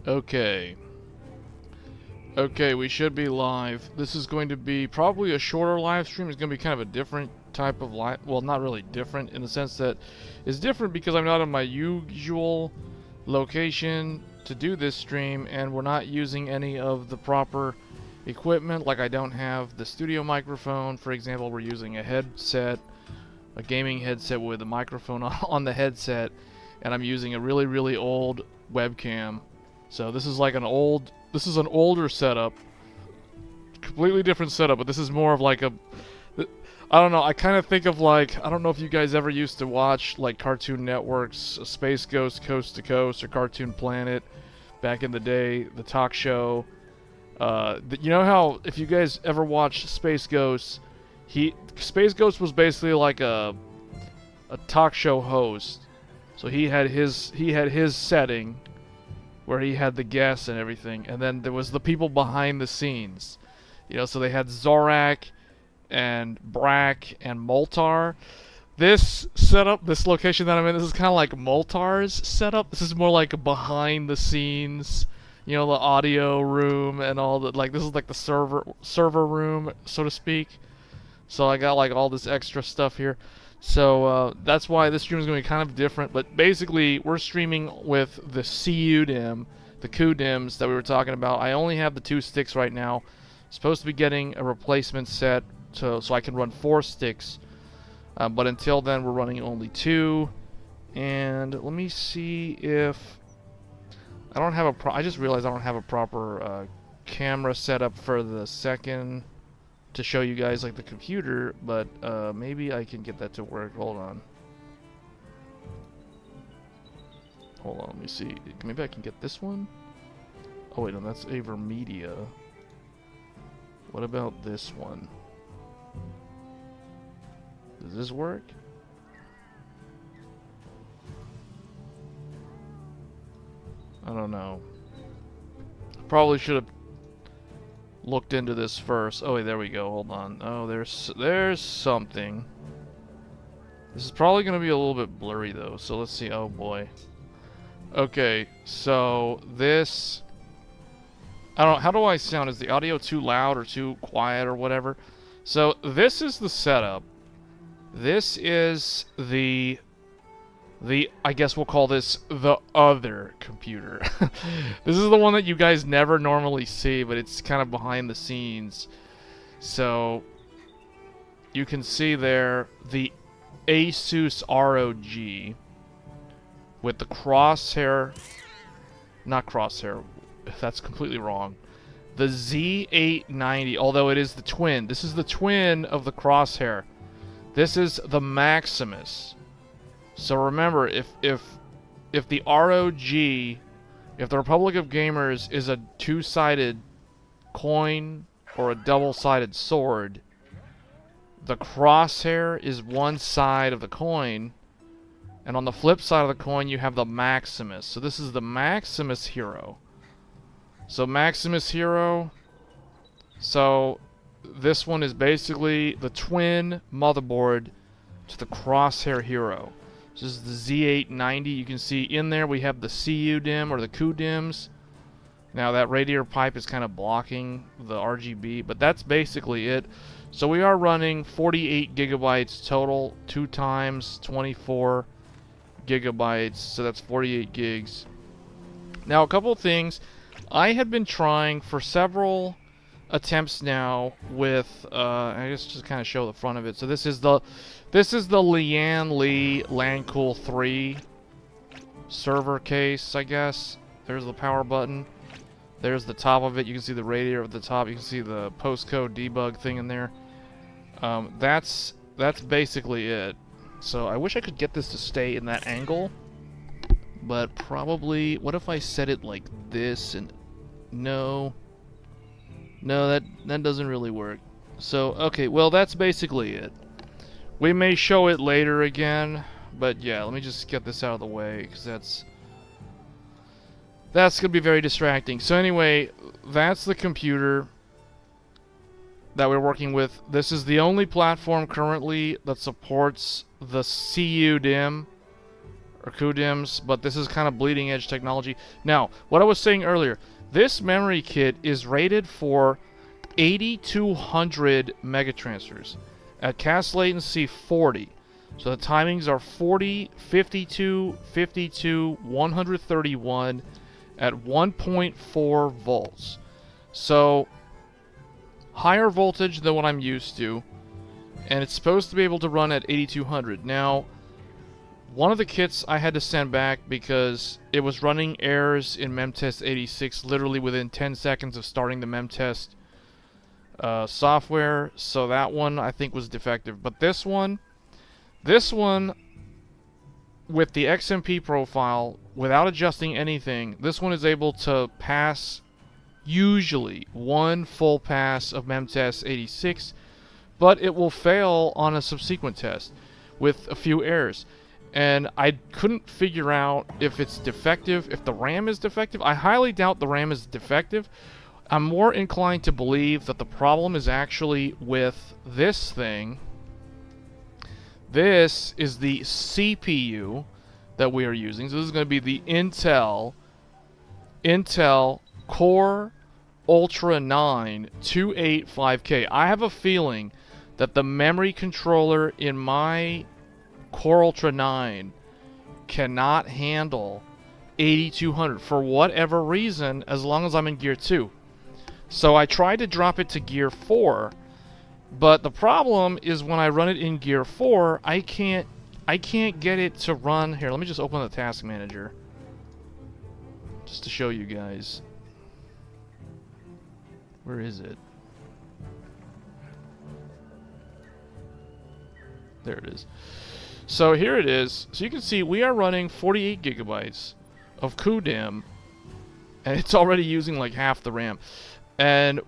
Okay. Okay, we should be live. This is going to be probably a shorter live stream. It's going to be kind of a different type of live. Well, not really different in the sense that it's different because I'm not in my usual location to do this stream, and we're not using any of the proper equipment. Like, I don't have the studio microphone, for example. We're using a headset, a gaming headset with a microphone on the headset, and I'm using a really old webcam. So this is like an older setup, completely different setup, but this is more of like a, I don't know, I kind of think of like, I don't know if you guys ever used to watch like Cartoon Network's Space Ghost Coast to Coast or Cartoon Planet back in the day, the talk show. You know how if you guys ever watched Space Ghost, Space Ghost was basically like a talk show host. So he had his setting where he had the guests and everything, and then there was the people behind the scenes. You know, so they had Zorak and Brack and Moltar. This setup, this location that I'm in, this is kind of like Moltar's setup. This is more like a behind the scenes, you know, the audio room and all that. Like, this is like the server room, so to speak. So I got like all this extra stuff here. So that's why this stream is going to be kind of different. But basically, we're streaming with the CUDIMM, the CUDIMMs that we were talking about. I only have the 2 sticks right now. Supposed to be getting a replacement set so I can run 4 sticks. But until then, we're running only 2. And let me see if I don't have I just realized I don't have a proper camera setup for the second to show you guys like the computer, but maybe I can get that to work. Hold on, let me see. Maybe I can get this one. Oh wait, no, that's AverMedia. What about this one? Does this work? I don't know. Probably should have looked into this first. Oh wait, there we go. Hold on. Oh, there's something. This is probably gonna be a little bit blurry though. So let's see. Oh boy. Okay, so this. I don't. How do I sound? Is the audio too loud or too quiet or whatever? So this is the setup. This is the I guess we'll call this the other computer. This is the one that you guys never normally see, but it's kind of behind the scenes. So you can see there the Asus ROG with the crosshair, not crosshair, that's completely wrong. The Z890, although it is the twin. This is the twin of the crosshair. This is the Maximus. So remember, if the ROG, if the Republic of Gamers is a 2-sided coin or a double-sided sword, the crosshair is one side of the coin, and on the flip side of the coin you have the Maximus. So this is the Maximus Hero. So Maximus Hero, so this one is basically the twin motherboard to the Crosshair Hero. This is the Z890. You can see in there we have the CUDIMM or the CUDIMMs. Now that radiator pipe is kind of blocking the RGB, but that's basically it. So we are running 48 gigabytes total, 2 times 24 gigabytes, so that's 48 gigs. Now a couple things. I have been trying for several attempts now with I guess just kind of show the front of it. So this is the Lian Li LANCool 3 server case, I guess. There's the power button. There's the top of it. You can see the radiator at the top. You can see the postcode debug thing in there. That's basically it. So I wish I could get this to stay in that angle, but probably, what if I set it like this? And no, that doesn't really work. So okay, well, that's basically it. We may show it later again, but yeah, let me just get this out of the way, because that's gonna be very distracting. So anyway, that's the computer that we're working with. This is the only platform currently that supports the CUDIMM or CUDIMMs, but this is kind of bleeding edge technology. Now, what I was saying earlier, this memory kit is rated for 8200 megatransfers at cast latency 40. So the timings are 40, 52, 52, 131 at 1.4 volts. So higher voltage than what I'm used to, and it's supposed to be able to run at 8200. Now, one of the kits I had to send back because it was running errors in memtest 86 literally within 10 seconds of starting the memtest software, so that one I think was defective. But this one with the XMP profile, without adjusting anything, this one is able to pass usually one full pass of memtest 86, but it will fail on a subsequent test with a few errors. And I couldn't figure out if it's defective, if the RAM is defective. I highly doubt the RAM is defective. I'm more inclined to believe that the problem is actually with this thing. This is the CPU that we are using. So this is going to be the Intel Core Ultra 9 285K. I have a feeling that the memory controller in my Core Ultra 9 cannot handle 8200 for whatever reason, as long as I'm in Gear 2. So I tried to drop it to Gear 4, but the problem is when I run it in Gear 4, I can't get it to run. Here, let me just open the task manager just to show you guys. Where is it? There it is. So here it is. So you can see we are running 48 gigabytes of CUDIMM, and it's already using like half the RAM. And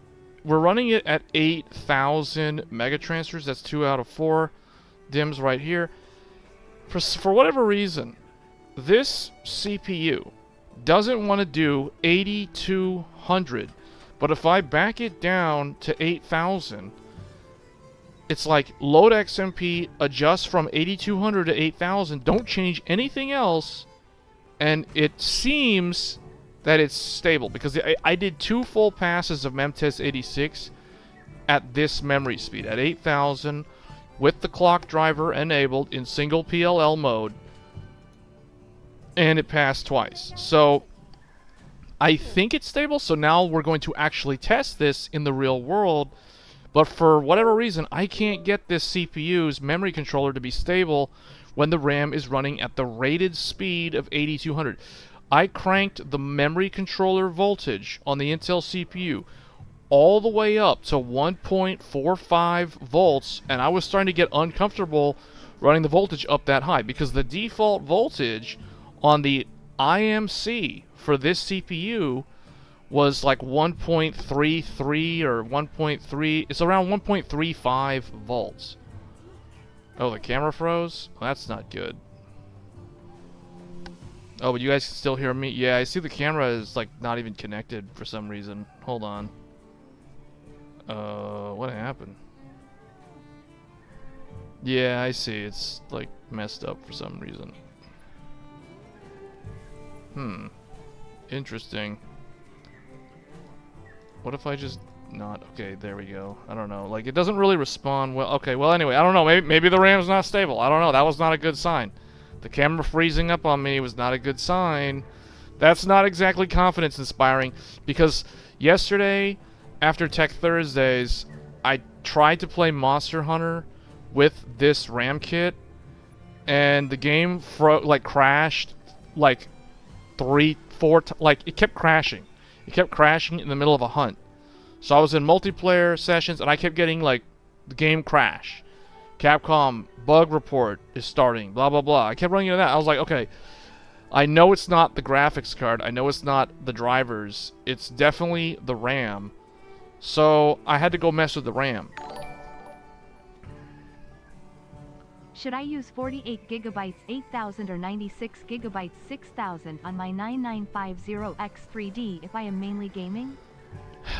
we're running it at 8,000 megatransfers. That's 2 out of 4 DIMMs right here. For whatever reason, this CPU doesn't want to do 8200. But if I back it down to 8,000, it's like load XMP, adjust from 8200 to 8000, don't change anything else, and it seems that it's stable, because I did 2 full passes of memtest 86 at this memory speed, at 8000, with the clock driver enabled in single PLL mode, and it passed twice. So I think it's stable, so now we're going to actually test this in the real world. But for whatever reason, I can't get this CPU's memory controller to be stable when the RAM is running at the rated speed of 8200. I cranked the memory controller voltage on the Intel CPU all the way up to 1.45 volts, and I was starting to get uncomfortable running the voltage up that high, because the default voltage on the IMC for this CPU was like 1.33 or 1.3. It's around 1.35 volts. Oh, the camera froze? Well, that's not good. Oh, but you guys can still hear me? Yeah, I see the camera is like not even connected for some reason. Hold on. What happened? Yeah, I see. It's like messed up for some reason. Interesting. What if I just not... Okay, there we go. I don't know. Like, it doesn't really respond well. Okay, well, anyway, I don't know. Maybe the RAM's not stable. I don't know. That was not a good sign. The camera freezing up on me was not a good sign. That's not exactly confidence-inspiring, because yesterday, after Tech Thursdays, I tried to play Monster Hunter with this RAM kit, and the game crashed like 3-4 times. Like, it kept crashing. It kept crashing in the middle of a hunt. So I was in multiplayer sessions, and I kept getting, like, the game crash. Capcom bug report is starting, blah, blah, blah. I kept running into that. I was like, okay, I know it's not the graphics card. I know it's not the drivers. It's definitely the RAM. So I had to go mess with the RAM. Should I use 48 gigabytes 8000 or 96 gigabytes 6000 on my 9950X3D if I am mainly gaming?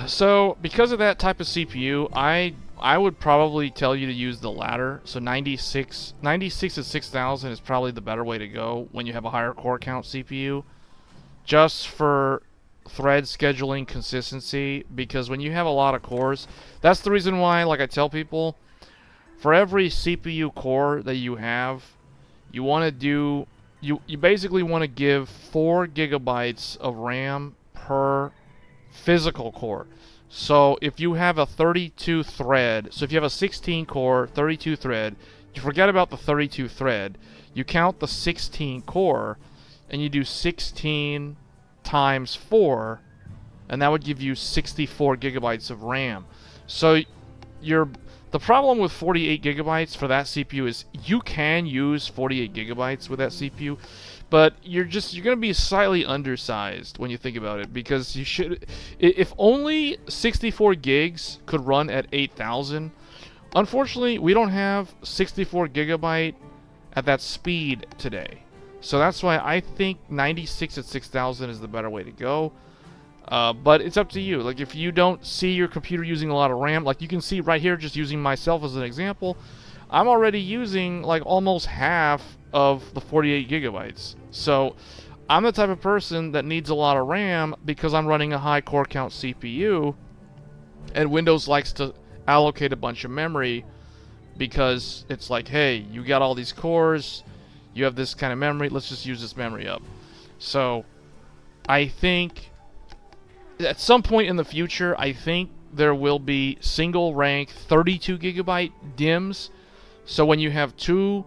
So because of that type of CPU, I would probably tell you to use the latter. So 96 at 6000 is probably the better way to go when you have a higher core count CPU, just for thread scheduling consistency. Because when you have a lot of cores, that's the reason why, like I tell people, for every CPU core that you have, you want to do you basically want to give 4 gigabytes of RAM per physical core. So if you have a 32 thread, so if you have a 16 core 32 thread, you forget about the 32 thread, you count the 16 core, and you do 16 times 4, and that would give you 64 gigabytes of RAM. So the problem with 48 gigabytes for that CPU is you can use 48 gigabytes with that CPU, but you're going to be slightly undersized when you think about it, because you should, if only 64 gigs could run at 8000. Unfortunately, we don't have 64 gigabyte at that speed today. So that's why I think 96 at 6000 is the better way to go. But it's up to you. Like, if you don't see your computer using a lot of RAM, like you can see right here, just using myself as an example, I'm already using like almost half of the 48 gigabytes. So I'm the type of person that needs a lot of RAM because I'm running a high core count CPU, and Windows likes to allocate a bunch of memory because it's like, hey, you got all these cores, you have this kind of memory, let's just use this memory up. So I think at some point in the future, I think there will be single rank 32 gigabyte DIMMs. So when you have two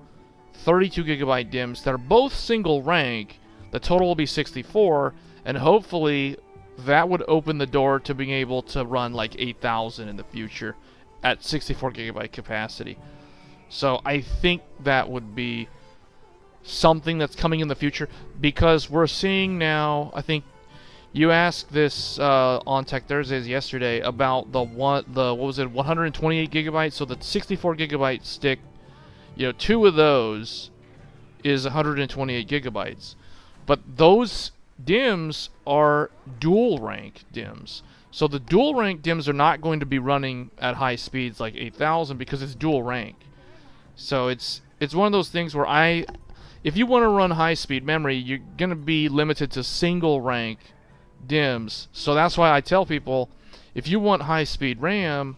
32 gigabyte DIMMs that are both single rank, the total will be 64, and hopefully that would open the door to being able to run like 8000 in the future at 64 gigabyte capacity. So I think that would be something that's coming in the future, because we're seeing now, I think you asked this on Tech Thursdays yesterday about what was it, 128 gigabytes? So the 64 gigabyte stick, two of those is 128 gigabytes. But those DIMMs are dual rank DIMMs. So the dual rank DIMMs are not going to be running at high speeds like 8000 because it's dual rank. So it's one of those things where if you want to run high speed memory, you're going to be limited to single rank DIMMs. So that's why I tell people, if you want high speed RAM,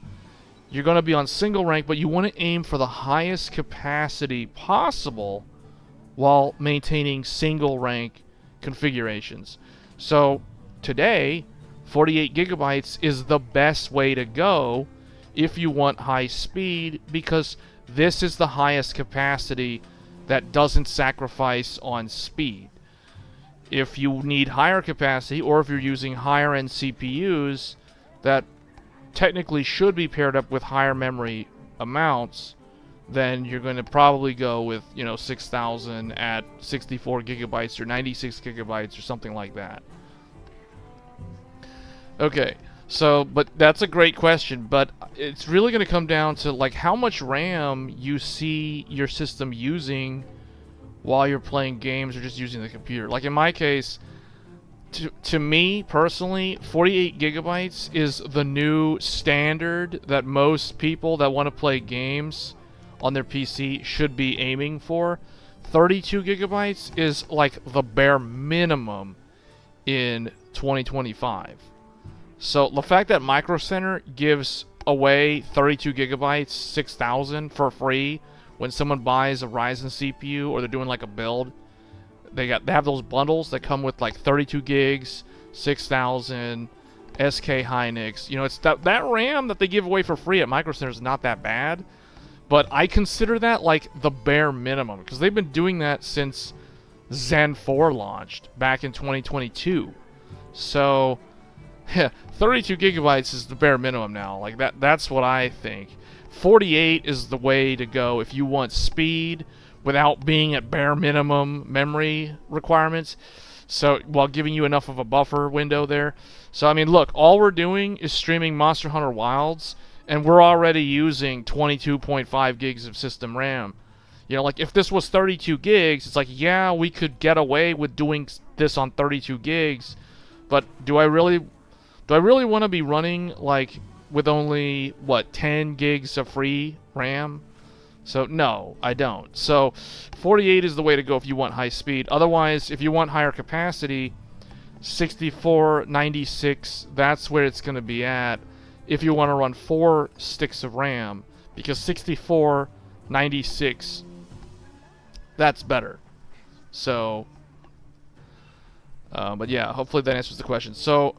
you're going to be on single rank, but you want to aim for the highest capacity possible while maintaining single rank configurations. So today, 48 gigabytes is the best way to go if you want high speed, because this is the highest capacity that doesn't sacrifice on speed. If you need higher capacity, or if you're using higher end CPUs that technically should be paired up with higher memory amounts, then you're going to probably go with 6000 at 64 gigabytes or 96 gigabytes or something like that. Okay, so but that's a great question, but it's really going to come down to like how much RAM you see your system using while you're playing games or just using the computer. Like in my case, to me personally, 48 gigabytes is the new standard that most people that want to play games on their PC should be aiming for. 32 gigabytes is like the bare minimum in 2025. So the fact that Micro Center gives away 32 gigabytes, 6000 for free when someone buys a Ryzen CPU, or they're doing like a build, they have those bundles that come with like 32 gigs, 6000, SK Hynix. It's that RAM that they give away for free at Micro Center is not that bad, but I consider that like the bare minimum, because they've been doing that since Zen 4 launched back in 2022. So 32 gigabytes is the bare minimum now. Like that's what I think. 48 is the way to go if you want speed without being at bare minimum memory requirements, so while giving you enough of a buffer window there. So I mean, look, all we're doing is streaming Monster Hunter Wilds, and we're already using 22.5 gigs of system RAM. Like if this was 32 gigs, it's like, yeah, we could get away with doing this on 32 gigs, but do I really Do I really want to be running like with only what 10 gigs of free RAM? So no, I don't. So 48 is the way to go if you want high speed. Otherwise, if you want higher capacity, 6496, that's where it's going to be at if you want to run 4 sticks of RAM, because 6496, that's better. So but yeah, hopefully that answers the question. So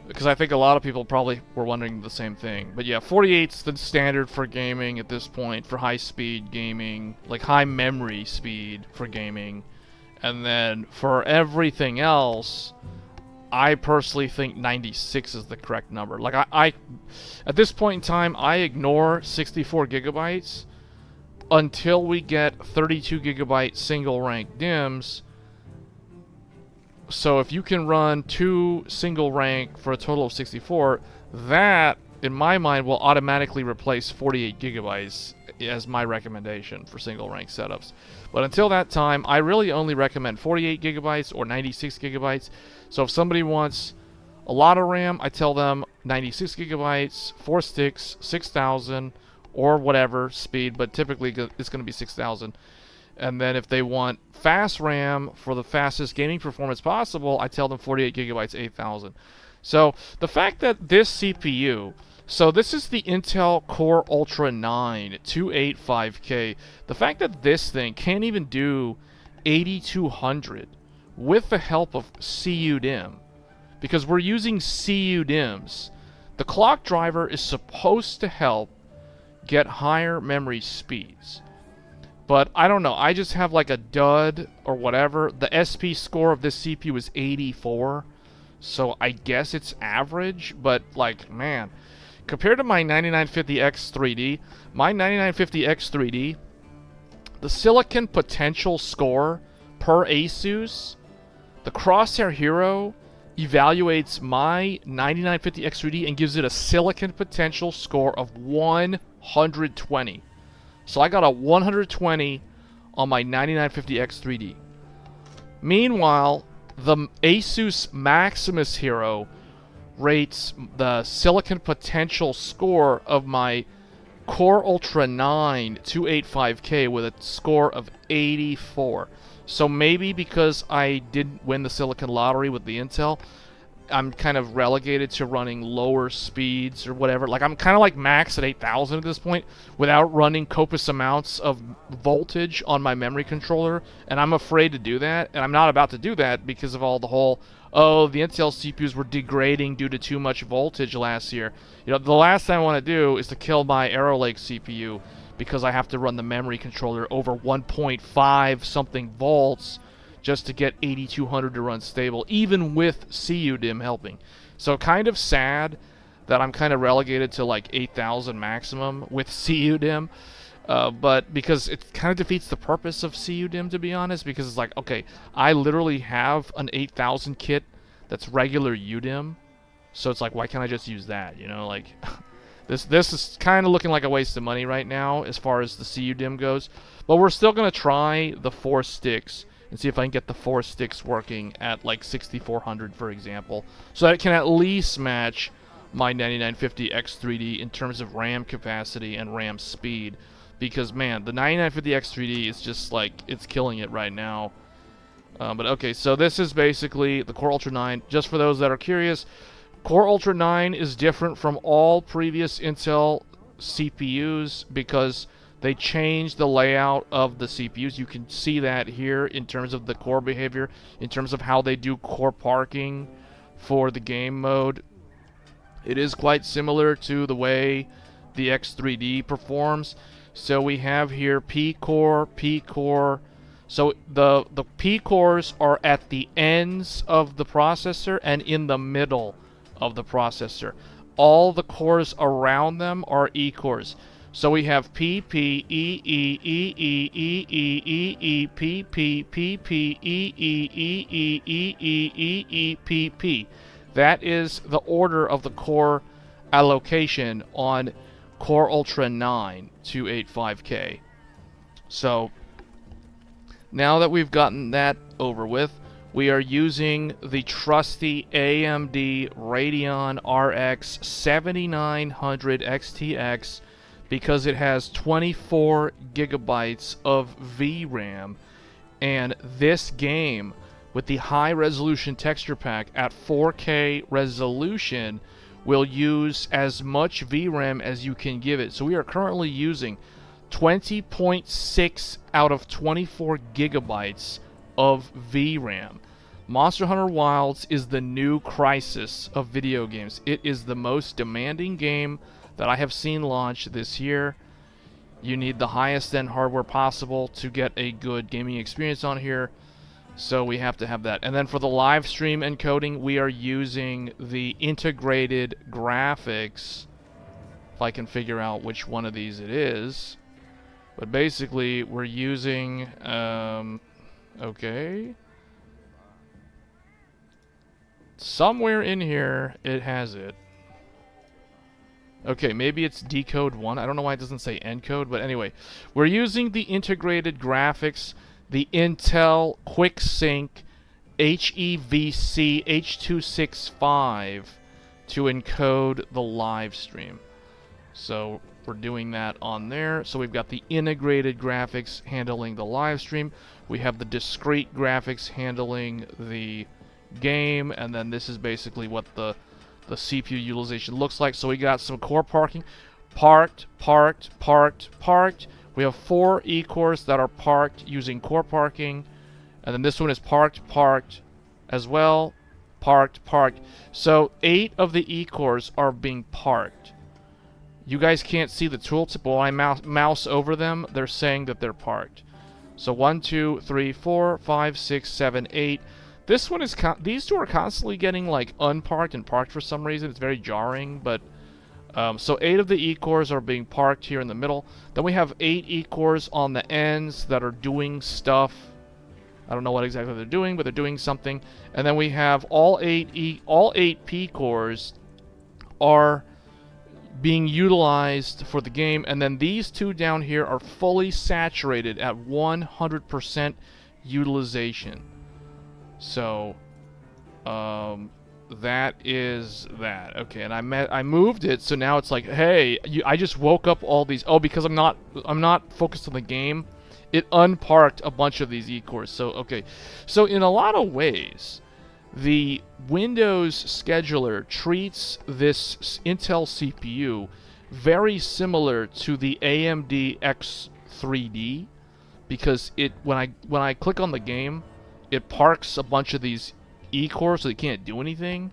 because I think a lot of people probably were wondering the same thing. But yeah, 48's the standard for gaming at this point, for high-speed gaming, like high memory speed for gaming. And then for everything else, I personally think 96 is the correct number. Like I at this point in time, I ignore 64 gigabytes until we get 32 gigabyte single rank DIMMs. So if you can run 2 single rank for a total of 64, that, in my mind, will automatically replace 48 gigabytes as my recommendation for single rank setups. But until that time, I really only recommend 48 gigabytes or 96 gigabytes. So if somebody wants a lot of RAM, I tell them 96 gigabytes, 4 sticks, 6000, or whatever speed, but typically it's going to be 6000. And then if they want fast RAM for the fastest gaming performance possible, I tell them 48 gigabytes, 8000. So the fact that this CPU, so this is the Intel Core Ultra 9 285K, the fact that this thing can't even do 8200 with the help of CUDIMM, because we're using CUDIMMs. The clock driver is supposed to help get higher memory speeds. But I don't know, I just have like a dud or whatever. The SP score of this CPU is 84, so I guess it's average, but like, man, compared to my 9950X 3D, my 9950X 3D, the silicon potential score per ASUS, the Crosshair Hero evaluates my 9950X 3D and gives it a silicon potential score of 120. So I got a 120 on my 9950X 3D. Meanwhile, the Asus Maximus Hero rates the silicon potential score of my Core Ultra 9 285K with a score of 84. So maybe because I didn't win the silicon lottery with the Intel, I'm kind of relegated to running lower speeds or whatever. Like, I'm kind of like max at 8000 at this point without running copious amounts of voltage on my memory controller, and I'm afraid to do that, and I'm not about to do that because of all the whole, oh, the Intel CPUs were degrading due to too much voltage last year. You know, the last thing I want to do is to kill my Arrow Lake CPU because I have to run the memory controller over 1.5 something volts just to get 8200 to run stable, even with CUDIMM helping. So kind of sad that I'm kind of relegated to like 8000 maximum with CUDIMM, but because it kind of defeats the purpose of CUDIMM, to be honest, because it's like, okay, I literally have an 8000 kit that's regular UDIMM, so it's like, why can't I just use that, you know, like... This is kind of looking like a waste of money right now as far as the CUDIMM goes, but we're still going to try the 4 sticks and see if I can get the 4 sticks working at like 6400, for example, so that it can at least match my 9950X 3D in terms of RAM capacity and RAM speed, because man, the 9950X 3D is just like, it's killing it right now. But okay, so this is basically the Core Ultra 9. Just for those that are curious, Core Ultra 9 is different from all previous Intel CPUs because they changed the layout of the CPUs. You can see that here in terms of the core behavior, in terms of how they do core parking for the game mode. It is quite similar to the way the X3D performs. So we have here P-core, P-core. So the P-cores are at the ends of the processor and in the middle of the processor. All the cores around them are E-cores. So we have P, P, E, E, E, E, E, E, E, E, P, P, P, P, E, E, E, E, E, E, E, E, P, P. That is the order of the core allocation on Core Ultra 9 285K. So now that we've gotten that over with, we are using the trusty AMD Radeon RX 7900 XTX because it has 24 gigabytes of VRAM, and this game with the high resolution texture pack at 4K resolution will use as much VRAM as you can give it. So we are currently using 20.6 out of 24 gigabytes of VRAM. Monster Hunter Wilds is the new Crisis of video games. It is the most demanding game that I have seen launch this year. You need the highest end hardware possible to get a good gaming experience on here. So we have to have that. And then for the live stream encoding, we are using the integrated graphics. If I can figure out which one of these it is. But basically, we're using, okay. Somewhere in here, it has it. Okay, maybe it's decode 1. I don't know why it doesn't say encode, but anyway. We're using the integrated graphics, the Intel QuickSync HEVC H265 to encode the live stream. So we're doing that on there. So we've got the integrated graphics handling the live stream. We have the discrete graphics handling the game, and then this is basically what the CPU utilization looks like. So we got some core parking. Parked. We have 4 E-cores that are parked using core parking. And then this one is parked as well. Parked. So 8 of the E-cores are being parked. You guys can't see the tooltip, but when I mouse over them, they're saying that they're parked. So 1, 2, 3, 4, 5, 6, 7, 8. This one is these two are constantly getting like unparked and parked for some reason. It's very jarring, but so 8 of the E-cores are being parked here in the middle. Then we have 8 E-cores on the ends that are doing stuff. I don't know what exactly they're doing, but they're doing something. And then we have all 8 P-cores are being utilized for the game, and then these 2 down here are fully saturated at 100% utilization. So, that is that. Okay, and I moved it, so now it's like, hey, I just woke up all these. Oh, because I'm not focused on the game. It unparked a bunch of these E-cores. So, okay. So, in a lot of ways, the Windows scheduler treats this Intel CPU very similar to the AMD X3D, because when I click on the game, it parks a bunch of these E-cores so they can't do anything.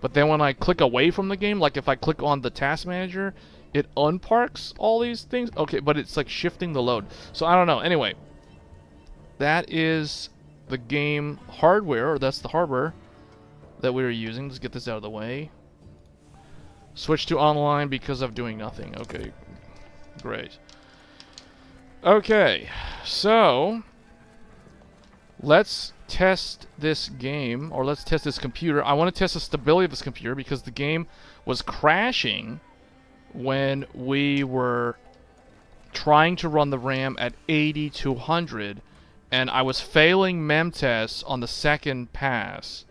But then when I click away from the game, like if I click on the task manager, it unparks all these things. Okay, but it's like shifting the load. So I don't know. Anyway, that is the game hardware, or that's the hardware that we were using. Let's get this out of the way. Switch to online because of doing nothing. Okay, great. Okay, so let's test this game, or let's test this computer. I want to test the stability of this computer because the game was crashing when we were trying to run the RAM at 8200, and I was failing mem tests on the second pass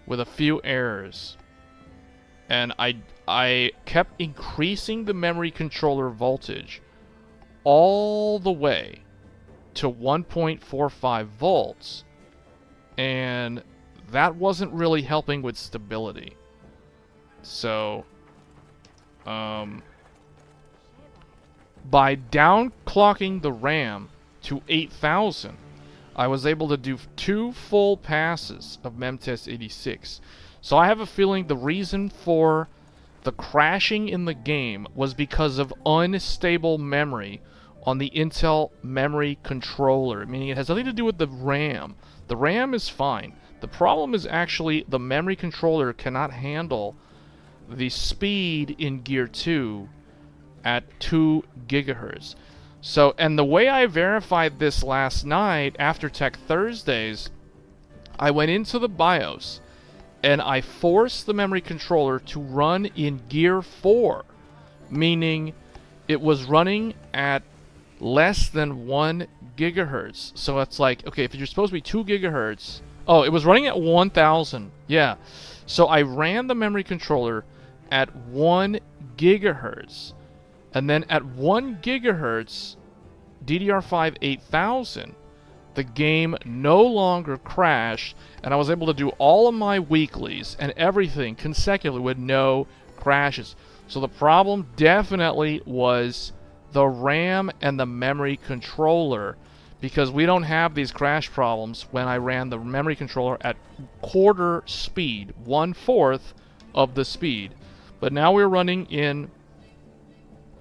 with a few errors. And I kept increasing the memory controller voltage all the way to 1.45 volts, and that wasn't really helping with stability. So by downclocking the RAM to 8000, I was able to do 2 full passes of memtest 86. So I have a feeling the reason for the crashing in the game was because of unstable memory on the Intel memory controller, meaning it has nothing to do with the RAM. The RAM is fine. The problem is actually the memory controller cannot handle the speed in Gear 2 at 2 gigahertz. So, and the way I verified this last night after Tech Thursdays, I went into the BIOS and I forced the memory controller to run in Gear 4, meaning it was running at less than 1 gigahertz. So it's like, okay, if you're supposed to be 2 gigahertz Oh, it was running at 1000. Yeah. So I ran the memory controller at 1 gigahertz. And then at 1 gigahertz, DDR5-8000, the game no longer crashed, and I was able to do all of my weeklies and everything consecutively with no crashes. So the problem definitely was the RAM and the memory controller, because we don't have these crash problems when I ran the memory controller at quarter speed, 1/4 of the speed. But now we're running in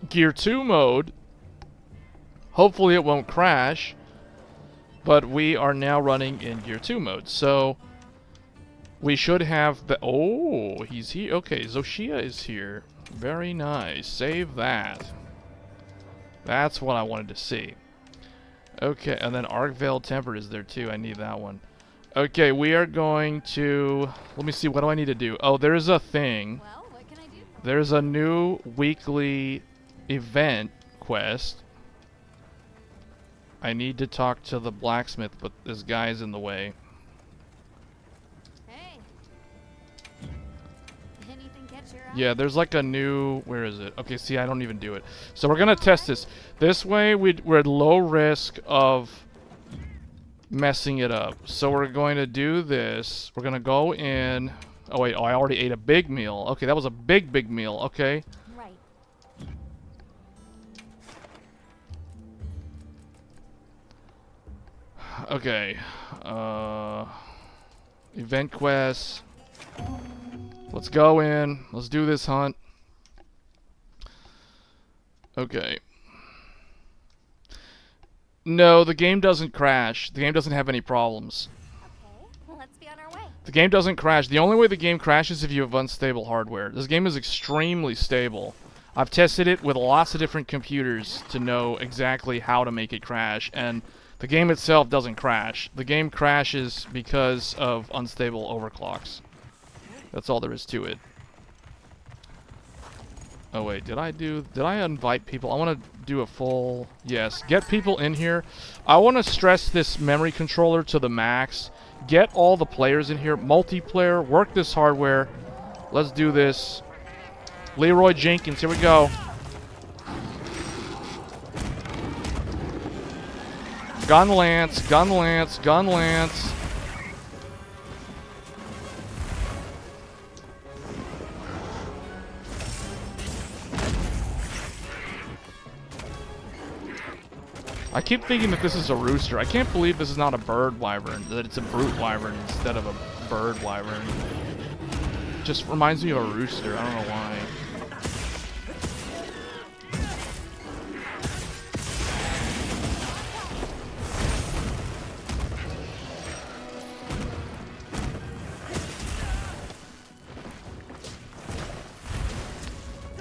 Gear 2 mode. Hopefully it won't crash, but we are now running in Gear 2 mode. So we should have the... Oh, he's here. Okay, Zoshia is here. Very nice. Save that. That's what I wanted to see. Okay, and then Arcvale Tempered is there too. I need that one. Okay, we are going to... Let me see, what do I need to do? Oh, there's a thing. Well, what can I do? There's a new weekly event quest. I need to talk to the blacksmith, but this guy's in the way. Hey. Anything catch your eye? Yeah, there's like a new... Where is it? Okay, see, I don't even do it. So we're going to test this. This way, we're at low risk of messing it up. So we're going to do this. We're going to go in... Oh, wait. Oh, I already ate a big meal. Okay, that was a big meal. Okay. Right. Okay. Event quest. Let's go in. Let's do this hunt. Okay. No, the game doesn't crash. The game doesn't have any problems. Okay. Well, let's be on our way. The game doesn't crash. The only way the game crashes is if you have unstable hardware. This game is extremely stable. I've tested it with lots of different computers to know exactly how to make it crash, and the game itself doesn't crash. The game crashes because of unstable overclocks. That's all there is to it. Oh wait, did I invite people? I want to do a full... Yes, get people in here. I want to stress this memory controller to the max. Get all the players in here. Multiplayer, work this hardware. Let's do this. Leroy Jenkins, here we go. Gun Lance, Gun Lance, Gun Lance. I keep thinking that this is a rooster. I can't believe this is not a bird wyvern, that it's a brute wyvern instead of a bird wyvern. Just reminds me of a rooster. I don't know why.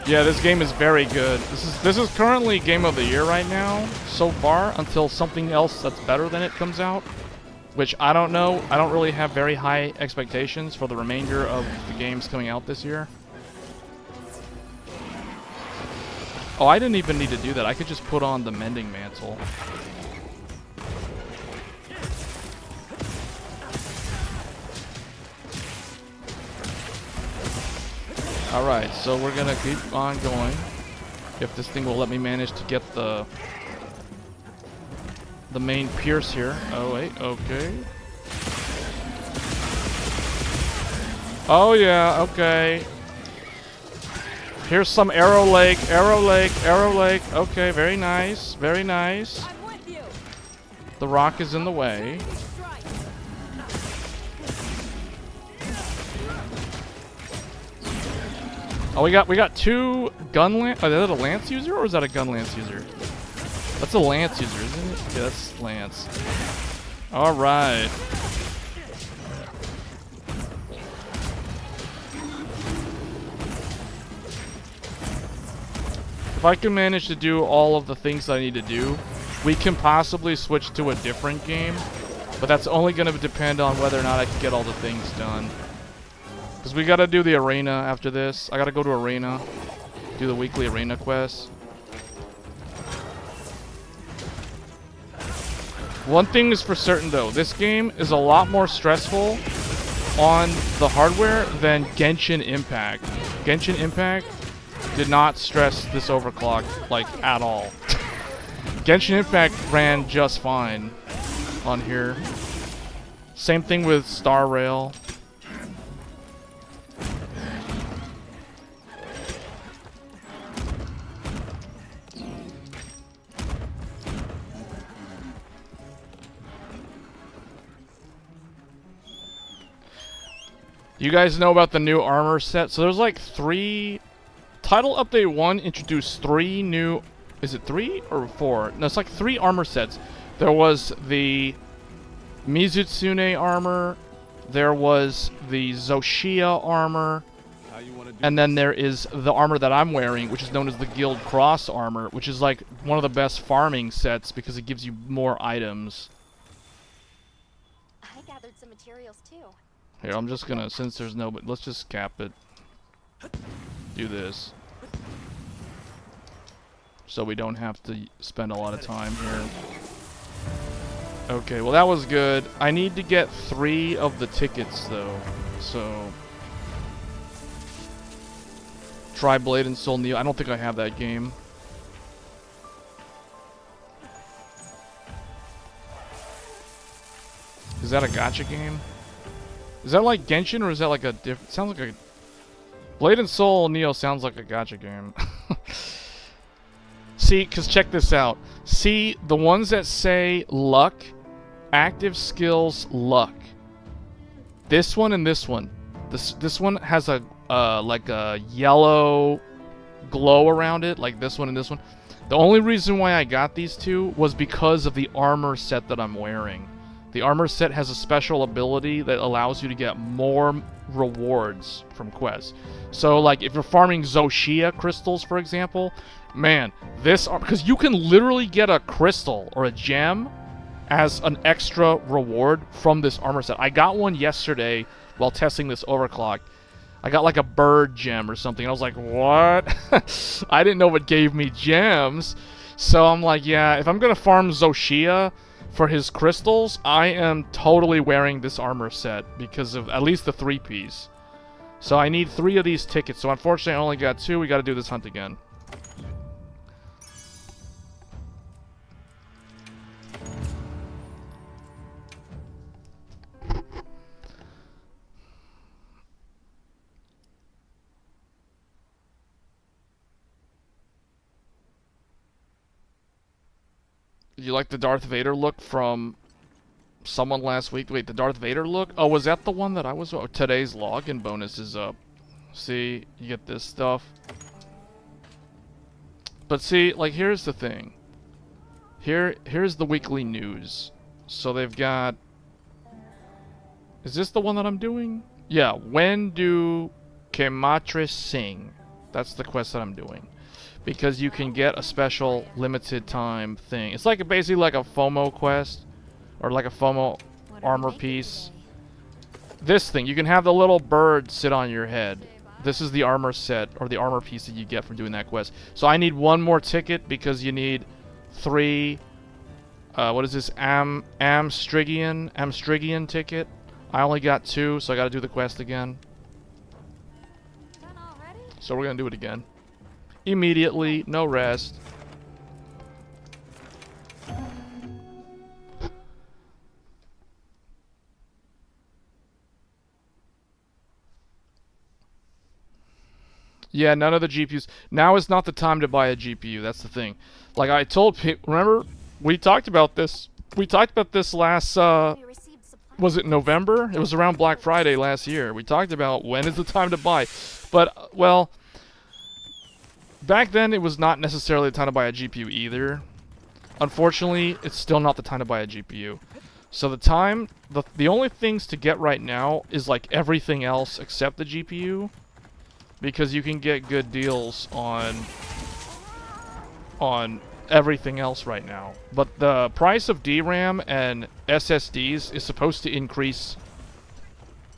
Yeah, this game is very good. This is currently Game of the Year right now, so far, until something else that's better than it comes out. Which, I don't know. I don't really have very high expectations for the remainder of the games coming out this year. Oh, I didn't even need to do that. I could just put on the Mending Mantle. Alright, so we're gonna keep on going. If this thing will let me manage to get the main pierce here. Oh wait, okay. Oh yeah, okay. Here's some arrow lake, arrow lake, arrow lake. Okay, very nice, very nice. The rock is in the way. Oh, we got two gun lance. Oh, is that a lance user or is that a gun lance user? That's a lance user, isn't it? Yeah, that's lance. All right. If I can manage to do all of the things that I need to do, we can possibly switch to a different game. But that's only going to depend on whether or not I can get all the things done. Because we got to do the arena after this. I got to go to arena, do the weekly arena quest. One thing is for certain though, this game is a lot more stressful on the hardware than Genshin Impact. Genshin Impact did not stress this overclock, like, at all. Genshin Impact ran just fine on here. Same thing with Star Rail. You guys know about the new armor set? So there's like 3... Title Update 1 introduced 3 new... Is it 3 or 4? No, it's like 3 armor sets. There was the Mizutsune armor. There was the Zoshia armor. And then there is the armor that I'm wearing, which is known as the Guild Cross armor, which is like one of the best farming sets because it gives you more items. I gathered some materials too. Here, I'm just gonna, since there's no, but let's just cap it. Do this. So we don't have to spend a lot of time here. Okay, well that was good. I need to get 3 of the tickets though. So try Blade and Soul Neo. I don't think I have that game. Is that a gacha game? Is that like Genshin or is that like a different... Sounds like a... Blade and Soul Neo sounds like a gacha game. See, because check this out. See, the ones that say luck, active skills, luck. This one and this one. This one has a like a yellow glow around it, like this one and this one. The only reason why I got these 2 was because of the armor set that I'm wearing. The armor set has a special ability that allows you to get more rewards from quests. So, like, if you're farming Zoshia crystals, for example, man, this... Because you can literally get a crystal or a gem as an extra reward from this armor set. I got one yesterday while testing this overclock. I got, like, a bird gem or something. I was like, what? I didn't know it gave me gems. So I'm like, yeah, if I'm going to farm Zoshia for his crystals, I am totally wearing this armor set because of at least the 3-piece. So I need 3 of these tickets. So unfortunately I only got 2. We got to do this hunt again. You like the Darth Vader look from someone last week? Wait, the Darth Vader look? Oh, was that the one that I was... Oh, today's login bonus is up. See, you get this stuff. But see, like, here's the thing. Here's the weekly news. So they've got... Is this the one that I'm doing? Yeah, when do Kematre sing? That's the quest that I'm doing. Because you can get a special limited time thing. It's like basically like a FOMO quest. Or like a FOMO armor piece. This thing, you can have the little bird sit on your head. This is the armor set, or the armor piece that you get from doing that quest. So I need 1 more ticket because you need 3... what is this? Amstrigian ticket. I only got 2, so I gotta do the quest again. Done already? So we're gonna do it again. Immediately, no rest. Yeah, none of the GPUs. Now is not the time to buy a GPU. That's the thing. Like I told people, remember we talked about this. We talked about this last. We received supplies. Was it November? It was around Black Friday last year. We talked about when is the time to buy. But well, back then it was not necessarily the time to buy a GPU either. Unfortunately, it's still not the time to buy a GPU. So the only things to get right now is like everything else except the GPU. Because you can get good deals on everything else right now. But the price of DRAM and SSDs is supposed to increase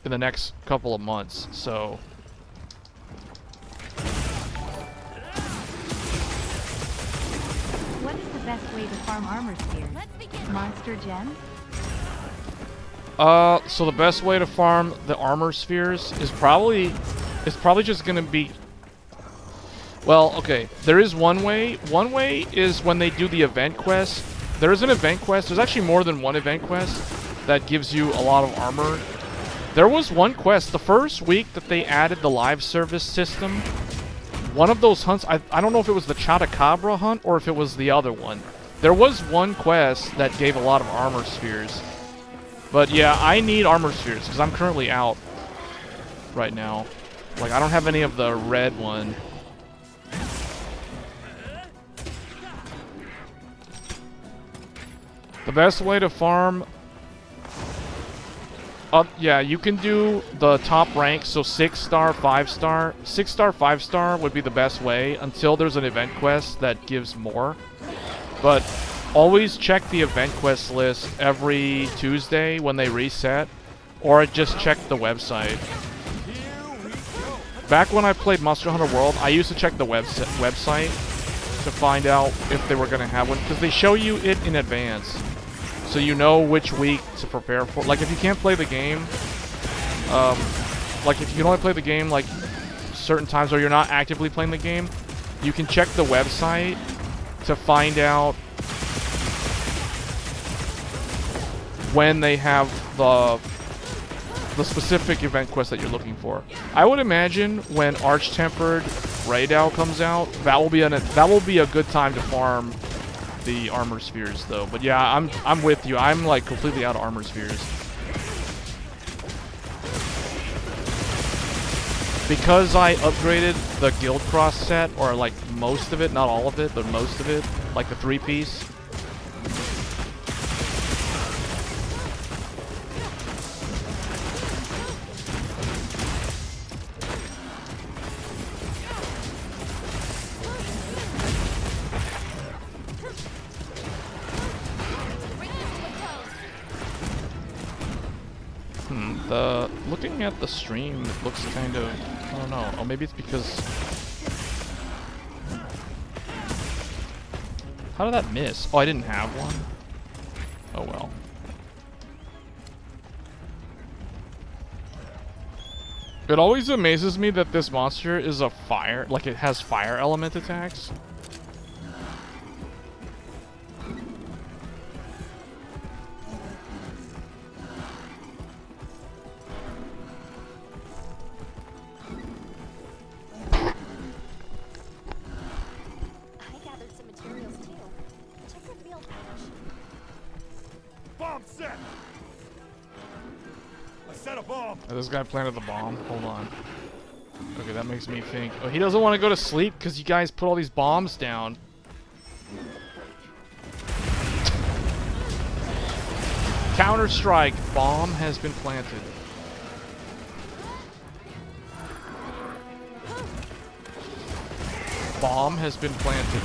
in the next couple of months, so... What is the best way to farm armor spheres? Monster gems? So the best way to farm the armor spheres is probably just gonna be. Well, okay. There is one way. One way is when they do the event quest. There is an event quest. There's actually more than one event quest that gives you a lot of armor. There was one quest the first week that they added the live service system. One of those hunts, I don't know if it was the Chotacabra hunt or if it was the other one. There was one quest that gave a lot of armor spheres. But yeah, I need armor spheres because I'm currently out right now. Like, I don't have any of the red one. The best way to farm... yeah, you can do the top rank, so 6-star, 5-star. 6-star, 5-star would be the best way until there's an event quest that gives more. But always check the event quest list every Tuesday when they reset, or just check the website. Back when I played Monster Hunter World, I used to check the website to find out if they were going to have one, because they show you it in advance. So you know which week to prepare for. Like, if you can't play the game, like, if you can only play the game, like, certain times, or you're not actively playing the game, you can check the website to find out when they have the specific event quest that you're looking for. I would imagine when Arch-Tempered radeon comes out, that will be a good time to farm the armor spheres, though. But yeah, I'm with you. I'm like completely out of armor spheres because I upgraded the Guild Cross set, or like most of it, not all of it, but most of it, like the 3-piece. Looking at the stream, it looks kind of, I don't know. Oh, maybe it's because... How did that miss? Oh, I didn't have one? Oh, well. It always amazes me that this monster is a fire, like it has fire element attacks. This guy planted the bomb. Hold on. Okay, that makes me think. Oh, he doesn't want to go to sleep because you guys put all these bombs down. Counter-strike. Bomb has been planted. Bomb has been planted.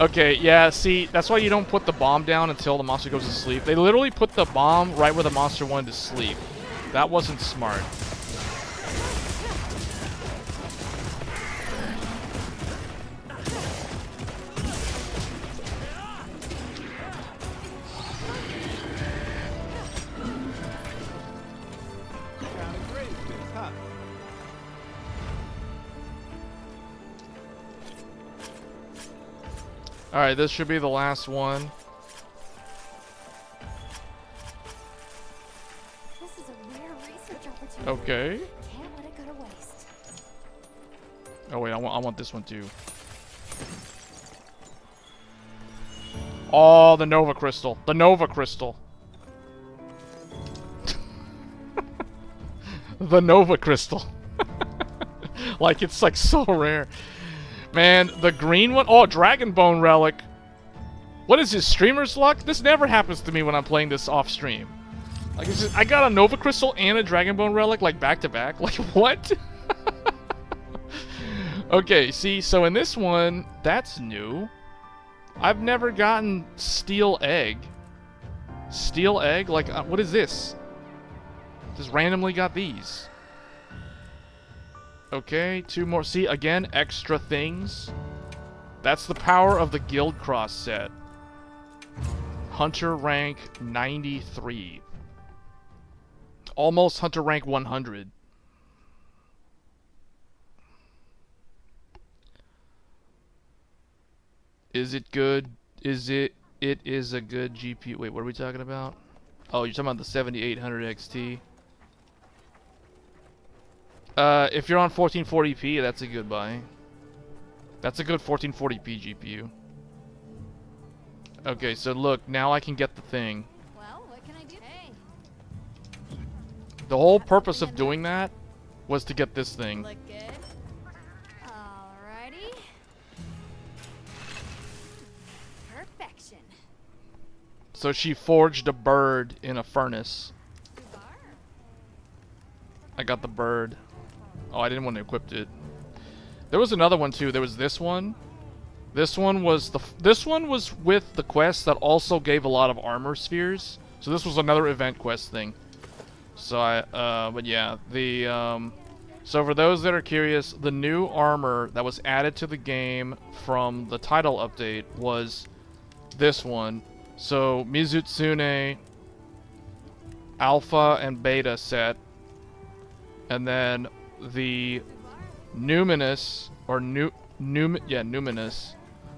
Okay, yeah, see, that's why you don't put the bomb down until the monster goes to sleep. They literally put the bomb right where the monster wanted to sleep. That wasn't smart. Alright, this should be the last one. This is a rare research opportunity. Okay. Can't let it go to waste. Oh wait, I want this one too. Oh, the Nova Crystal. The Nova Crystal. The Nova Crystal. Like, it's like so rare. Man, the green one? Oh, Dragon Bone Relic. What is this, streamer's luck? This never happens to me when I'm playing this off stream. Like, it's just, I got a Nova Crystal and a Dragon Bone Relic, like, back to back. Like, what? Okay, see, so in this one, that's new. I've never gotten Steel Egg. Steel Egg? Like, what is this? Just randomly got these. Okay, 2 more. See, again, extra things. That's the power of the Guild Cross set. Hunter rank 93. Almost Hunter rank 100. Is it good? It is a good GPU. Wait, what are we talking about? Oh, you're talking about the 7800 XT. If you're on 1440p, that's a good buy. That's a good 1440p GPU. Okay, so look, now I can get the thing. Well, what can I do? Hey. The whole purpose of doing that was to get this thing. Look good. Alrighty. Perfection. So she forged a bird in a furnace. I got the bird. Oh, I didn't want to equip it. There was another one too. There was this one. This one was with the quest that also gave a lot of armor spheres. So this was another event quest thing. So but yeah, so for those that are curious, the new armor that was added to the game from the title update was this one. So Mizutsune Alpha and Beta set, and then the Numinous or Numinous.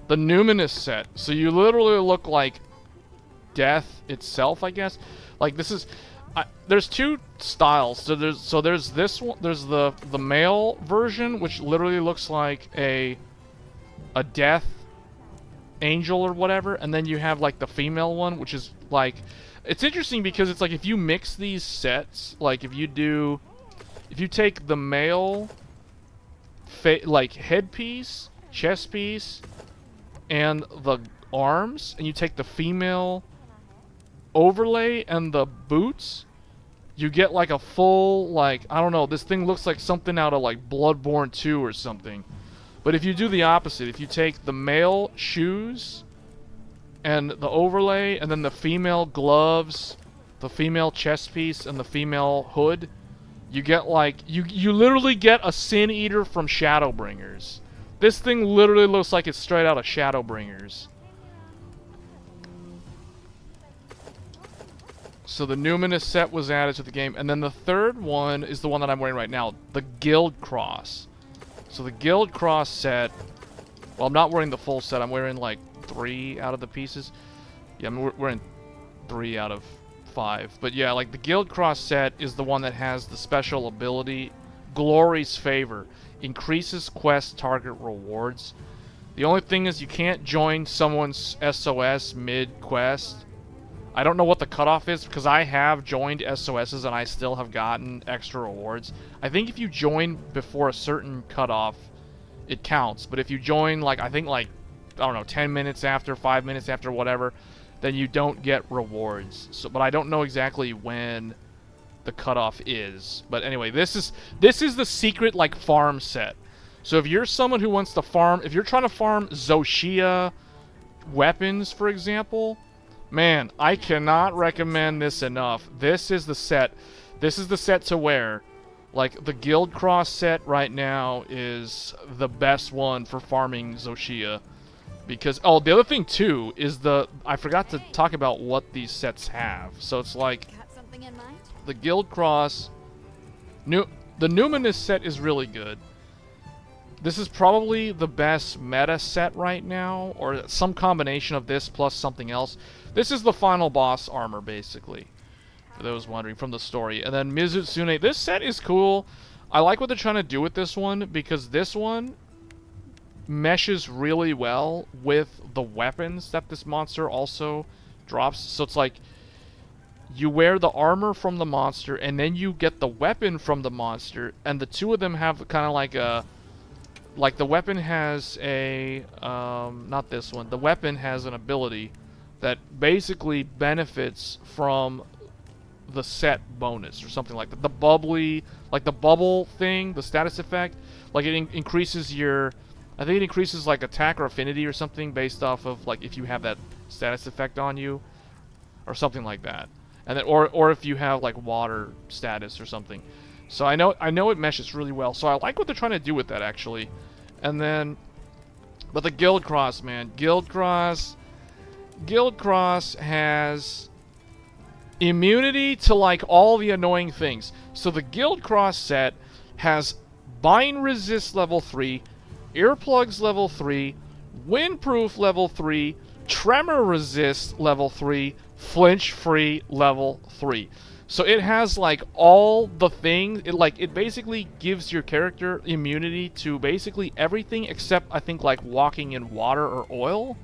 The Numinous set. So you literally look like death itself, I guess. Like this is there's two styles. So there's this one, there's the male version, which literally looks like a death angel or whatever, and then you have like the female one, which is like, it's interesting because it's like if you mix these sets, like if you take the male like headpiece, chest piece, and the arms, and you take the female overlay and the boots, you get like a full, like, I don't know, this thing looks like something out of like Bloodborne 2 or something. But if you do the opposite, if you take the male shoes and the overlay, and then the female gloves, the female chest piece, and the female hood, you get like, you literally get a Sin Eater from Shadowbringers. This thing literally looks like it's straight out of Shadowbringers. So the Numinous set was added to the game, and then the third one is the one that I'm wearing right now, the Guild Cross. So the Guild Cross set, well, I'm not wearing the full set, I'm wearing like 3 out of the pieces. Yeah, I'm wearing 3 out of 5. But yeah, like the Guild Cross set is the one that has the special ability, Glory's Favor. Increases quest target rewards. The only thing is you can't join someone's SOS mid-quest. I don't know what the cutoff is, because I have joined SOSs and I still have gotten extra rewards. I think if you join before a certain cutoff, it counts. But if you join, like, I think, like, I don't know, 10 minutes after, 5 minutes after, whatever, then you don't get rewards. So, but I don't know exactly when the cutoff is. But anyway, this is the secret, like, farm set. So if you're someone who wants to farm, if you're trying to farm Zoshia weapons, for example, man, I cannot recommend this enough. This is the set. This is the set to wear. Like, the Guild Cross set right now is the best one for farming Zoshia. Because, oh, the other thing, too, is I forgot to talk about what these sets have. So it's like, Got something in mind? the Guild Cross, the Numinous set is really good. This is probably the best meta set right now, or some combination of this plus something else. This is the final boss armor, basically, for those wondering, from the story. And then Mizutsune, this set is cool. I like what they're trying to do with this one, because this one meshes really well with the weapons that this monster also drops. So it's like, you wear the armor from the monster, and then you get the weapon from the monster, and the two of them have kind of like a... Like, the weapon has a... not this one. The weapon has an ability that basically benefits from the set bonus or something like that. The bubbly... Like, the bubble thing, the status effect. Like, it increases your... I think it increases, like, attack or affinity or something based off of, like, if you have that status effect on you. Or something like that. And then, or if you have, like, water status or something. So I know it meshes really well. So I like what they're trying to do with that, actually. And then But the Guild Cross, man. Guild Cross has immunity to like all the annoying things. So the Guild Cross set has bind resist level 3, earplugs level 3, windproof level 3, tremor resist level 3, flinch free level 3. So it has like all the things. It basically gives your character immunity to basically everything except I think like walking in water or oil.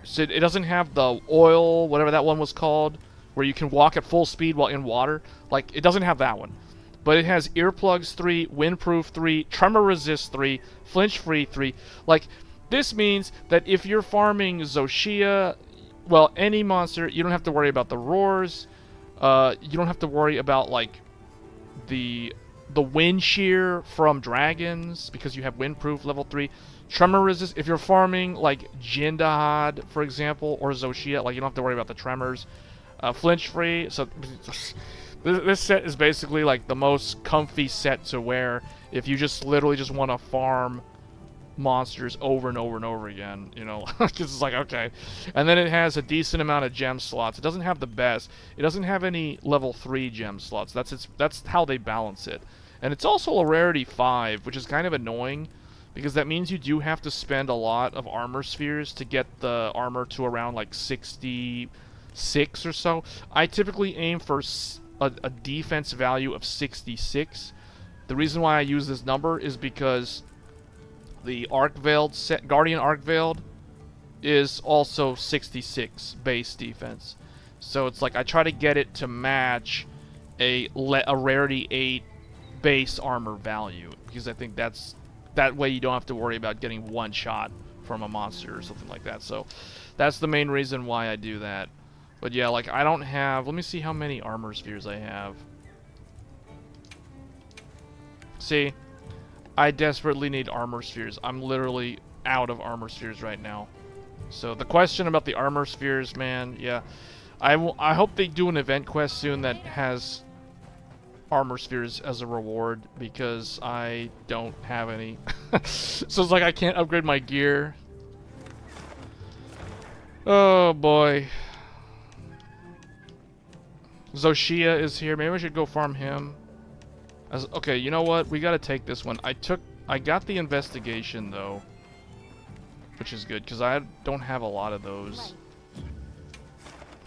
So it doesn't have the oil, whatever that one was called, where you can walk at full speed while in water. Like, it doesn't have that one. But it has earplugs 3, windproof 3, tremor resist 3, flinch free 3. Like, this means that if you're farming Zoshia, well, any monster, you don't have to worry about the roars. You don't have to worry about, like, the wind shear from dragons, because you have windproof level 3. Tremor resist, if you're farming, like, Jindahad, for example, or Zoshia, like, you don't have to worry about the tremors. Flinch free, so this set is basically, like, the most comfy set to wear if you just literally just want to farm monsters over and over and over again, you know. It's like, okay. And then it has a decent amount of gem slots. It doesn't have the best. It doesn't have any level 3 gem slots. That's how they balance it. And it's also a rarity 5, which is kind of annoying, because that means you do have to spend a lot of armor spheres to get the armor to around like 66 or so. I typically aim for a defense value of 66. The reason why I use this number is because the Arc-Veiled set, Guardian Arc-Veiled, is also 66 base defense. So it's like I try to get it to match a rarity 8 base armor value, because I think that way you don't have to worry about getting one shot from a monster or something like that. So that's the main reason why I do that. But yeah, like, I don't have... Let me see how many armor spheres I have. See? I desperately need armor spheres. I'm literally out of armor spheres right now. So the question about the armor spheres, man, yeah. I hope they do an event quest soon that has armor spheres as a reward, because I don't have any. So it's like I can't upgrade my gear. Oh boy. Zoshia is here. Maybe I should go farm him. Okay, you know what? We gotta take this one. I got the investigation though, which is good because I don't have a lot of those.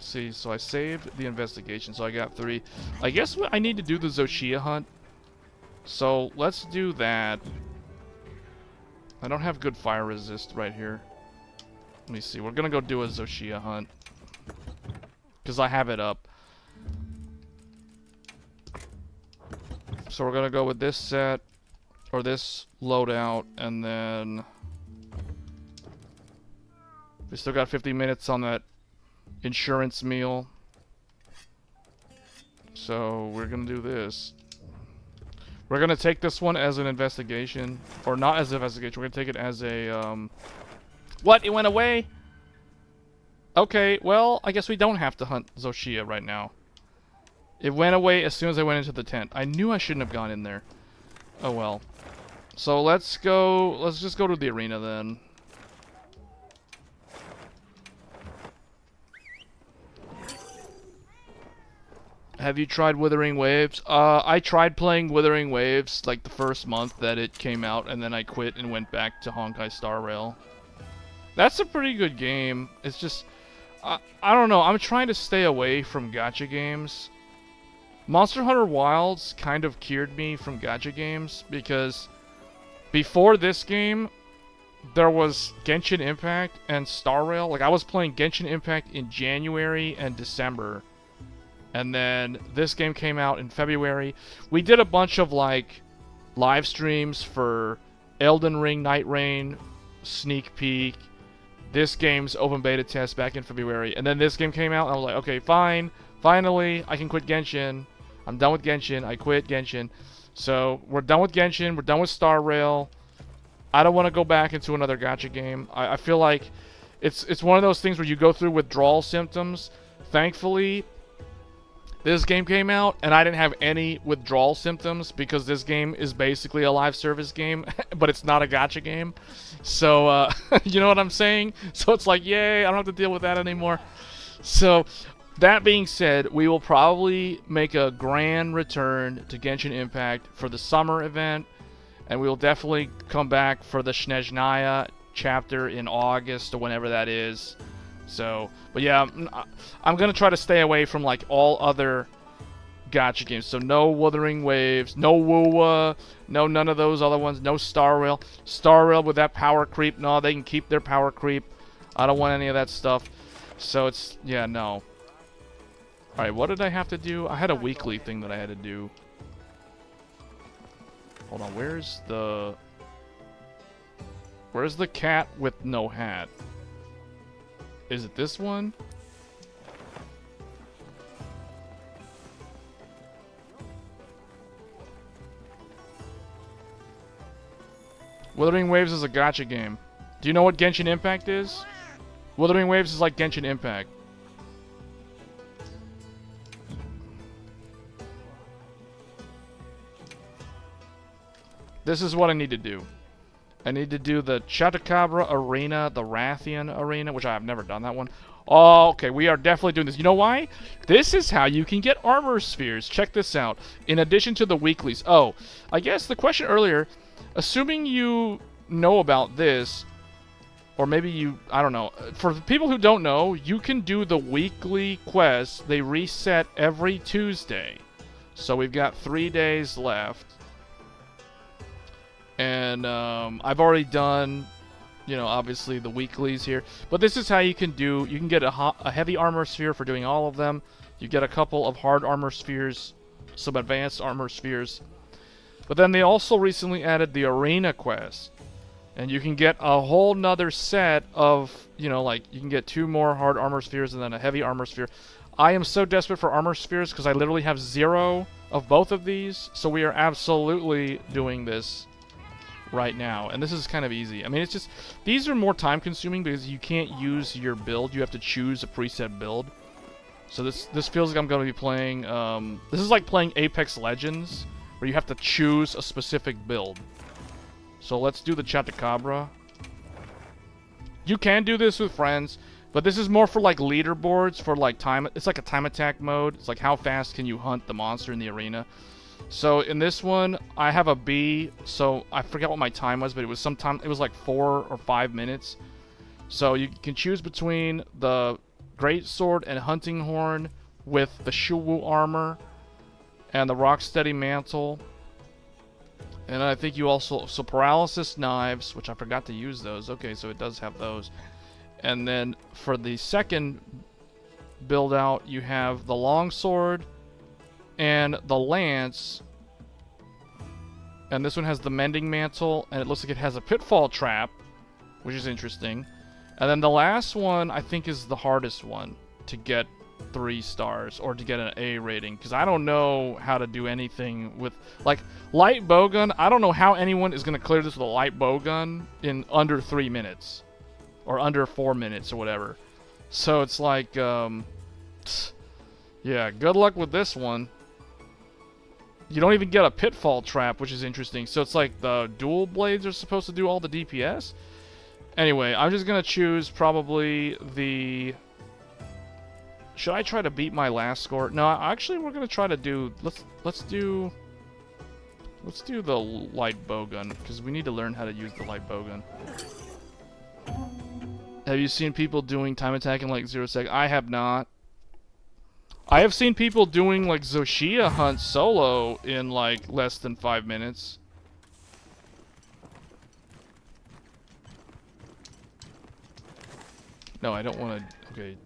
See, so I saved the investigation, so I got 3. I guess I need to do the Zoshia hunt. So let's do that. I don't have good fire resist right here. Let me see. We're gonna go do a Zoshia hunt because I have it up. So we're gonna go with this set, or this loadout, and then we still got 50 minutes on that insurance meal. So we're gonna do this. We're gonna take this one as an investigation, or not as an investigation. We're gonna take it as a What? It went away? Okay, well, I guess we don't have to hunt Zoshia right now. It went away as soon as I went into the tent. I knew I shouldn't have gone in there. Oh well. So let's just go to the arena then. Have you tried Withering Waves? I tried playing Withering Waves like the first month that it came out, and then I quit and went back to Honkai Star Rail. That's a pretty good game. It's just, I don't know, I'm trying to stay away from gacha games. Monster Hunter Wilds kind of cured me from gacha games, because before this game, there was Genshin Impact and Star Rail. Like, I was playing Genshin Impact in January and December. And then this game came out in February. We did a bunch of, like, live streams for Elden Ring Night Rain sneak peek. This game's open beta test back in February. And then this game came out, and I was like, okay, fine. Finally, I can quit Genshin. I'm done with Genshin. I quit Genshin. So, we're done with Genshin. We're done with Star Rail. I don't want to go back into another gacha game. I feel like it's one of those things where you go through withdrawal symptoms. Thankfully, this game came out, and I didn't have any withdrawal symptoms, because this game is basically a live service game, but it's not a gacha game. So, you know what I'm saying? So it's like, yay, I don't have to deal with that anymore. So, that being said, we will probably make a grand return to Genshin Impact for the summer event, and we will definitely come back for the Snezhnaya chapter in August or whenever that is. So, but yeah, I'm gonna try to stay away from like all other gacha games. So no Wuthering Waves, no WUWA, no none of those other ones, no Star Rail. Star Rail with that power creep, no, they can keep their power creep. I don't want any of that stuff. So it's, yeah, no. Alright, what did I have to do? I had a weekly thing that I had to do. Hold on, where's the cat with no hat? Is it this one? Wuthering Waves is a gacha game. Do you know what Genshin Impact is? Wuthering Waves is like Genshin Impact. This is what I need to do. I need to do the Chatakabra Arena, the Radeon Arena, which I have never done that one. Oh, okay, we are definitely doing this. You know why? This is how you can get armor spheres. Check this out. In addition to the weeklies. Oh, I guess the question earlier, assuming you know about this, or maybe you, I don't know. For people who don't know, you can do the weekly quests. They reset every Tuesday. So we've got 3 days left. And I've already done, you know, obviously the weeklies here. But this is how you can do, you can get a heavy armor sphere for doing all of them. You get a couple of hard armor spheres, some advanced armor spheres. But then they also recently added the arena quest. And you can get a whole nother set of, you know, like, you can get 2 more hard armor spheres and then a heavy armor sphere. I am so desperate for armor spheres because I literally have 0 of both of these. So we are absolutely doing this right now, and this is kind of easy. I mean, it's just, these are more time consuming because you can't use your build. You have to choose a preset build. So this feels like I'm going to be playing, this is like playing Apex Legends, where you have to choose a specific build. So let's do the Chatakabra. You can do this with friends, but this is more for like leaderboards, for like time, it's like a time attack mode. It's like how fast can you hunt the monster in the arena. So in this one, I have a B, so I forget what my time was, but it was sometime, it was like 4 or 5 minutes. So you can choose between the Great Sword and Hunting Horn with the Shuwu armor and the Rocksteady Mantle. And I think you also, so Paralysis Knives, which I forgot to use those. Okay, so it does have those. And then for the second build out, you have the Longsword and the Lance, and this one has the Mending Mantle, and it looks like it has a Pitfall Trap, which is interesting. And then the last one, I think, is the hardest one to get 3 stars, or to get an A rating, because I don't know how to do anything with, like, light bowgun. I don't know how anyone is going to clear this with a light bowgun in under 3 minutes, or under 4 minutes, or whatever. So it's like, yeah, good luck with this one. You don't even get a Pitfall Trap, which is interesting. So it's like the dual blades are supposed to do all the DPS. Anyway, I'm just gonna choose probably the... Should I try to beat my last score? No, actually we're gonna try to do... Let's do the light bowgun, because we need to learn how to use the light bowgun. Have you seen people doing time attack in like 0 seconds? I have not. I have seen people doing like Zoshia hunts solo in like less than 5 minutes. No, I don't want to. Okay,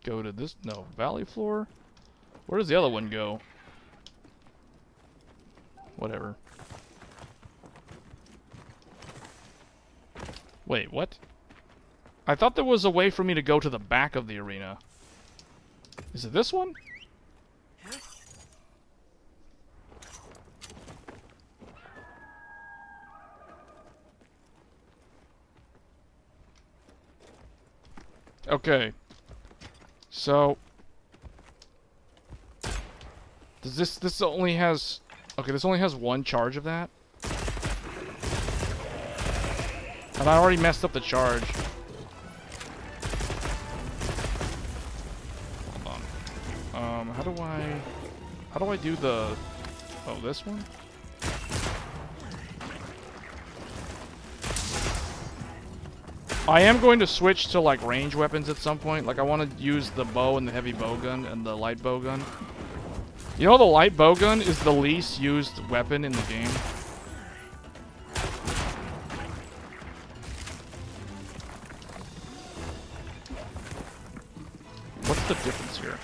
go to this. No, Valley Floor. Where does the other one go? Whatever. Wait, what? I thought there was a way for me to go to the back of the arena. Is it this one? Okay. So does this only has, okay, this only has 1 charge of that? And I already messed up the charge. Hold on. How do I do the... Oh, this one? I am going to switch to like range weapons at some point. Like I want to use the bow and the heavy bow gun and the light bow gun. You know the light bow gun is the least used weapon in the game. What's the difference here?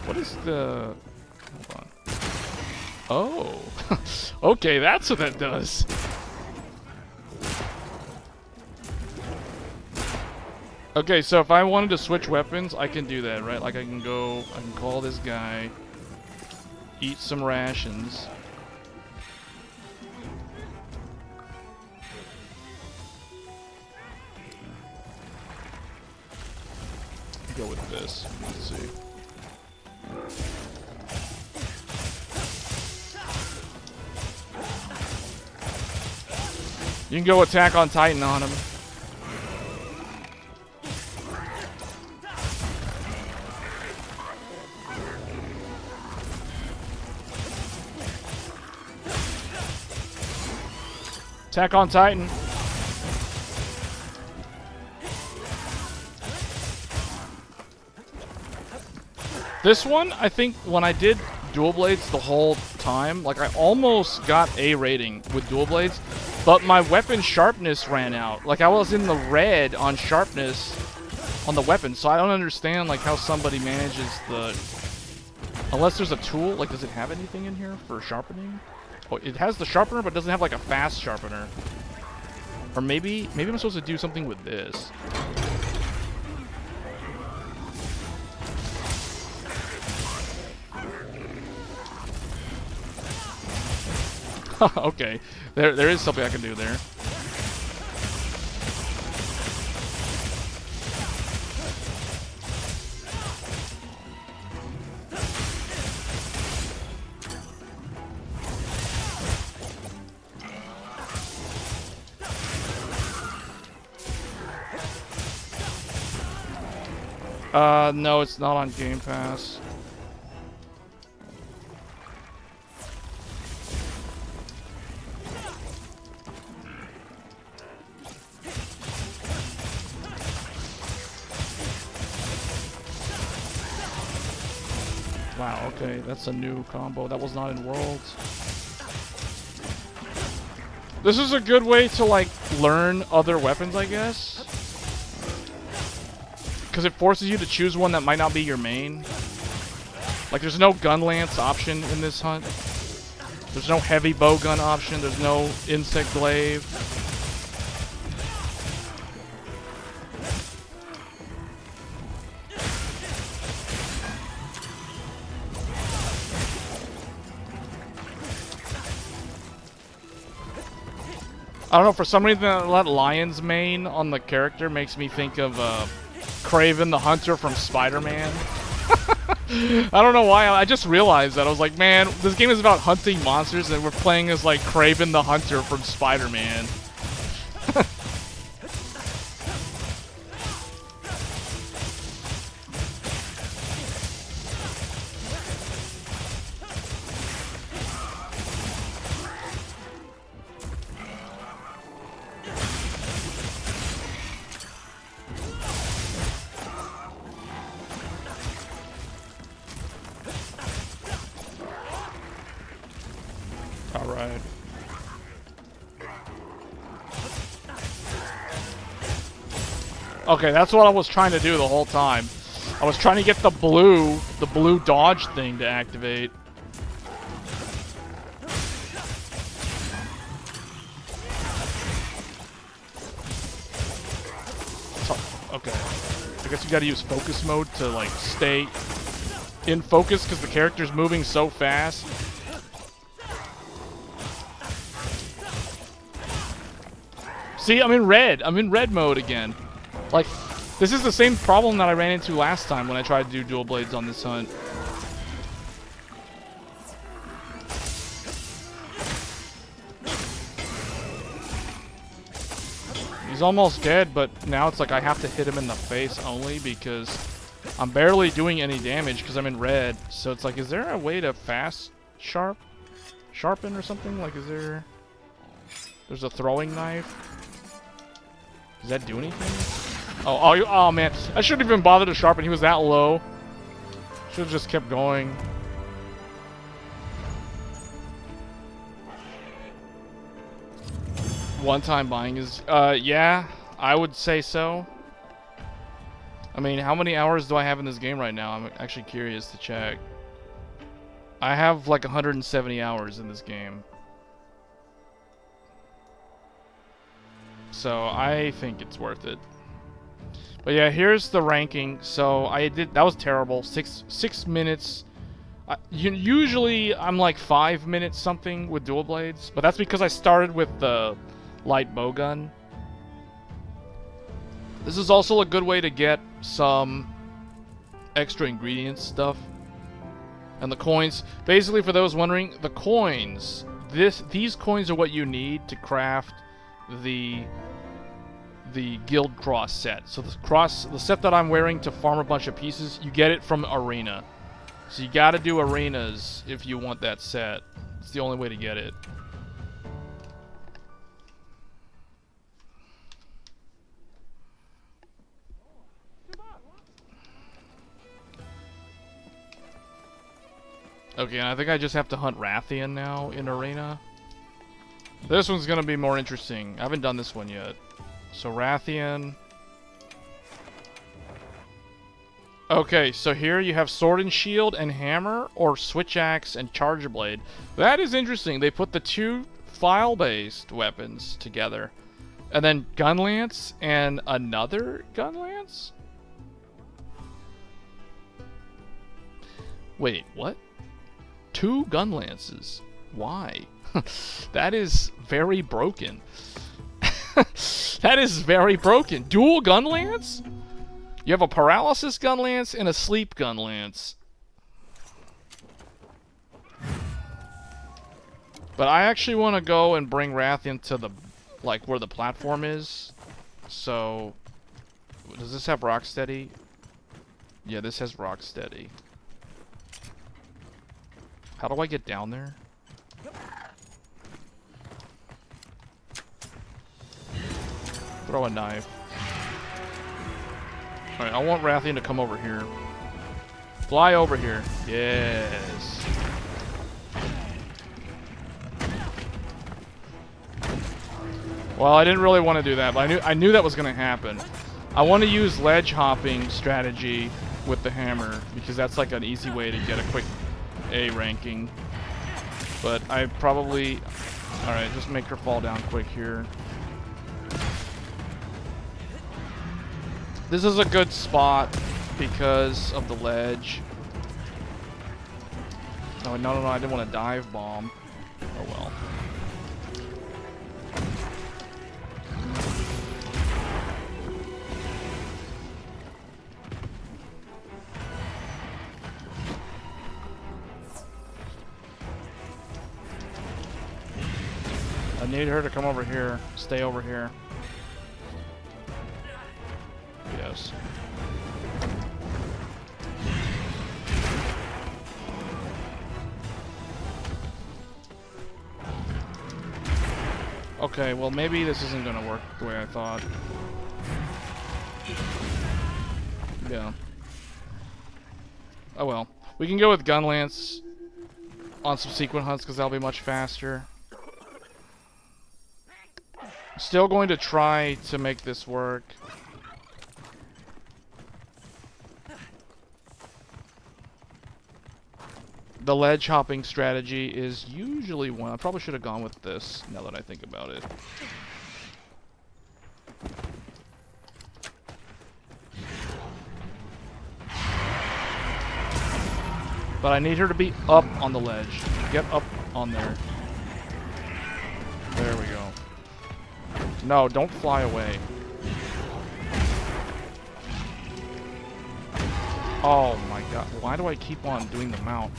What is the... Hold on. Oh. Okay, that's what that does. Okay, so if I wanted to switch weapons, I can do that, right? Like I can call this guy, eat some rations. Go with this. Let's see. You can go attack on Titan on him. Attack on Titan. This one, I think when I did dual blades the whole time, like I almost got A rating with dual blades, but my weapon sharpness ran out. Like I was in the red on sharpness on the weapon, so I don't understand like how somebody manages the... Unless there's a tool, like does it have anything in here for sharpening? Oh, it has the sharpener, but doesn't have like a fast sharpener. Or maybe I'm supposed to do something with this. Okay, there is something I can do there. No, it's not on Game Pass. Wow, okay, that's a new combo. That was not in Worlds. This is a good way to, like, learn other weapons, I guess. Because it forces you to choose one that might not be your main. Like, there's no gun lance option in this hunt. There's no heavy bow gun option. There's no insect glaive. I don't know, for some reason that lion's mane on the character makes me think of Kraven the Hunter from Spider-Man. I don't know why, I just realized that. I was like, man, this game is about hunting monsters and we're playing as like Kraven the Hunter from Spider-Man. Alright. Okay, that's what I was trying to do the whole time. I was trying to get the blue dodge thing to activate. So, okay. I guess you gotta use focus mode to, like, stay in focus because the character's moving so fast. See, I'm in red. I'm in red mode again. Like, this is the same problem that I ran into last time when I tried to do dual blades on this hunt. He's almost dead, but now it's like I have to hit him in the face only because I'm barely doing any damage because I'm in red. So it's like, is there a way to sharpen or something? Like, there's a throwing knife? Does that do anything? Oh man, I shouldn't even bother to sharpen. He was that low. Should have just kept going. One-time buying is, yeah, I would say so. I mean, how many hours do I have in this game right now? I'm actually curious to check. I have like 170 hours in this game. So I think it's worth it. But yeah, here's the ranking. So that was terrible. Six minutes. Usually I'm like 5 minutes something with dual blades, but that's because I started with the light bow gun. This is also a good way to get some extra ingredients stuff. And the coins, basically for those wondering, the coins, these coins are what you need to craft the guild cross set. So the set that I'm wearing to farm a bunch of pieces, you get it from arena. So you gotta do arenas if you want that set. It's the only way to get it. Okay, and I think I just have to hunt Radeon now in arena. This one's gonna be more interesting. I haven't done this one yet. So Radeon. Okay, so here you have sword and shield and hammer, or switch axe and charger blade. That is interesting. They put the two file-based weapons together. And then gun lance and another gun lance? Wait, what? 2 gun lances. Why? That is very broken. That is very broken. Dual gun lance? You have a paralysis gun lance and a sleep gun lance. But I actually want to go and bring Radeon to the, like, where the platform is. So, does this have Rocksteady? Yeah, this has Rocksteady. How do I get down there? Throw a knife. Alright, I want Radeon to come over here. Fly over here. Yes. Well, I didn't really want to do that, but I knew that was going to happen. I want to use ledge hopping strategy with the hammer, because that's like an easy way to get a quick A ranking. But I probably... Alright, just make her fall down quick here. This is a good spot because of the ledge. No, I didn't want to dive bomb. Oh well. I need her to come over here. Stay over here. Yes. Okay, well maybe this isn't gonna work the way I thought. Yeah. Oh well. We can go with gun lance on some sequent hunts because that'll be much faster. Still going to try to make this work. The ledge hopping strategy is usually one. I probably should have gone with this now that I think about it. But I need her to be up on the ledge. Get up on there. There we go. No, don't fly away. Oh my god. Why do I keep on doing the mount?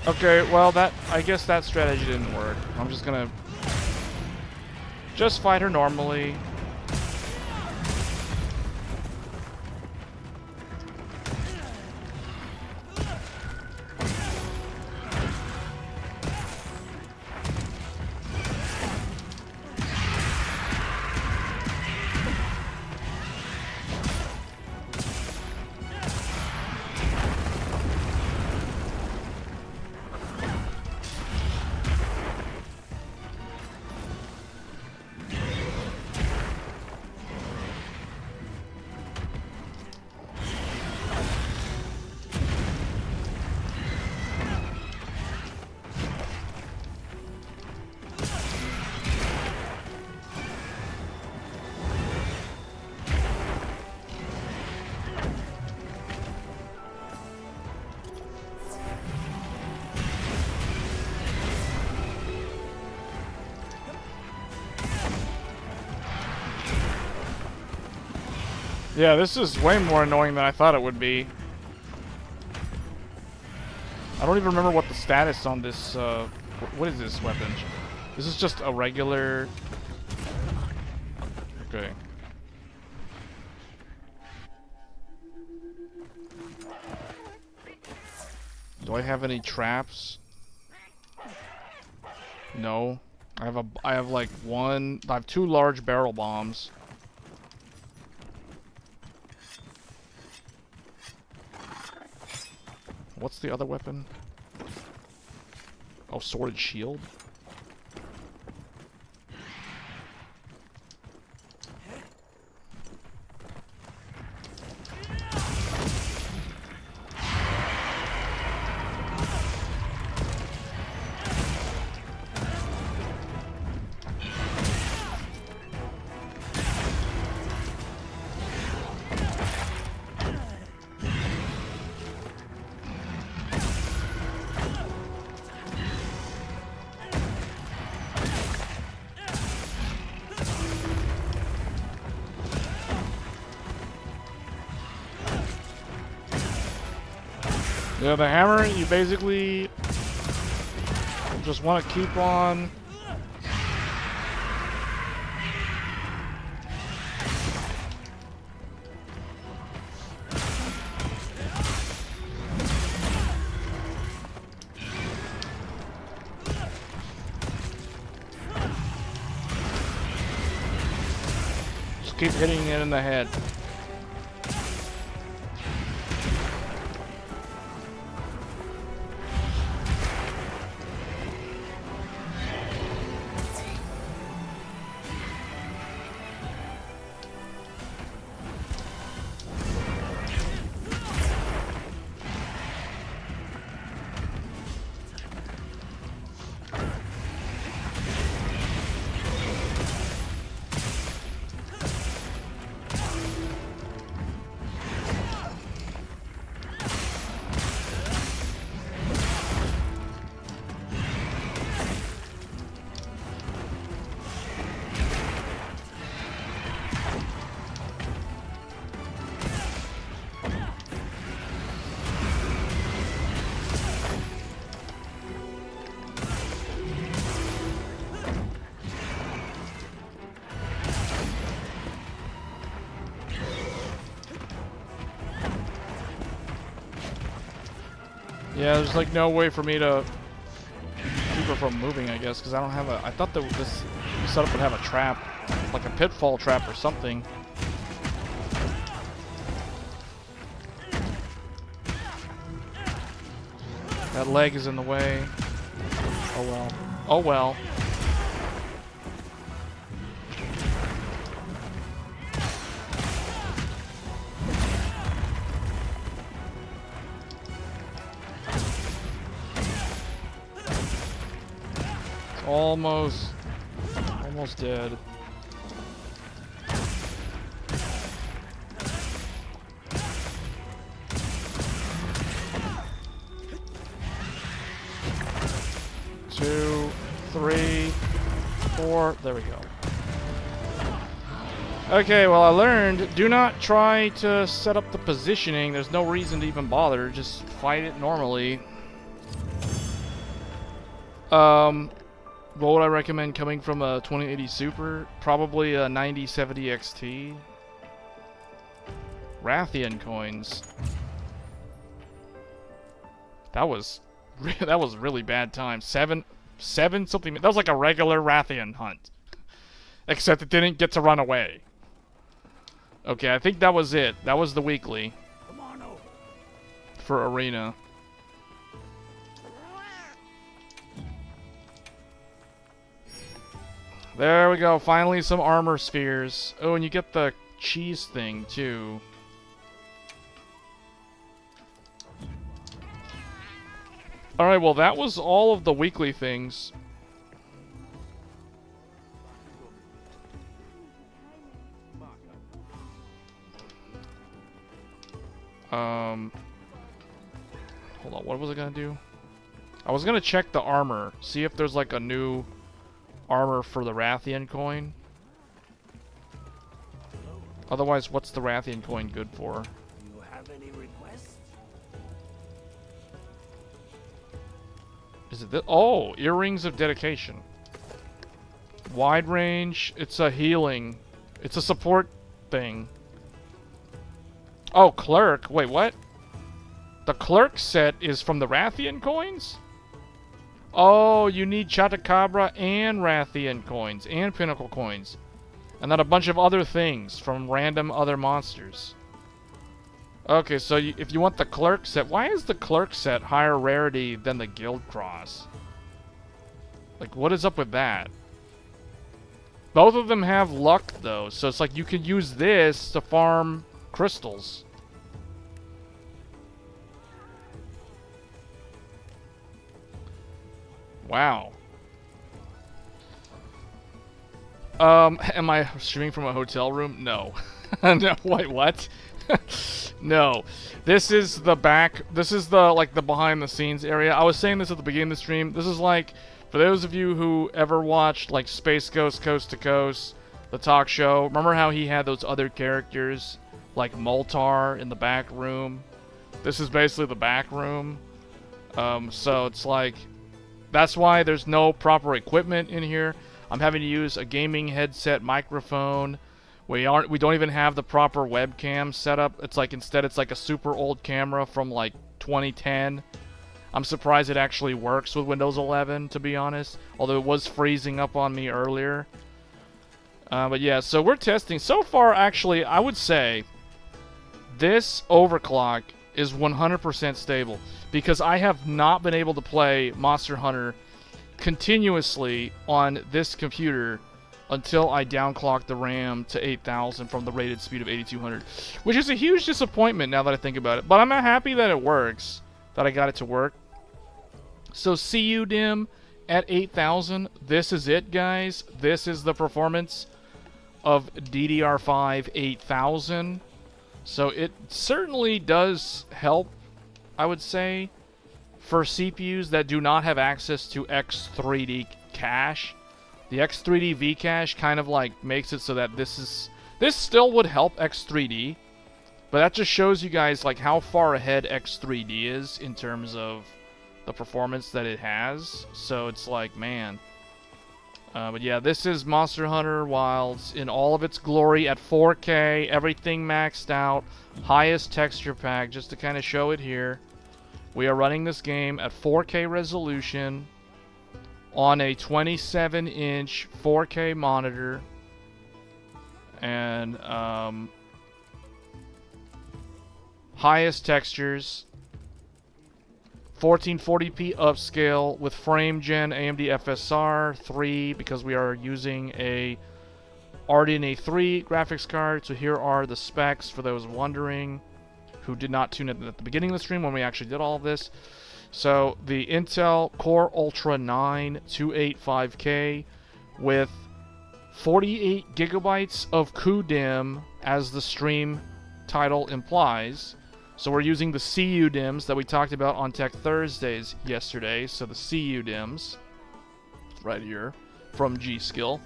Okay, well I guess that strategy didn't work. I'm just gonna fight her normally. Yeah, this is way more annoying than I thought it would be. I don't even remember what the status on this, what is this weapon? This is just a regular... Okay. Do I have any traps? No. I have like I have 2 large barrel bombs. What's the other weapon? Oh, sworded shield? Yeah, the hammer, you basically just want to keep on. Just keep hitting it in the head. Yeah, there's like no way for me to keep her from moving, I guess, because I don't have a... I thought that this setup would have a trap, like a pitfall trap or something. That leg is in the way. Oh well. Oh well. Almost dead. Two, three, four. There we go. Okay, well I learned, do not try to set up the positioning. There's no reason to even bother. Just fight it normally. What would I recommend coming from a 2080 Super? Probably a 9070 XT. Radeon coins. That was really bad time. Seven something. That was like a regular Radeon hunt, except it didn't get to run away. Okay, I think that was it. That was the weekly for Arena. There we go. Finally, some armor spheres. Oh, and you get the cheese thing too. Alright, well that was all of the weekly things. Hold on, what was I gonna do? I was gonna check the armor, see if there's like a new armor for the Radeon coin. Otherwise, what's the Radeon coin good for? You have any requests? Is it this? Oh, earrings of dedication. Wide range. It's a healing. It's a support thing. Oh, clerk. Wait, what? The clerk set is from the Radeon coins? Oh, you need Chattacabra and Radeon coins and Pinnacle coins. And then a bunch of other things from random other monsters. Okay, so if you want the clerk set, why is the clerk set higher rarity than the guild cross? Like, what is up with that? Both of them have luck, though, so it's like you could use this to farm crystals. Wow. Am I streaming from a hotel room? No. No, wait, what? No. This is the back, this is the, like, the behind the scenes area. I was saying this at the beginning of the stream. This is like, for those of you who ever watched, like, Space Ghost Coast to Coast, the talk show, remember how he had those other characters, like Moltar in the back room? This is basically the back room. So it's like, that's why there's no proper equipment in here. I'm having to use a gaming headset microphone. We don't even have the proper webcam set up. It's like, instead it's like a super old camera from like 2010. I'm surprised it actually works with Windows 11, to be honest. Although it was freezing up on me earlier. But yeah, so we're testing. So far, actually, I would say this overclock is 100% stable. Because I have not been able to play Monster Hunter continuously on this computer until I downclocked the RAM to 8000 from the rated speed of 8200, which is a huge disappointment now that I think about it. But I'm happy that it works, that I got it to work. So CUDIMM at 8000, this is it, guys. This is the performance of DDR5-8000. So it certainly does help, I would say, for CPUs that do not have access to X3D cache. The X3D V-cache kind of like makes it so that this still would help X3D, but that just shows you guys like how far ahead X3D is in terms of the performance that it has. So it's like, man. But yeah, this is Monster Hunter Wilds in all of its glory at 4K, everything maxed out, highest texture pack, just to kind of show it here. We are running this game at 4K resolution on a 27-inch 4K monitor, and highest textures, 1440p upscale with frame gen AMD FSR 3 because we are using a RDNA 3 graphics card. So here are the specs for those wondering, who did not tune in at the beginning of the stream when we actually did all of this. So the Intel Core Ultra 9 285K with 48 gigabytes of CUDIMM, as the stream title implies. So we're using the CUDIMMs that we talked about on Tech Thursdays yesterday. So the CUDIMMs, right here, from G-Skill.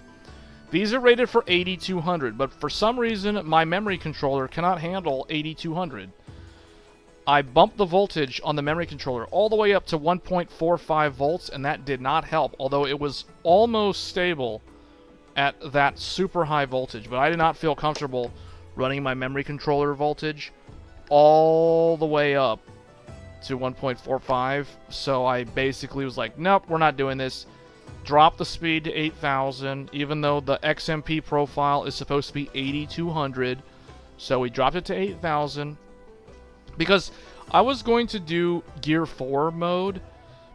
These are rated for 8200, but for some reason my memory controller cannot handle 8200. I bumped the voltage on the memory controller all the way up to 1.45 volts, and that did not help, although it was almost stable at that super high voltage. But I did not feel comfortable running my memory controller voltage all the way up to 1.45, so I basically was like, nope, we're not doing this. Drop the speed to 8,000, even though the XMP profile is supposed to be 8,200. So we dropped it to 8,000. Because I was going to do Gear 4 mode,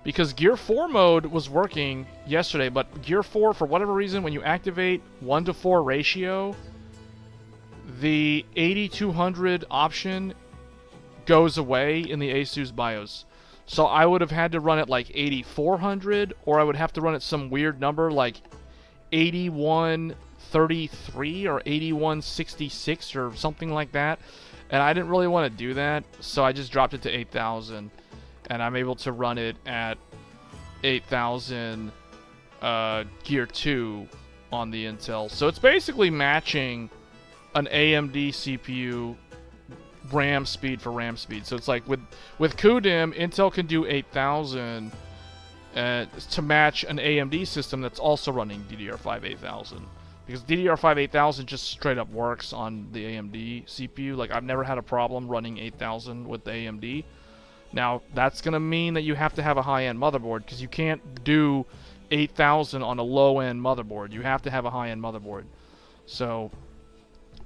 because Gear 4 mode was working yesterday, but Gear 4, for whatever reason, when you activate 1:4 ratio, the 8,200 option goes away in the ASUS BIOS. So I would have had to run it like 8,400, or I would have to run it some weird number like 8,133 or 8,166 or something like that. And I didn't really want to do that, so I just dropped it to 8,000. And I'm able to run it at 8,000 Gear 2 on the Intel. So it's basically matching an AMD CPU RAM speed for RAM speed. So it's like with CUDIMM, Intel can do 8,000 to match an AMD system that's also running DDR5-8000. Because DDR5-8000 just straight up works on the AMD CPU. Like, I've never had a problem running 8000 with the AMD. Now, that's going to mean that you have to have a high-end motherboard, because you can't do 8000 on a low-end motherboard. You have to have a high-end motherboard. So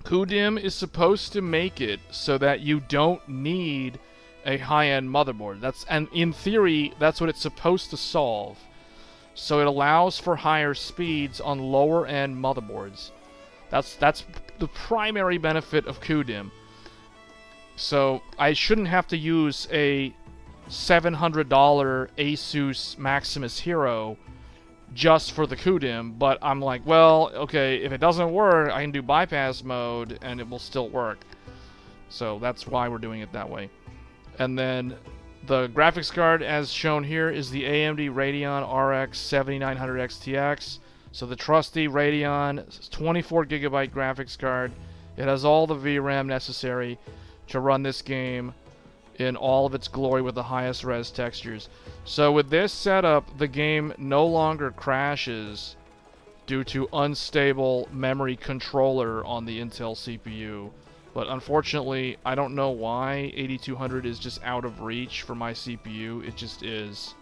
CUDIMM is supposed to make it so that you don't need a high-end motherboard. And in theory, that's what it's supposed to solve. So it allows for higher speeds on lower-end motherboards. That's the primary benefit of CUDIMM. So I shouldn't have to use a $700 Asus Maximus Hero just for the CUDIMM, but I'm like, well, okay, if it doesn't work, I can do bypass mode and it will still work. So that's why we're doing it that way. And then the graphics card, as shown here, is the AMD Radeon RX 7900 XTX. So the trusty Radeon 24GB graphics card. It has all the VRAM necessary to run this game in all of its glory with the highest res textures. So with this setup, the game no longer crashes due to unstable memory controller on the Intel CPU. But unfortunately, I don't know why 8200 is just out of reach for my CPU. It just is.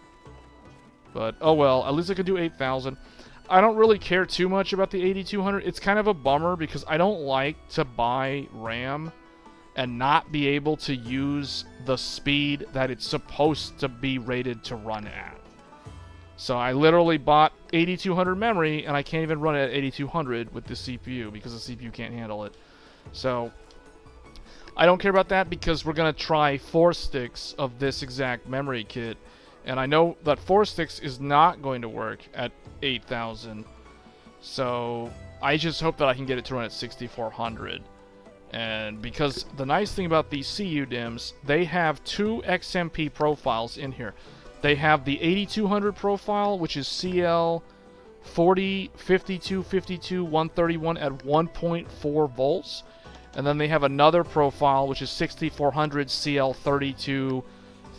But oh well, at least I could do 8000. I don't really care too much about the 8200. It's kind of a bummer because I don't like to buy RAM and not be able to use the speed that it's supposed to be rated to run at. So I literally bought 8200 memory and I can't even run it at 8200 with the CPU because the CPU can't handle it. So I don't care about that because we're going to try 4 sticks of this exact memory kit. And I know that 4 sticks is not going to work at 8000. So I just hope that I can get it to run at 6400. And because the nice thing about these CUDIMMs, they have 2 XMP profiles in here. They have the 8200 profile, which is CL 40, 52, 52, 131 at 1.4 volts. And then they have another profile, which is 6400 CL 32,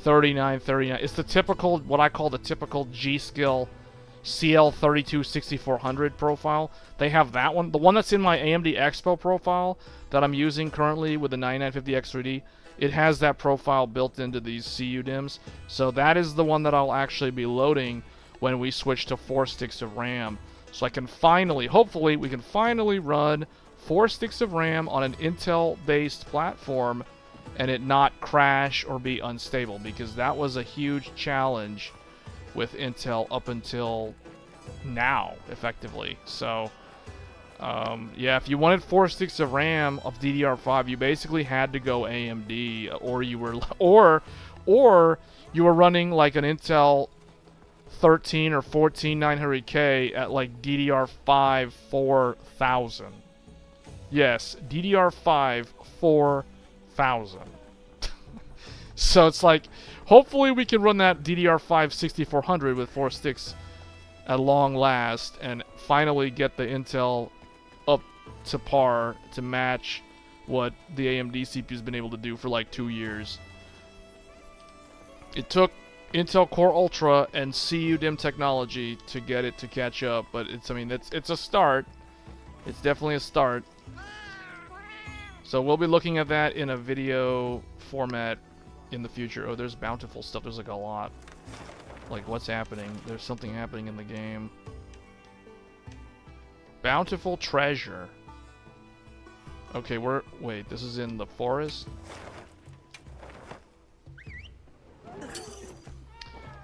39, 39. It's the typical, what I call the typical G-Skill CL 32 6400 profile. They have that one. The one that's in my AMD Expo profile that I'm using currently with the 9950X3D, it has that profile built into these CUDIMMs. So that is the one that I'll actually be loading when we switch to 4 sticks of RAM. So I can finally, hopefully, we can finally run 4 sticks of RAM on an Intel-based platform and it not crash or be unstable, because that was a huge challenge with Intel up until now, effectively. So yeah, if you wanted 4 sticks of RAM of DDR5, you basically had to go AMD, or you were running like an Intel 13 or 14 900K at like DDR5 4000. Yes, DDR5 4000. So it's like, hopefully we can run that DDR5 6400 with 4 sticks at long last and finally get the Intel up to par to match what the AMD CPU has been able to do for like 2 years. It took Intel Core Ultra and CUDIMM technology to get it to catch up, but I mean, it's a start. It's definitely a start. So we'll be looking at that in a video format in the future. Oh, there's bountiful stuff. There's like a lot. Like, what's happening? There's something happening in the game. Bountiful treasure. Okay, wait, this is in the forest?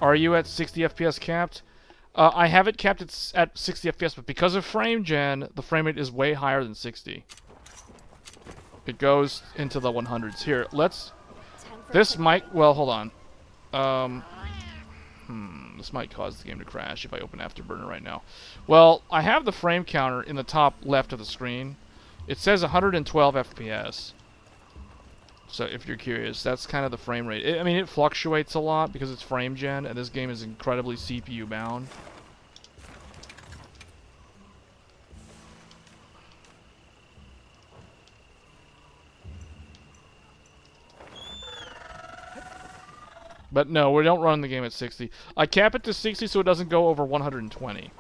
Are you at 60 FPS capped? I have it capped at 60 FPS, but because of frame gen, the frame rate is way higher than 60. It goes into the 100s. Here, this might... Well, hold on. This might cause the game to crash if I open Afterburner right now. Well, I have the frame counter in the top left of the screen. It says 112 FPS. So if you're curious, that's kind of the frame rate. I mean, it fluctuates a lot because it's frame gen, and this game is incredibly CPU bound. But no, we don't run the game at 60. I cap it to 60 so it doesn't go over 120.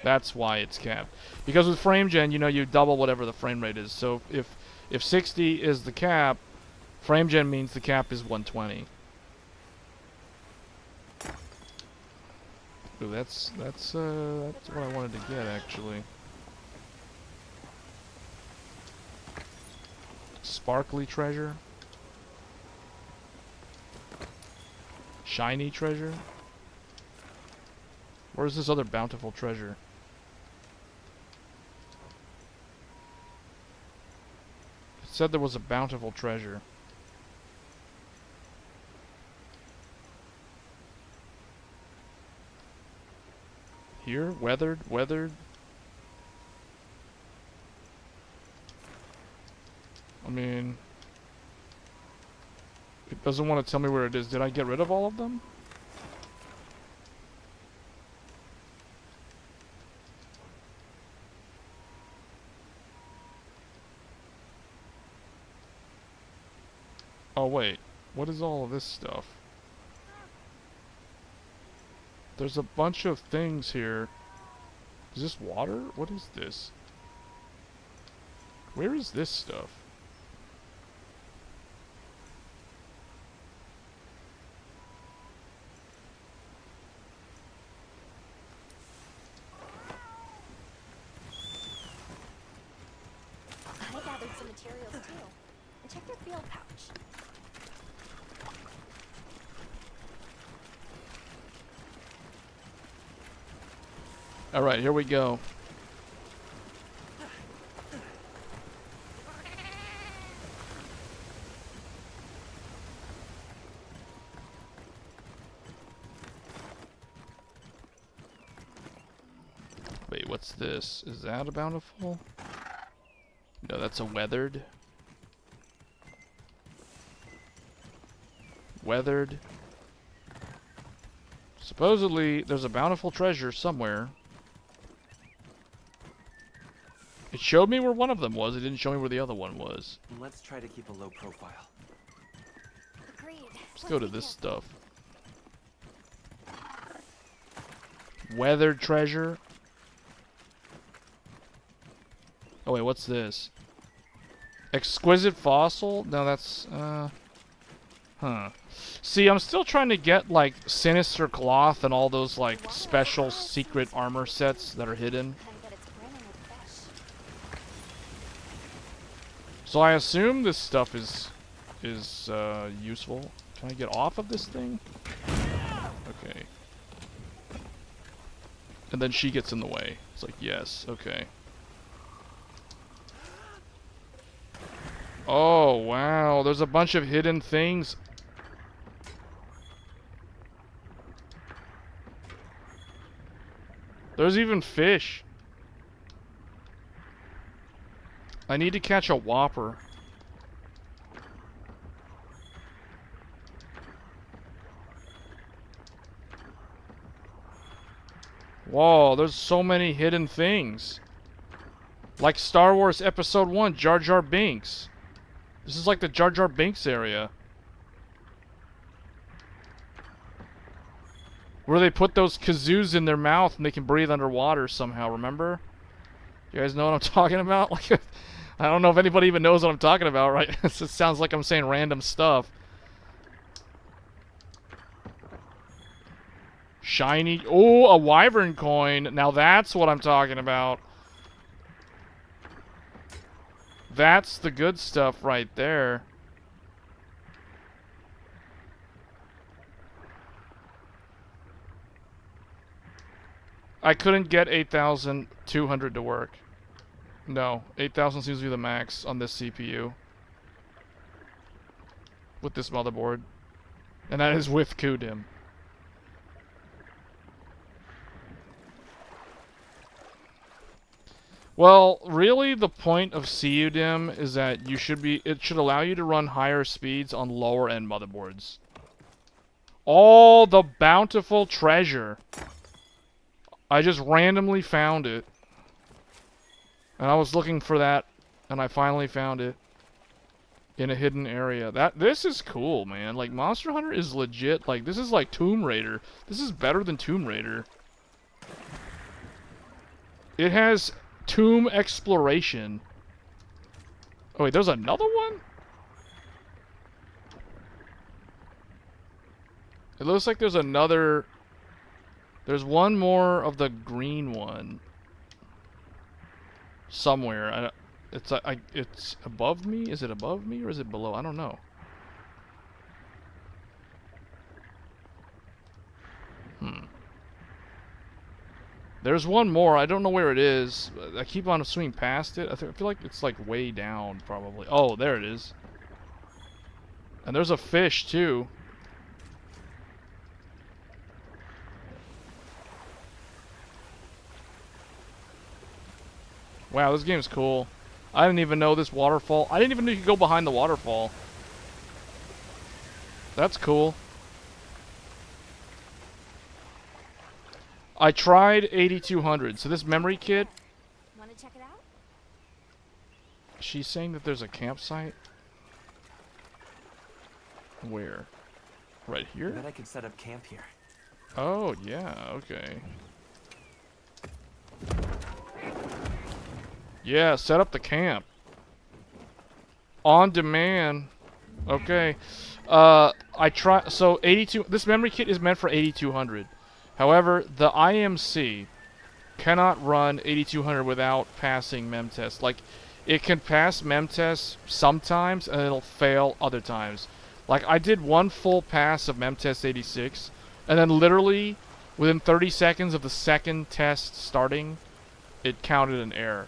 That's why it's capped. Because with frame gen, you know, you double whatever the frame rate is. So if 60 is the cap, frame gen means the cap is 120. Ooh, that's what I wanted to get, actually. Sparkly treasure. Shiny treasure. Where's this other bountiful treasure? It said there was a bountiful treasure. Here? Weathered? I mean... It doesn't want to tell me where it is. Did I get rid of all of them? Oh wait, what is all of this stuff? There's a bunch of things here. Is this water? What is this? Where is this stuff? I gathered some materials too. And check your field pouch. Alright, here we go. Wait, what's this? Is that a bountiful? No, that's a weathered. Weathered. Supposedly, there's a bountiful treasure somewhere. It showed me where one of them was. It didn't show me where the other one was. Let's try to keep a low profile. Agreed. Let's go to this stuff. Weathered treasure. Oh wait, what's this? Exquisite fossil? No, that's, huh. See, I'm still trying to get, like, sinister cloth and all those, like, special secret armor sets that are hidden. But it's brimming with fish. So I assume this stuff is useful. Can I get off of this thing? Okay. And then she gets in the way. It's like, yes, okay. Oh, wow. There's a bunch of hidden things. There's even fish. I need to catch a whopper. Whoa, there's so many hidden things. Like Star Wars Episode 1, Jar Jar Binks. This is like the Jar Jar Binks area. Where they put those kazoos in their mouth and they can breathe underwater somehow, remember? You guys know what I'm talking about? Like, I don't know if anybody even knows what I'm talking about, right? It sounds like I'm saying random stuff. Shiny. Oh, a wyvern coin. Now that's what I'm talking about. That's the good stuff right there. I couldn't get 8,200 to work. No, 8,000 seems to be the max on this CPU. With this motherboard. And that is with CUDIMM. Well, really the point of CUDIMM is that it should allow you to run higher speeds on lower end motherboards. Oh, the bountiful treasure. I just randomly found it. And I was looking for that, and I finally found it. In a hidden area. This is cool, man. Like, Monster Hunter is legit. Like, this is like Tomb Raider. This is better than Tomb Raider. It has tomb exploration. Oh, wait, there's another one? It looks like there's another... There's one more of the green one. Somewhere. It's above me? Is it above me or is it below? I don't know. There's one more. I don't know where it is. I keep on swimming past it. I feel like it's like way down probably. Oh, there it is. And there's a fish too. Wow, this game's cool. I didn't even know this waterfall. I didn't even know you could go behind the waterfall. That's cool. I tried 8200. So this memory kit. Want to check it out? She's saying that there's a campsite. Where? Right I here? bet I could set up camp here. Oh, yeah, okay. Yeah, set up the camp. On demand. Okay. So 82, this memory kit is meant for 8200. However, the IMC cannot run 8200 without passing mem test. Like, it can pass mem test sometimes and it'll fail other times. Like, I did one full pass of mem test 86 and then literally within 30 seconds of the second test starting, it counted an error.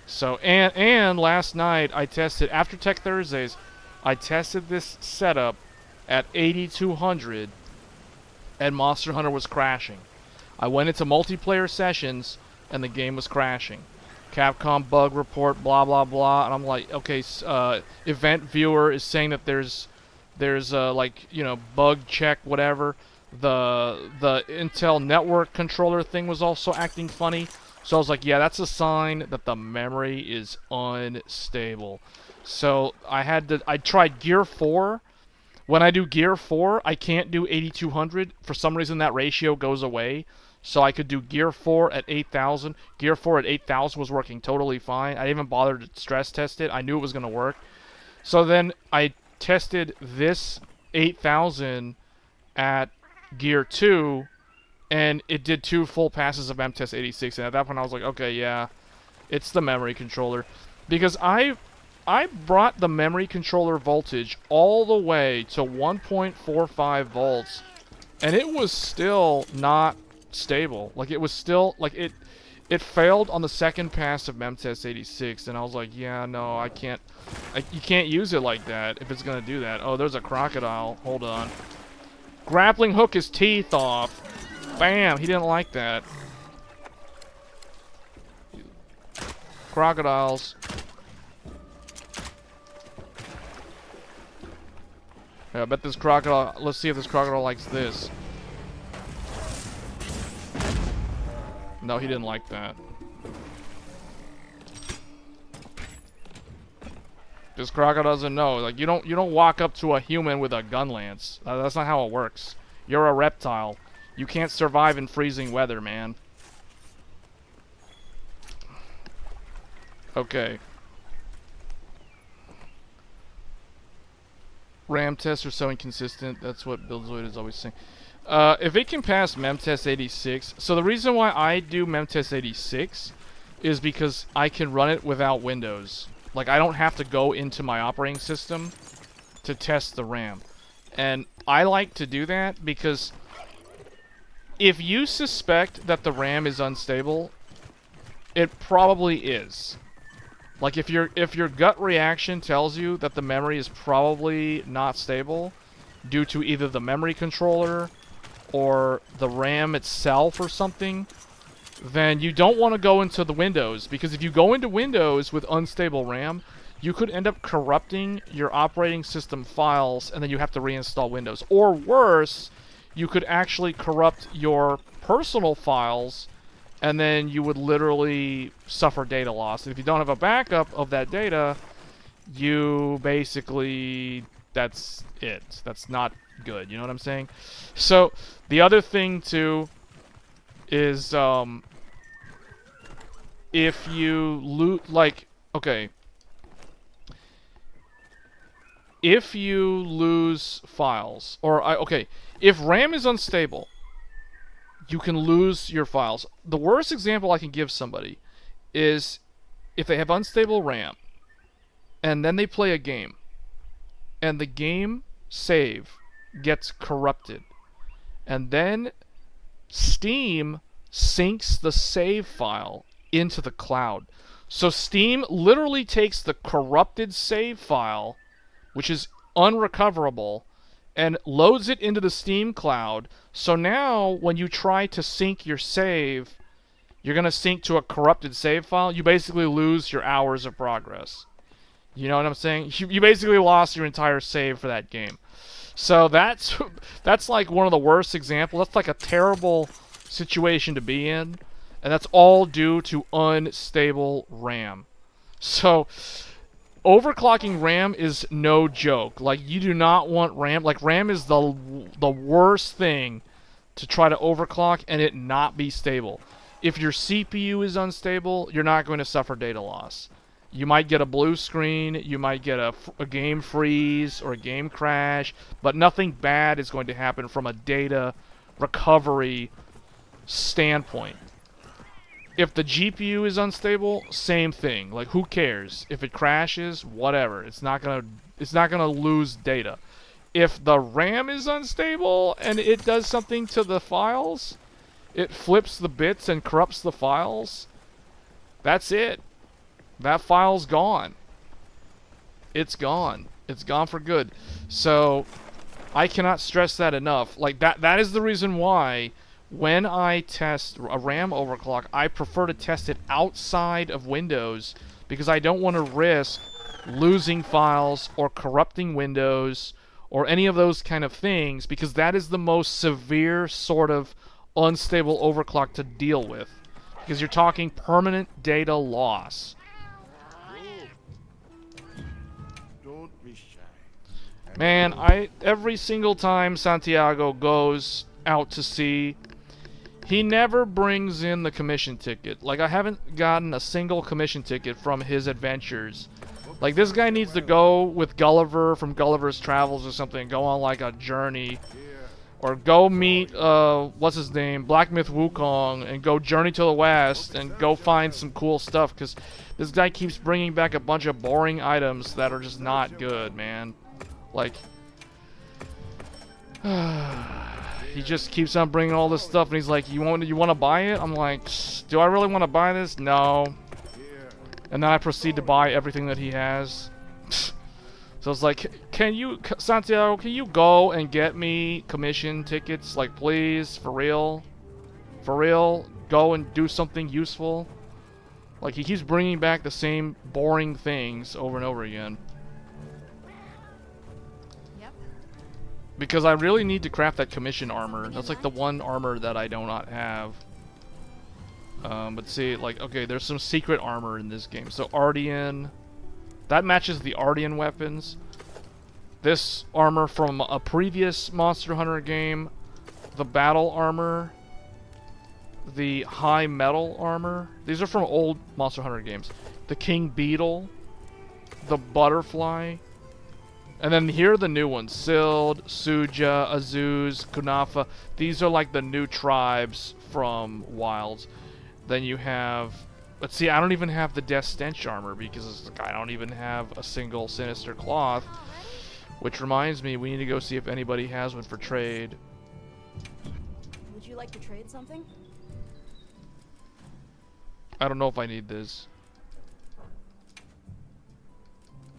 So, and last night I tested, after Tech Thursdays, I tested this setup at 8200 and Monster Hunter was crashing. I went into multiplayer sessions and the game was crashing. Capcom bug report, blah blah blah, and I'm like, okay, event viewer is saying that there's like, you know, bug check, whatever. The Intel network controller thing was also acting funny. So I was like, yeah, that's a sign that the memory is unstable. So I tried Gear 4. When I do Gear 4, I can't do 8200. For some reason, that ratio goes away. So I could do Gear 4 at 8000. Gear 4 at 8000 was working totally fine. I didn't even bother to stress test it. I knew it was going to work. So then I tested this 8000 at Gear 2. And it did 2 full passes of MTest 86, and at that point I was like, okay, yeah, it's the memory controller. Because I brought the memory controller voltage all the way to 1.45 volts, and it was still not stable. Like, it was still, like, it failed on the second pass of MTest 86, and I was like, yeah, no, I can't, you can't use it like that if it's going to do that. Oh, there's a crocodile. Hold on. Grappling hook his teeth off. Bam! He didn't like that. Crocodiles. Yeah, I bet this crocodile... Let's see if this crocodile likes this. No, he didn't like that. This crocodile doesn't know. Like, you don't walk up to a human with a gun lance. That's not how it works. You're a reptile. You can't survive in freezing weather, man. Okay. RAM tests are so inconsistent. That's what Buildzoid is always saying. If it can pass memtest 86, so the reason why I do memtest 86 is because I can run it without Windows. Like, I don't have to go into my operating system to test the RAM. And I like to do that because if you suspect that the RAM is unstable, it probably is. Like, if your gut reaction tells you that the memory is probably not stable due to either the memory controller or the RAM itself or something, then you don't want to go into the Windows, because if you go into Windows with unstable RAM, you could end up corrupting your operating system files, and then you have to reinstall Windows. Or worse, you could actually corrupt your personal files, and then you would literally suffer data loss. And if you don't have a backup of that data, you basically, that's it. That's not good, you know what I'm saying? So, the other thing too is, if you loot, like, okay, if you lose files, or, okay, if RAM is unstable, you can lose your files. The worst example I can give somebody is if they have unstable RAM, and then they play a game, and the game save gets corrupted, and then Steam syncs the save file into the cloud. So Steam literally takes the corrupted save file, which is unrecoverable, and loads it into the Steam cloud. So now when you try to sync your save, you're going to sync to a corrupted save file. You basically lose your hours of progress. You know what I'm saying? You basically lost your entire save for that game. So that's like one of the worst examples. That's like a terrible situation to be in. And that's all due to unstable RAM. So overclocking RAM is no joke. Like, you do not want RAM. Like, RAM is the worst thing to try to overclock and it not be stable. If your CPU is unstable, you're not going to suffer data loss. You might get a blue screen, you might get a game freeze or a game crash, but nothing bad is going to happen from a data recovery standpoint. If the GPU is unstable, same thing. Like, who cares? If it crashes, whatever. It's not gonna lose data. If the RAM is unstable and it does something to the files, it flips the bits and corrupts the files, that's it. That file's gone. It's gone. It's gone for good. So I cannot stress that enough. Like, that is the reason why when I test a RAM overclock, I prefer to test it outside of Windows, because I don't want to risk losing files or corrupting Windows or any of those kind of things, because that is the most severe sort of unstable overclock to deal with, because you're talking permanent data loss. Don't be shy. Man, every single time Santiago goes out to sea, he never brings in the commission ticket. Like, I haven't gotten a single commission ticket from his adventures. Like, this guy needs to go with Gulliver from Gulliver's Travels or something, go on like a journey, or go meet what's his name, Black Myth Wukong, and go journey to the west and go find some cool stuff, because this guy keeps bringing back a bunch of boring items that are just not good, man. Like, he just keeps on bringing all this stuff, and he's like, you want to buy it? I'm like, do I really want to buy this? No. And then I proceed to buy everything that he has. So it's like, Santiago, can you go and get me commission tickets? Like, please, for real? For real? Go and do something useful? Like, he keeps bringing back the same boring things over and over again. Because I really need to craft that commission armor. That's like the one armor that I do not have. But see, like, okay, there's some secret armor in this game. So Ardean, that matches the Ardean weapons. This armor from a previous Monster Hunter game the battle armor, the high metal armor. These are from old Monster Hunter games. The King Beetle, the Butterfly, and then here are the new ones. Sild, Suja, Azuz, Kunafa. These are like the new tribes from Wilds. Then you have... Let's see, I don't even have the Death Stench armor because I don't even have a single Sinister Cloth. Which reminds me, we need to go see if anybody has one for trade. Would you like to trade something? I don't know if I need this.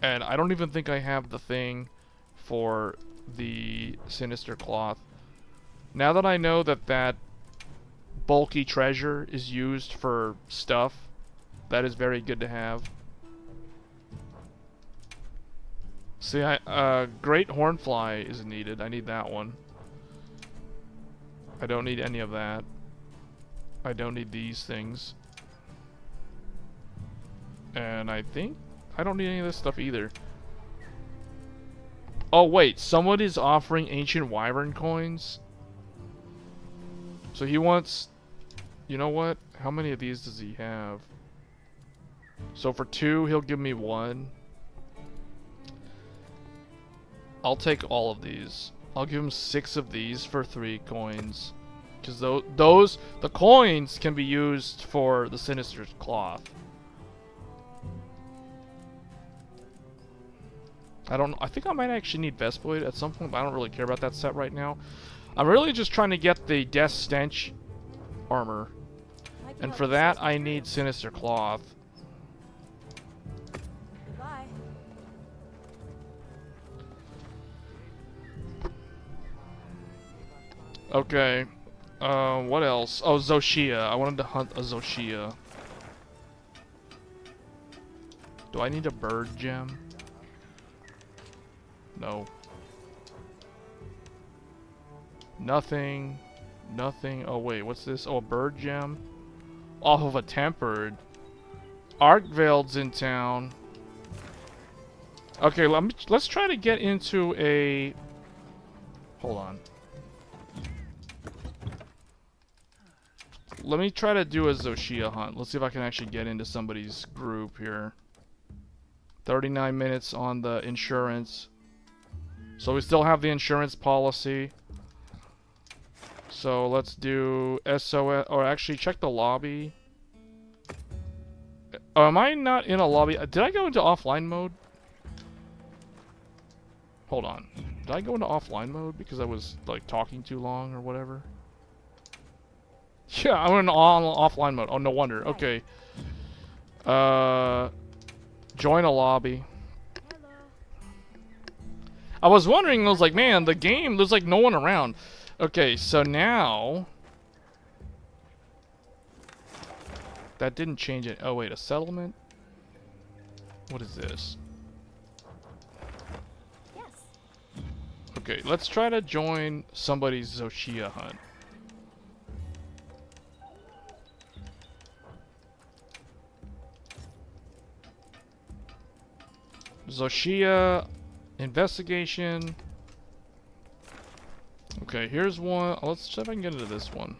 And I don't even think I have the thing for the Sinister Cloth. Now that I know that that bulky treasure is used for stuff, that is very good to have. See, Great Hornfly is needed. I need that one. I don't need any of that. I don't need these things. And I think I don't need any of this stuff either. Oh wait, someone is offering Ancient Wyvern coins. So he wants... You know what? How many of these does he have? So for 2, he'll give me 1. I'll take all of these. I'll give him 6 of these for 3 coins. Because the coins can be used for the Sinister Cloth. I think I might actually need Vespoid at some point, but I don't really care about that set right now. I'm really just trying to get the Death Stench armor. And for that, I need Sinister Cloth. Goodbye. Okay. What else? Oh, Zoshia. I wanted to hunt a Zoshia. Do I need a bird gem? No. Nothing. Nothing. Oh, wait. What's this? Oh, a bird gem? Off of a tempered. Arkveld's in town. Okay, let's try to get into a... Hold on. Let me try to do a Zoshia hunt. Let's see if I can actually get into somebody's group here. 39 minutes on the insurance. So we still have the insurance policy. So let's do SOS, or actually check the lobby. Oh, am I not in a lobby? Did I go into offline mode? Hold on. Did I go into offline mode because I was like talking too long or whatever? Yeah, I'm in offline mode. Oh, no wonder. Okay. Join a lobby. I was wondering, I was like, man, the game, there's like no one around. Okay, so now... That didn't change it. Oh, wait, a settlement? What is this? Yes. Okay, let's try to join somebody's Zoshia hunt. Zoshia... Investigation. Okay, here's one. Let's see if I can get into this one.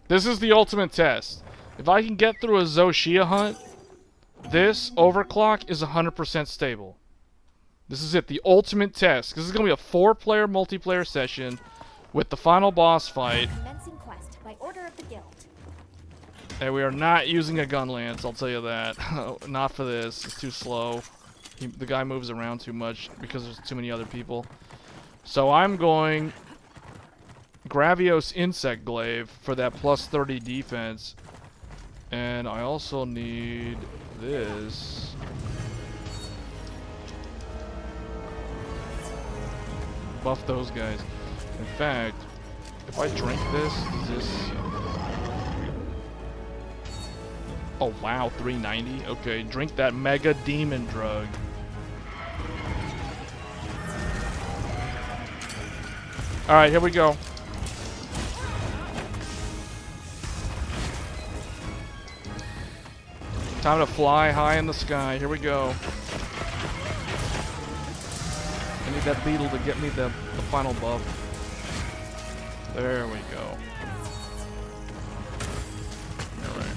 This is the ultimate test. If I can get through a Zoshia hunt, this overclock is 100% stable. This is it, the ultimate test. This is going to be a 4-player multiplayer session with the final boss fight. Commencing quest by order of the guild. And we are not using a gun lance, I'll tell you that. Not for this. It's too slow. The guy moves around too much because there's too many other people. So I'm going Gravios Insect Glaive for that plus 30 defense. And I also need this. Buff those guys. In fact, if I drink this, does this... Oh wow, 390. Okay, drink that Mega Demon Drug. Alright, here we go. Time to fly high in the sky. Here we go. I need that beetle to get me the final buff. There we go. Alright.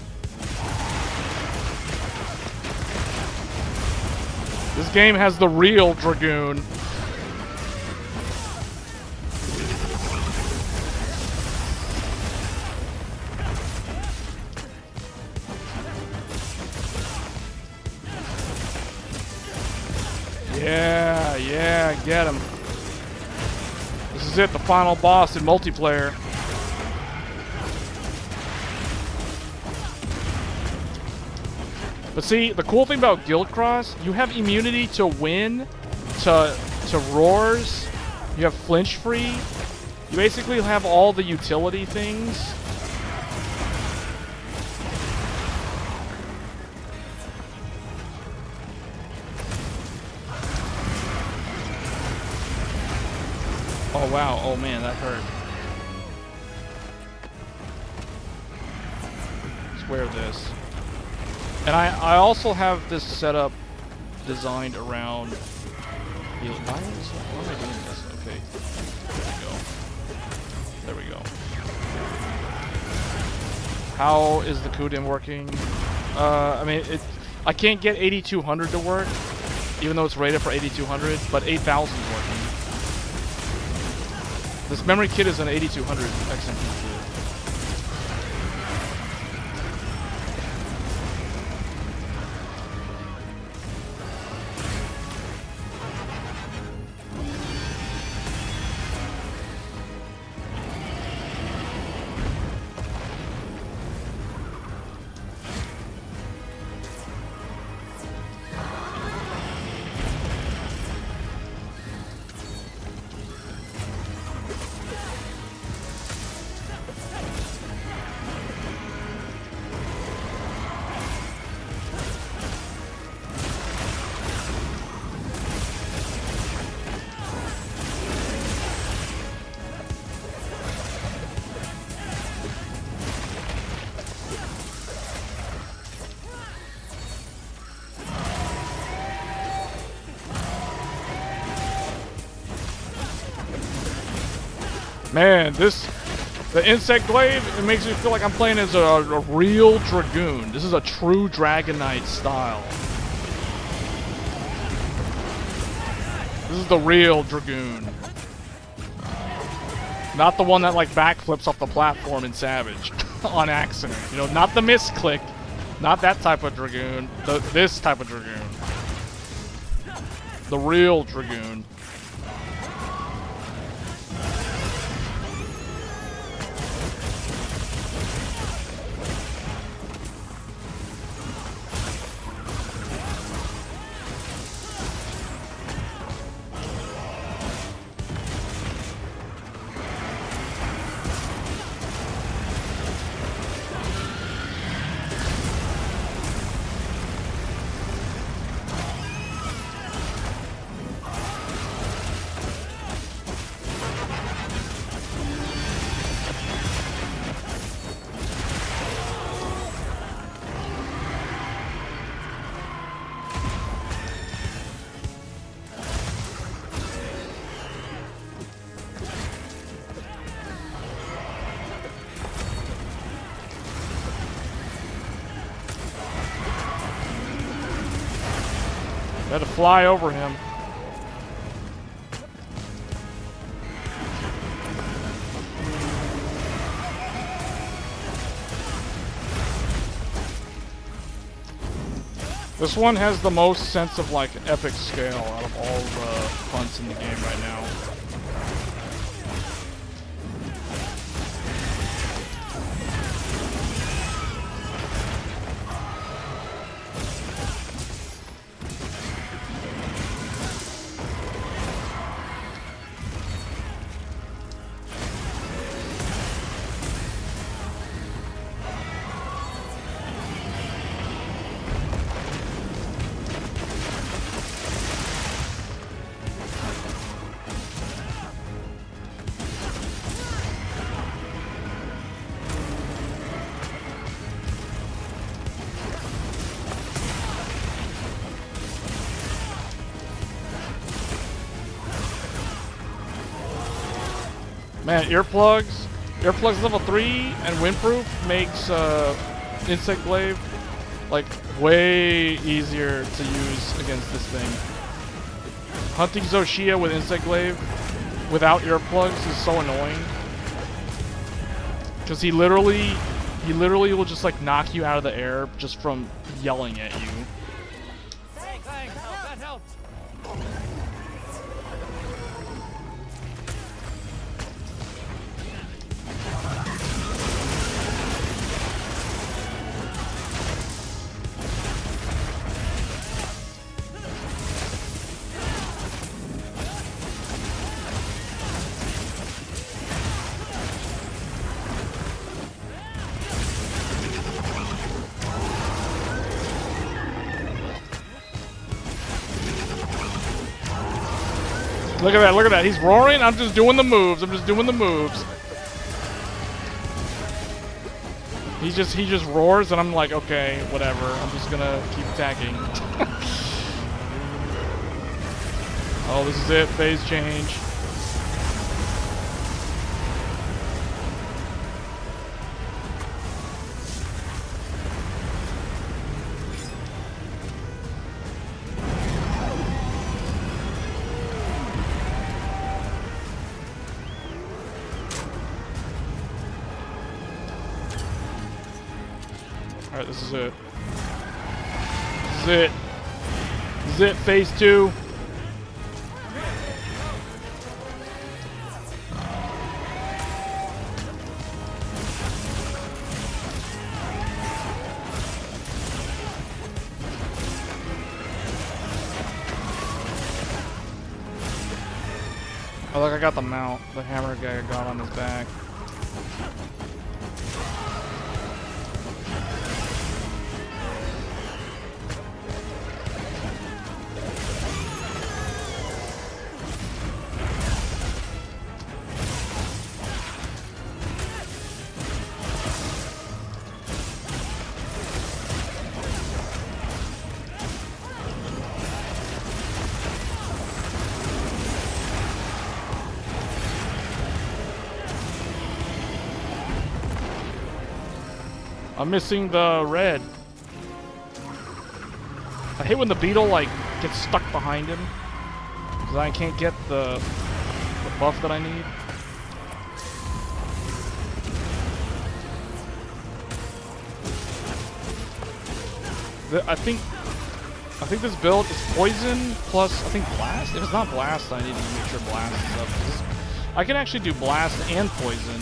This game has the real Dragoon. Yeah, yeah, get him. This is it, the final boss in multiplayer. But see, the cool thing about Guild Cross, you have immunity to wind, to roars, you have flinch free. You basically have all the utility things. Oh wow, oh man, that hurt. Swear this. And I also have this setup designed around... Why am I doing this? Okay. There we go. How is the CUDIMM working? I mean, I can't get 8200 to work, even though it's rated for 8200, but 8000 is working. This memory kit is an 8200 XMP2. Man, the insect glaive, it makes me feel like I'm playing as a real Dragoon. This is a true Dragon Knight style. This is the real Dragoon. Not the one that like backflips off the platform in Savage on accident. You know, not the misclick. Not that type of Dragoon. This type of Dragoon. The real Dragoon. I had to fly over him. This one has the most sense of like epic scale out of all the hunts in the game right now. Man, earplugs. Earplugs level 3 and windproof makes insect glaive like way easier to use against this thing. Hunting Zoshia with insect glaive without earplugs is so annoying. Cause he literally will just like knock you out of the air just from yelling at you. Thanks. That helped. Look at that, he's roaring, I'm just doing the moves, He just roars and I'm like, okay, whatever, I'm just gonna keep attacking. Oh, this is it, phase change. Alright, this is it. This is it, phase 2. Oh, look, I got the mount. The hammer guy got on his back. I'm missing the red. I hate when the beetle like gets stuck behind him, because I can't get the buff that I need. I think this build is poison plus I think blast. If it's not blast, I need to make sure blast is up. I can actually do blast and poison.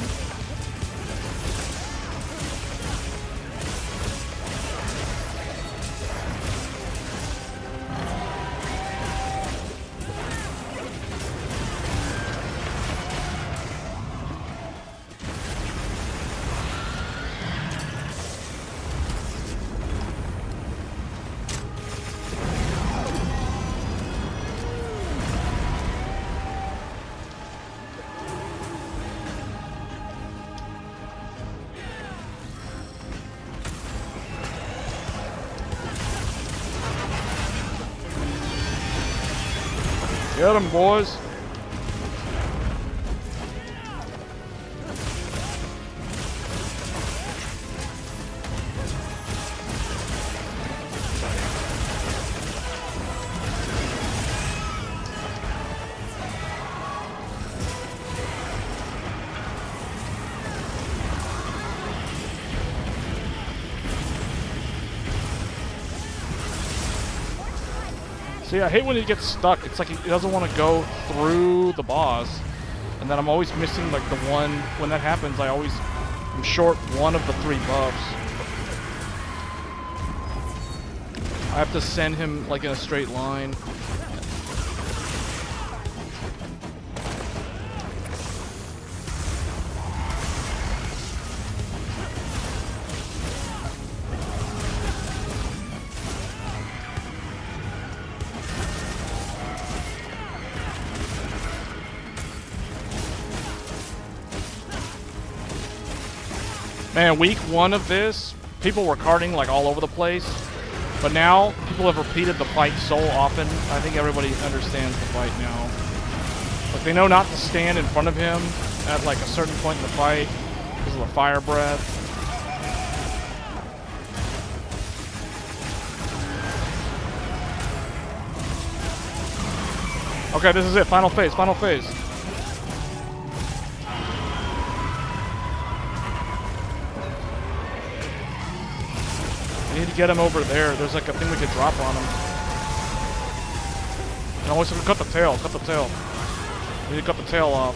Get 'em, boys. See, I hate when he gets stuck. It's like he doesn't want to go through the boss. And then I'm always missing like the one. When that happens, I'm short one of the 3 buffs. I have to send him like in a straight line. Man, week 1 of this, people were carting like all over the place. But now, people have repeated the fight so often, I think everybody understands the fight now. Like, they know not to stand in front of him at, like, a certain point in the fight because of the fire breath. Okay, this is it. Final phase, final phase. We need to get him over there. There's like a thing we could drop on him. No, we're gonna cut the tail, cut the tail. We need to cut the tail off.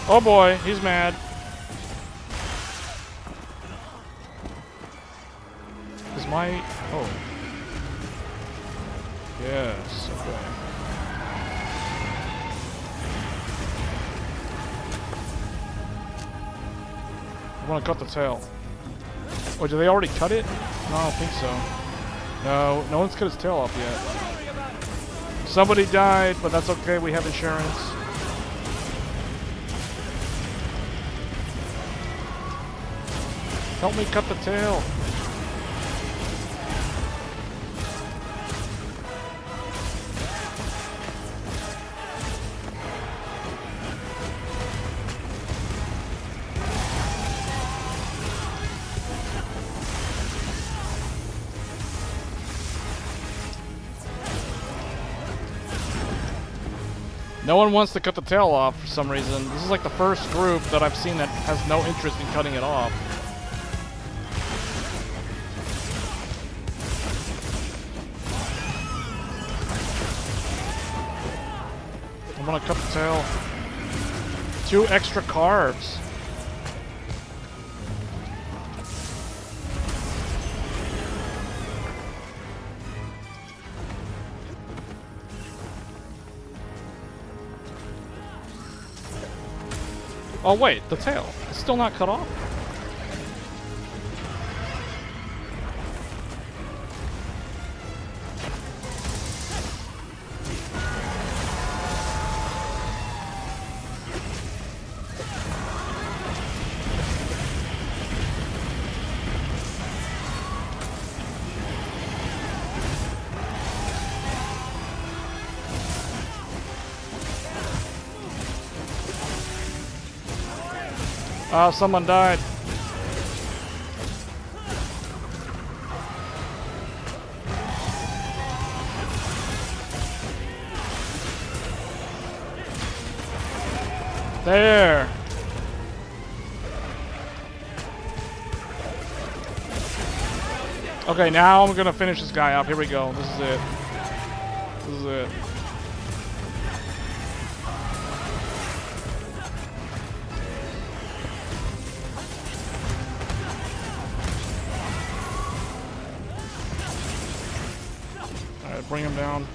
Oh boy, he's mad. Is my... oh. Yes, okay. I want to cut the tail. Oh, did they already cut it? No, I don't think so. No, no one's cut his tail off yet. Somebody died, but that's okay, we have insurance. Help me cut the tail. No one wants to cut the tail off for some reason. This is like the first group that I've seen that has no interest in cutting it off. I'm gonna cut the tail. 2 extra carbs. Oh wait, the tail. It's still not cut off? Oh, someone died. There. Okay, now I'm gonna finish this guy up. Here we go. This is it. This is it. Alright, bring him down.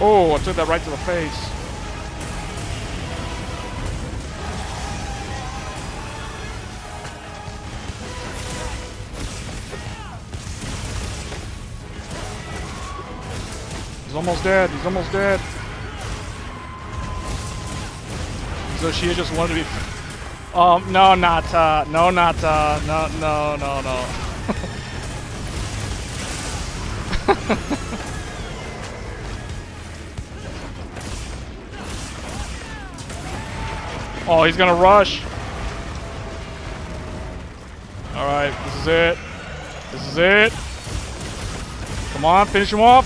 Oh, I took that right to the face. He's almost dead. He's almost dead. So she just wanted to be... no, not, no, not, no, no, no, no. Oh, he's gonna rush. Alright, this is it. This is it. Come on, finish him off.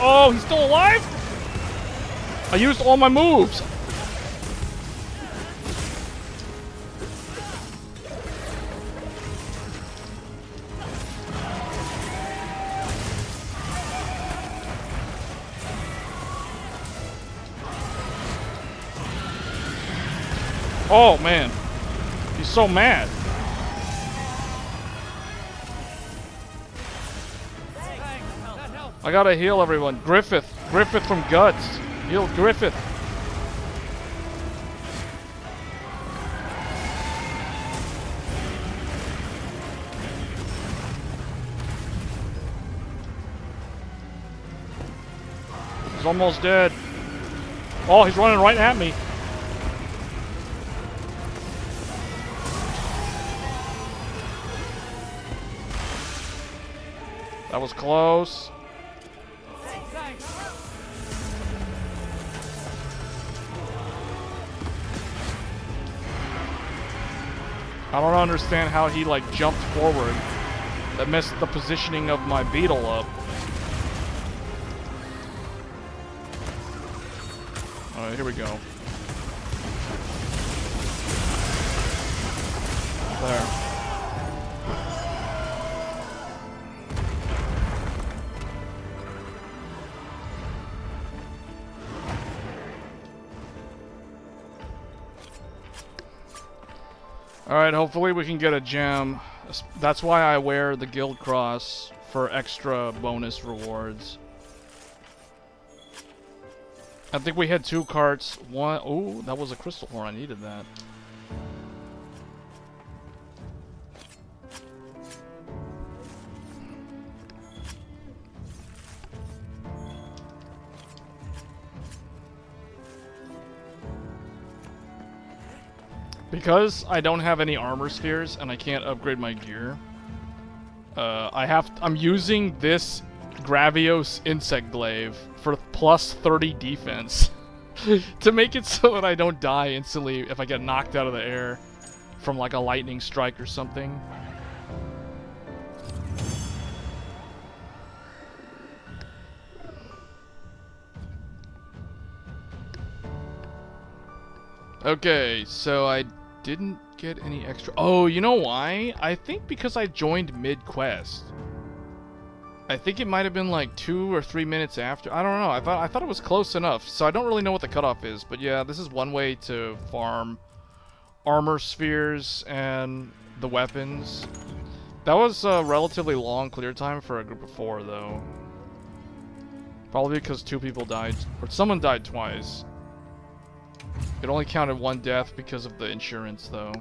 Oh, he's still alive? I used all my moves. Oh, man. He's so mad. I gotta heal everyone. Griffith. Griffith from Guts. Heal Griffith. He's almost dead. Oh, he's running right at me. That was close. I don't understand how he like jumped forward. That messed the positioning of my beetle up. Alright, here we go. There. Alright, hopefully we can get a gem. That's why I wear the guild cross, for extra bonus rewards. I think we had 2 carts. One, oh, that was a crystal horn. I needed that. Because I don't have any armor spheres and I can't upgrade my gear, I'm using this Gravios Insect Glaive for plus 30 defense to make it so that I don't die instantly if I get knocked out of the air from like a lightning strike or something. Okay, so I didn't get any extra... Oh, you know why? I think because I joined mid-quest. I think it might have been like 2 or 3 minutes after. I don't know. I thought it was close enough, so I don't really know what the cutoff is. But yeah, this is one way to farm armor spheres and the weapons. That was a relatively long clear time for a group of 4, though. Probably because 2 people died, or someone died twice. It only counted 1 death because of the insurance, though.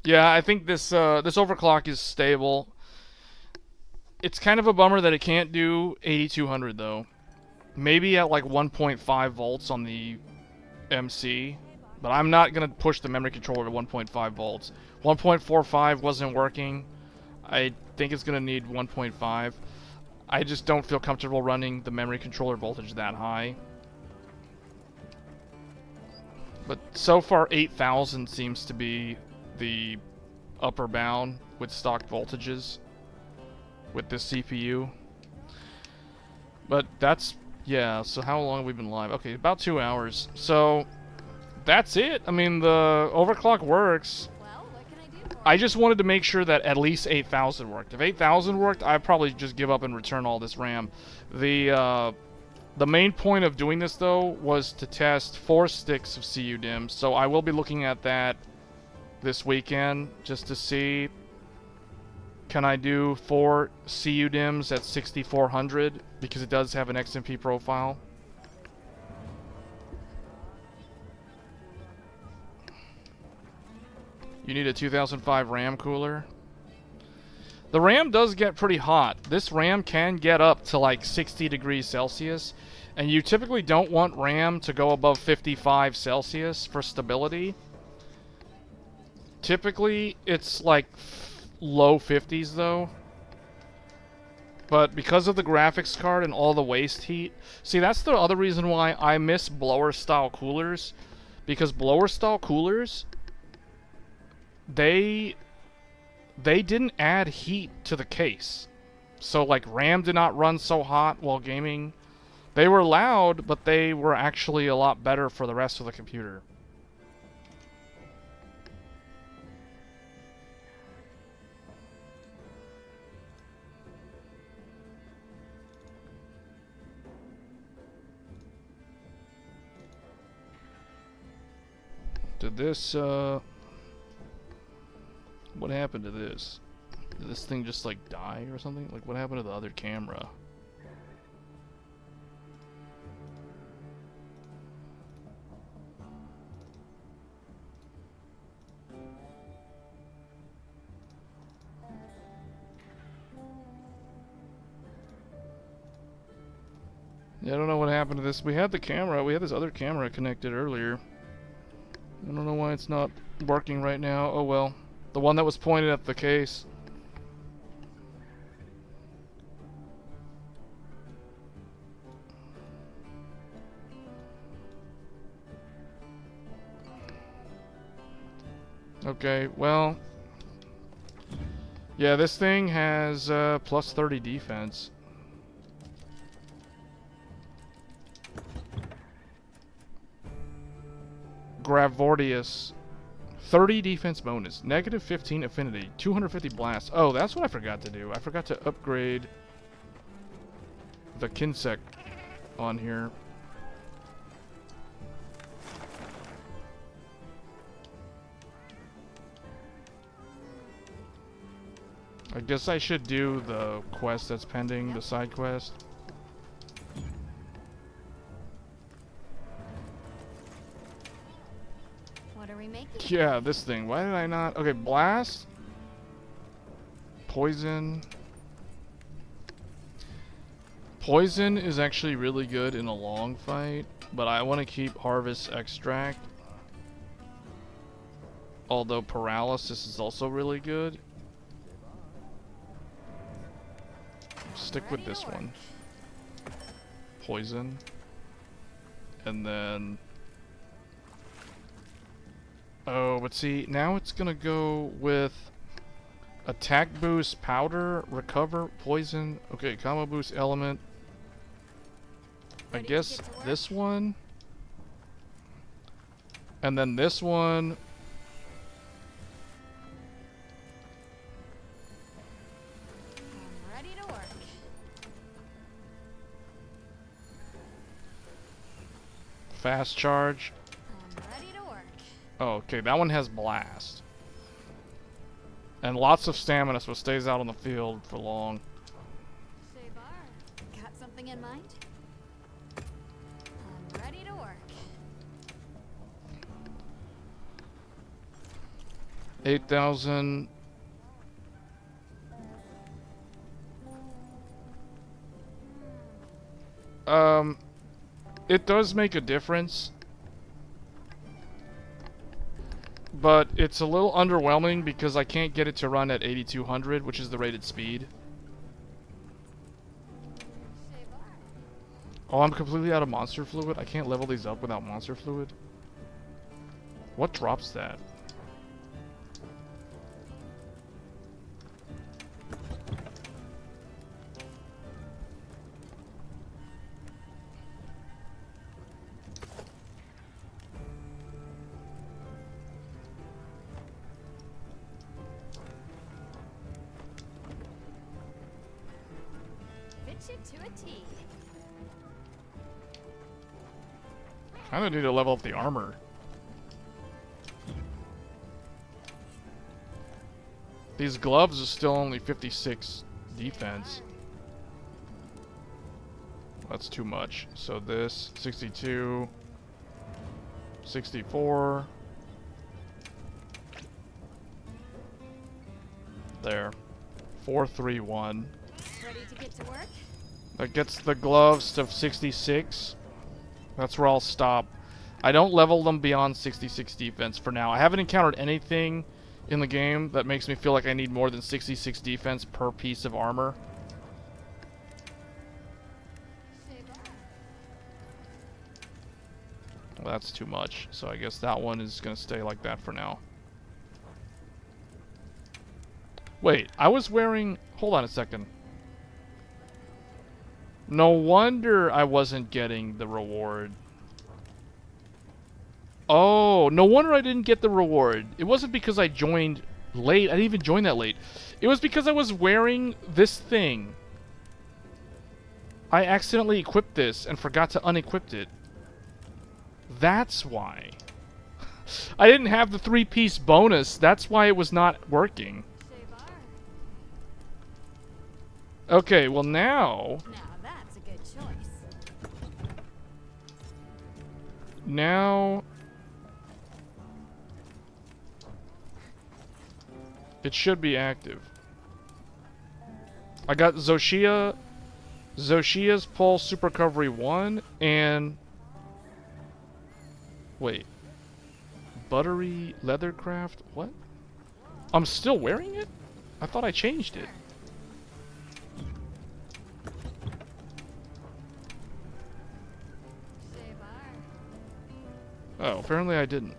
Yeah, I think this this overclock is stable. It's kind of a bummer that it can't do 8200, though. Maybe at like 1.5 volts on the MC, but I'm not gonna push the memory controller to 1.5 volts. 1.45 wasn't working. I think it's gonna need 1.5. I just don't feel comfortable running the memory controller voltage that high. But so far 8000 seems to be the upper bound with stock voltages with this CPU. But that's, yeah, so how long have we been live? Okay, about 2 hours. So that's it. I mean, the overclock works. Well, what can I do for I just wanted to make sure that at least 8000 worked. If 8000 worked, I'd probably just give up and return all this RAM. The main point of doing this, though, was to test 4 sticks of CUDIMM, so I will be looking at that this weekend just to see, can I do 4 CUDIMMs at 6400, because it does have an XMP profile. You need a 2005 RAM cooler. The RAM does get pretty hot. This RAM can get up to like 60 degrees Celsius, and you typically don't want RAM to go above 55 Celsius for stability. Typically, it's like low 50s though. But because of the graphics card and all the waste heat, see, that's the other reason why I miss blower style coolers, because blower style coolers, they didn't add heat to the case. So like RAM did not run so hot while gaming. They were loud, but they were actually a lot better for the rest of the computer. Did this, what happened to this? Did this thing just, like, die or something? Like, what happened to the other camera? Yeah, I don't know what happened to this. We had the camera, we had this other camera connected earlier. I don't know why it's not working right now. Oh well. The one that was pointed at the case. Okay, well. Yeah, this thing has plus 30 defense. Gravordius. 30 defense bonus. Negative 15 affinity. 250 blast. Oh, that's what I forgot to do. I forgot to upgrade the Kinsec on here. I guess I should do the quest that's pending, the side quest. What are we making? Yeah, this thing. Why did I not? Okay, blast. Poison. Poison is actually really good in a long fight, but I want to keep harvest extract. Although paralysis is also really good. Stick with this one. Poison. And then... Oh, but see, now it's gonna go with attack boost, powder, recover, poison. Okay, combo boost, element. I guess this one. And then this one. I'm ready to work. Fast charge. I'm ready to work. Oh, okay, that one has blast. And lots of stamina, so it stays out on the field for long. Shavar, got something in mind? I'm ready to work. 8,000. It does make a difference. But it's a little underwhelming because I can't get it to run at 8200, which is the rated speed. Shavar. Oh, I'm completely out of monster fluid. I can't level these up without monster fluid. What drops that? Fit you to a T. Kinda need to level up the armor. These gloves are still only 56 defense. That's too much. So this, 62, 64. There. 431. Ready to get to work? That gets the gloves to 66. That's where I'll stop. I don't level them beyond 66 defense for now. I haven't encountered anything in the game that makes me feel like I need more than 66 defense per piece of armor. Shavar. Well, that's too much. So I guess that one is going to stay like that for now. Wait, I was wearing... Hold on a second. No wonder I wasn't getting the reward. Oh, no wonder I didn't get the reward. It wasn't because I joined late. I didn't even join that late. It was because I was wearing this thing. I accidentally equipped this and forgot to unequip it. That's why. I didn't have the 3-piece bonus. That's why it was not working. Okay, well now... Now that's a good choice. Now... It should be active. I got Zoshia's Pulse Super Recovery 1 and... Wait. Buttery Leathercraft? What? I'm still wearing it? I thought I changed it. Oh, apparently I didn't.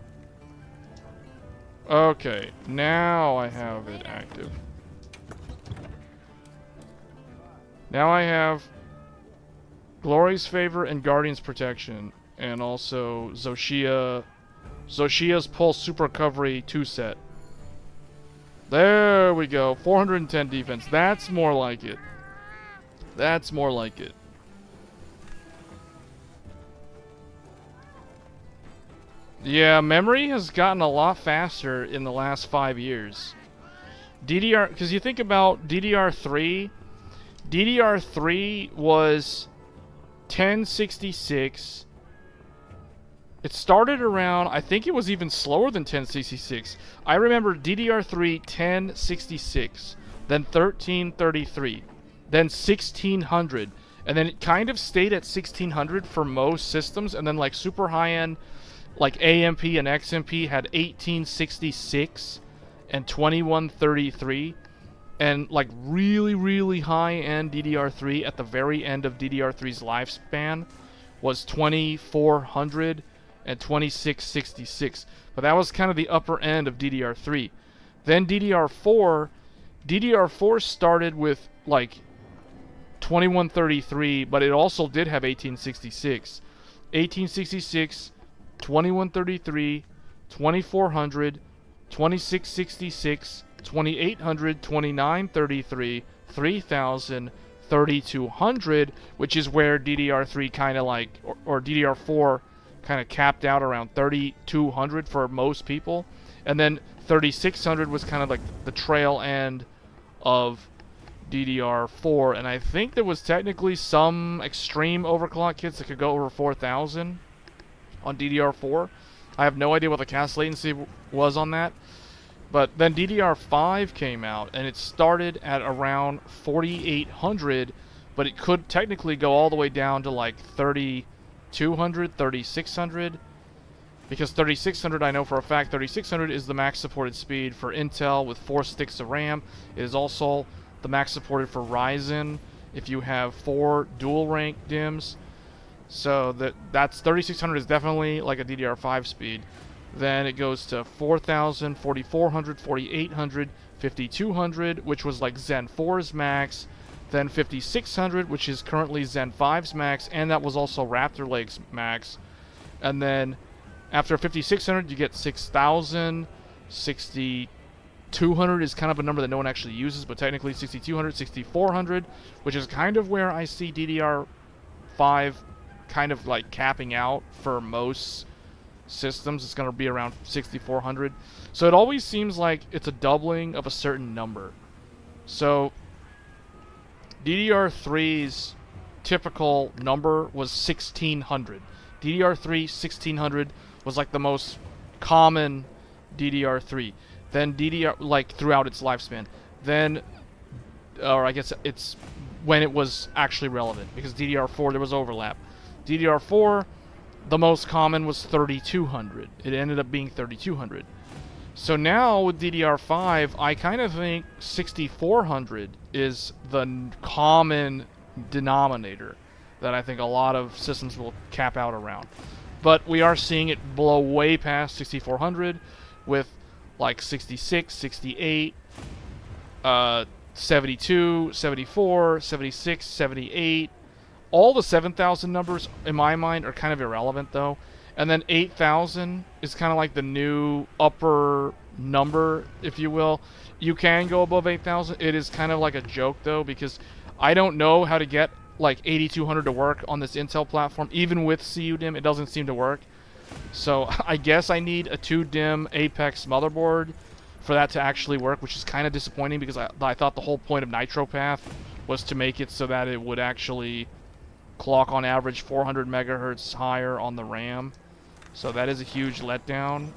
Okay, now I have it active. Now I have Glory's Favor and Guardian's Protection, and also Zoshia's Pulse Super Recovery 2 set. There we go, 410 defense. That's more like it. That's more like it. Yeah, memory has gotten a lot faster in the last 5 years. DDR, because you think about DDR3, DDR3 was 1066. It started around, I think it was even slower than 1066. I remember DDR3 1066, then 1333, then 1600, and then it kind of stayed at 1600 for most systems, and then like super high-end, like AMP and XMP had 1866 and 2133, and like really high-end DDR3 at the very end of DDR3's lifespan was 2400 and 2666, but that was kind of the upper end of DDR3. Then DDR4 started with like 2133, but it also did have 1866, 2133, 2400, 2666, 2800, 2933, 3000, 3200, which is where DDR3 kind of like, or DDR4 kind of capped out around 3200 for most people. And then 3600 was kind of like the trail end of DDR4. And I think there was technically some extreme overclock kits that could go over 4000 on DDR4. I have no idea what the cast latency was on that. But then DDR5 came out, and it started at around 4800, but it could technically go all the way down to like 3200, 3600. Because 3600, I know for a fact, 3600 is the max supported speed for Intel with 4 sticks of RAM. It is also the max supported for Ryzen if you have 4 dual rank DIMMs. So that's 3600 is definitely like a DDR5 speed. Then it goes to 4000, 4400, 4800, 5200, which was like Zen 4's max. Then 5600, which is currently Zen 5's max, and that was also Raptor Lake's max. And then after 5600, you get 6000, 6200 is kind of a number that no one actually uses, but technically 6200, 6400, which is kind of where I see DDR5 kind of like capping out for most systems. It's going to be around 6400. So it always seems like it's a doubling of a certain number. So DDR3's typical number was 1600. DDR3 1600 was like the most common DDR3. Then DDR, like throughout its lifespan. Then, or I guess it's when it was actually relevant, because DDR4 there was overlap. DDR4, the most common was 3200. It ended up being 3200. So now with DDR5, I kind of think 6400 is the common denominator that I think a lot of systems will cap out around. But we are seeing it blow way past 6400 with like 66, 68, 72, 74, 76, 78. All the 7000 numbers, in my mind, are kind of irrelevant, though. And then 8000 is kind of like the new upper number, if you will. You can go above 8000. It is kind of like a joke, though, because I don't know how to get like 8200 to work on this Intel platform. Even with CUDIMM, it doesn't seem to work. So I guess I need a 2-DIMM Apex motherboard for that to actually work, which is kind of disappointing because I thought the whole point of NitroPath was to make it so that it would actually clock on average 400 megahertz higher on the RAM. So that is a huge letdown.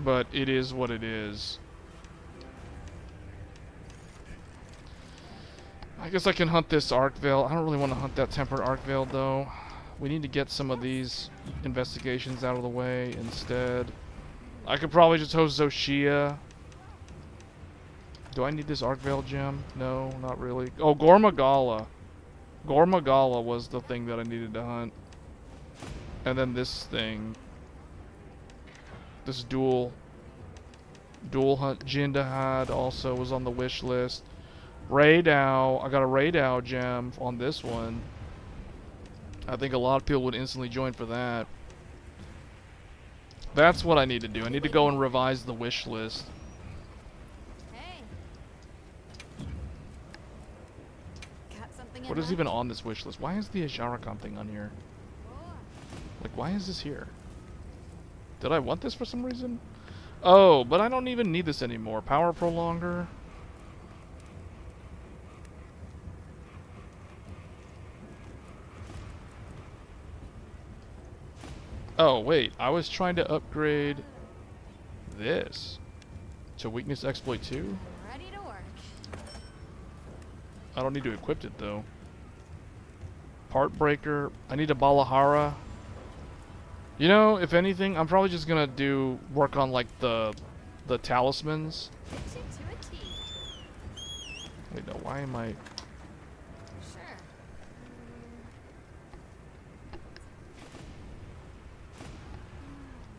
But it is what it is. I guess I can hunt this arc veil. I don't really want to hunt that tempered arc veil though. We need to get some of these investigations out of the way instead. I could probably just host Zoshia. Do I need this arc veil gem? No, not really. Oh, Gormagala. Gormagala was the thing that I needed to hunt. And then this thing. This dual hunt Jindahad also was on the wish list. Radeon. I got a Radeon gem on this one. I think a lot of people would instantly join for that. That's what I need to do. I need to go and revise the wish list. Hey. Got something in What is mind? even on this wish list? Why is the Ajarakan thing on here? Oh. Like, why is this here? Did I want this for some reason? Oh, but I don't even need this anymore. Power prolonger. Oh, wait. I was trying to upgrade this to weakness exploit 2. Ready to work. I don't need to equip it, though. Part breaker. I need a Balahara. You know, if anything, I'm probably just gonna work on like the talismans. Get you to a T. Wait, no, why am I? Sure.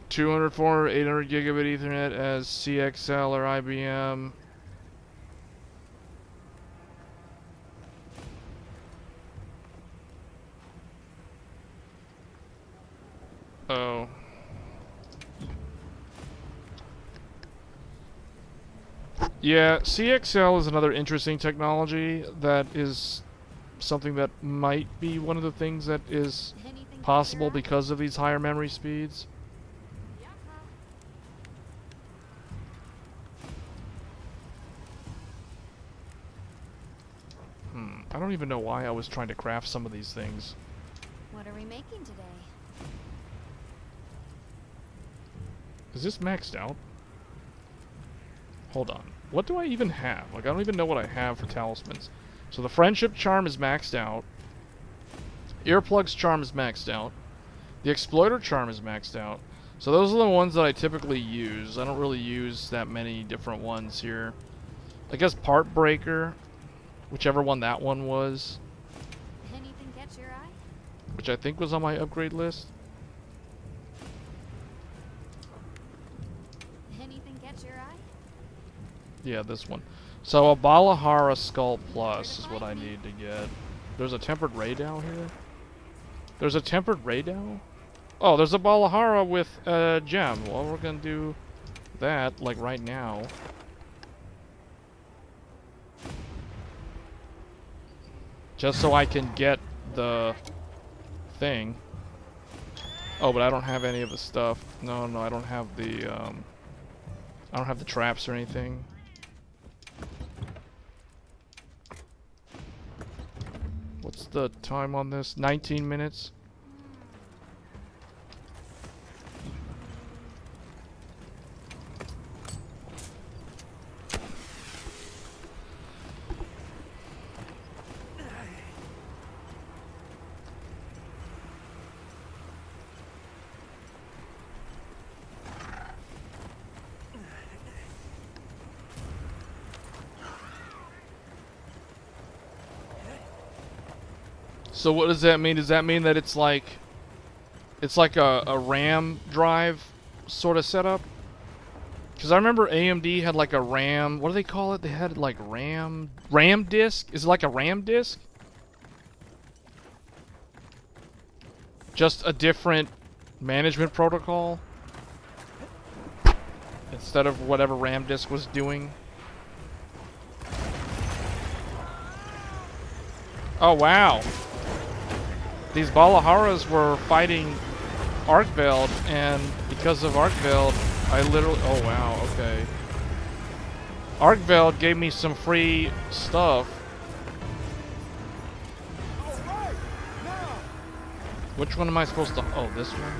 200, 400, 800 gigabit Ethernet as CXL or IBM. Oh. Yeah, CXL is another interesting technology that is something that might be one of the things that is Anything catch possible your eye? because of these higher memory speeds. I don't even know why I was trying to craft some of these things. What are we making today? Is this maxed out? Hold on. What do I even have? Like, I don't even know what I have for talismans. So the Friendship Charm is maxed out. Earplugs Charm is maxed out. The Exploiter Charm is maxed out. So those are the ones that I typically use. I don't really use that many different ones here. I guess Part Breaker, whichever one that one was, Anything catch your eye? which I think was on my upgrade list. Anything catch your eye? Yeah, this one. So a Balahara Skull Plus is what I need to get. There's a tempered Radeon here. There's a tempered Radeon? Oh, there's a Balahara with a gem. Well, we're gonna do that, like, right now. Just so I can get the thing. Oh, but I don't have any of the stuff. No, I don't have the, I don't have the traps or anything. What's the time on this? 19 minutes? So what does that mean? Does that mean that it's like a RAM drive sort of setup? Because I remember AMD had like a RAM, what do they call it? They had like RAM disk? Is it like a RAM disk? Just a different management protocol? Instead of whatever RAM disk was doing? Oh wow. These Balaharas were fighting arc veiled, and because of arc veiled, I literally. Oh wow. Okay. Arc veiled gave me some free stuff. Which one am I supposed to? Oh, this one.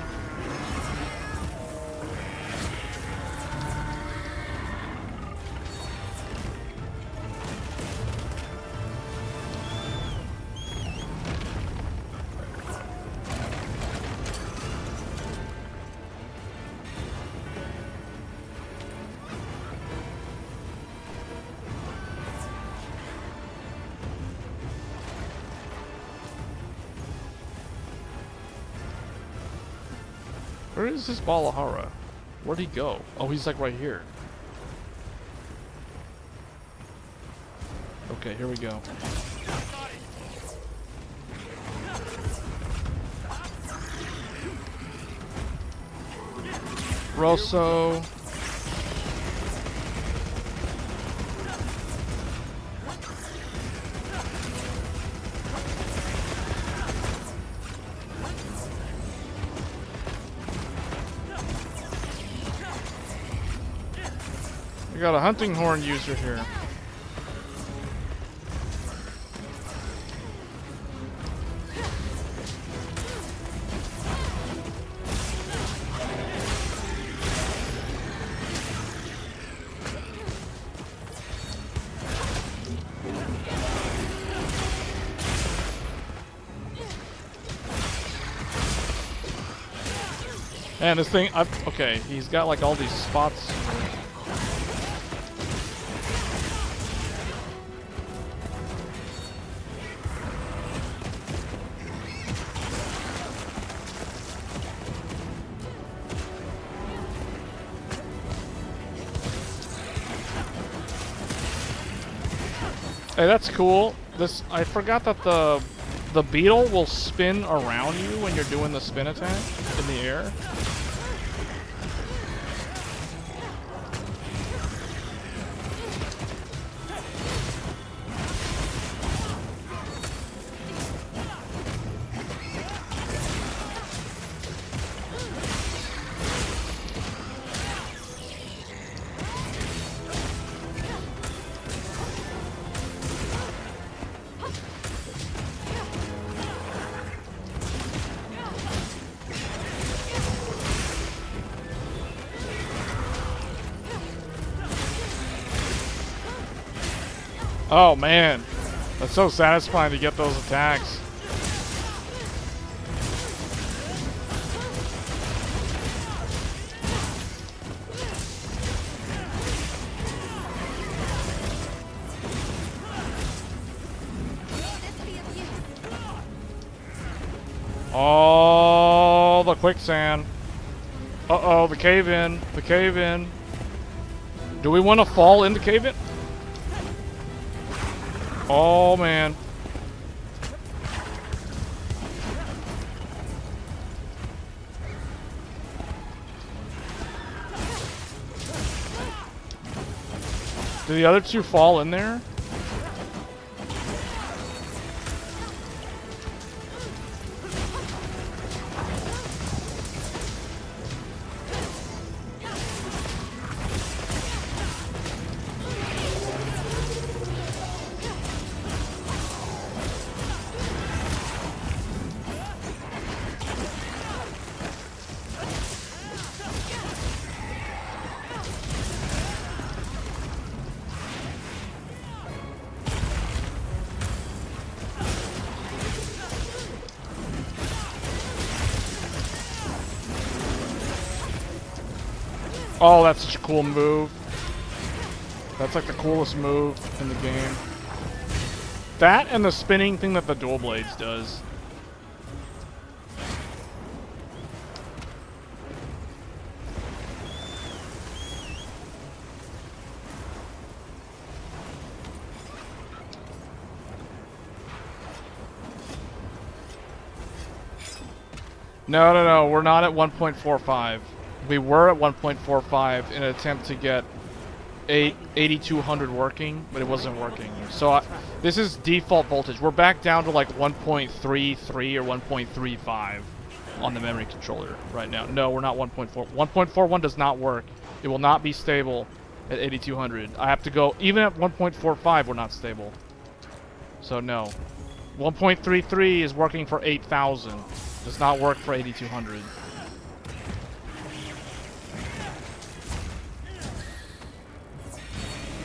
Where is this Balahara? Where'd he go? Oh, he's like right here. Okay, here we go. Rosso. We got a hunting horn user here. And this thing, okay, he's got like all these spots. Hey, that's cool. This, I forgot that the beetle will spin around you when you're doing the spin attack in the air. Oh man, that's so satisfying to get those attacks. Oh, the quicksand. Uh-oh, the cave-in, the cave-in. Do we want to fall in the cave-in? Oh man. Do the other two fall in there? Oh, that's such a cool move. That's like the coolest move in the game. That and the spinning thing that the dual blades does. No, no, no, we're not at 1.45. We were at 1.45 in an attempt to get 8200 working, but it wasn't working. So this is default voltage. We're back down to like 1.33 or 1.35. on the memory controller right now. No, we're not 1.4. 1.41 does not work. It will not be stable at 8200. I have to go, even at 1.45 we're not stable. So no. 1.33 is working for 8000. Does not work for 8200.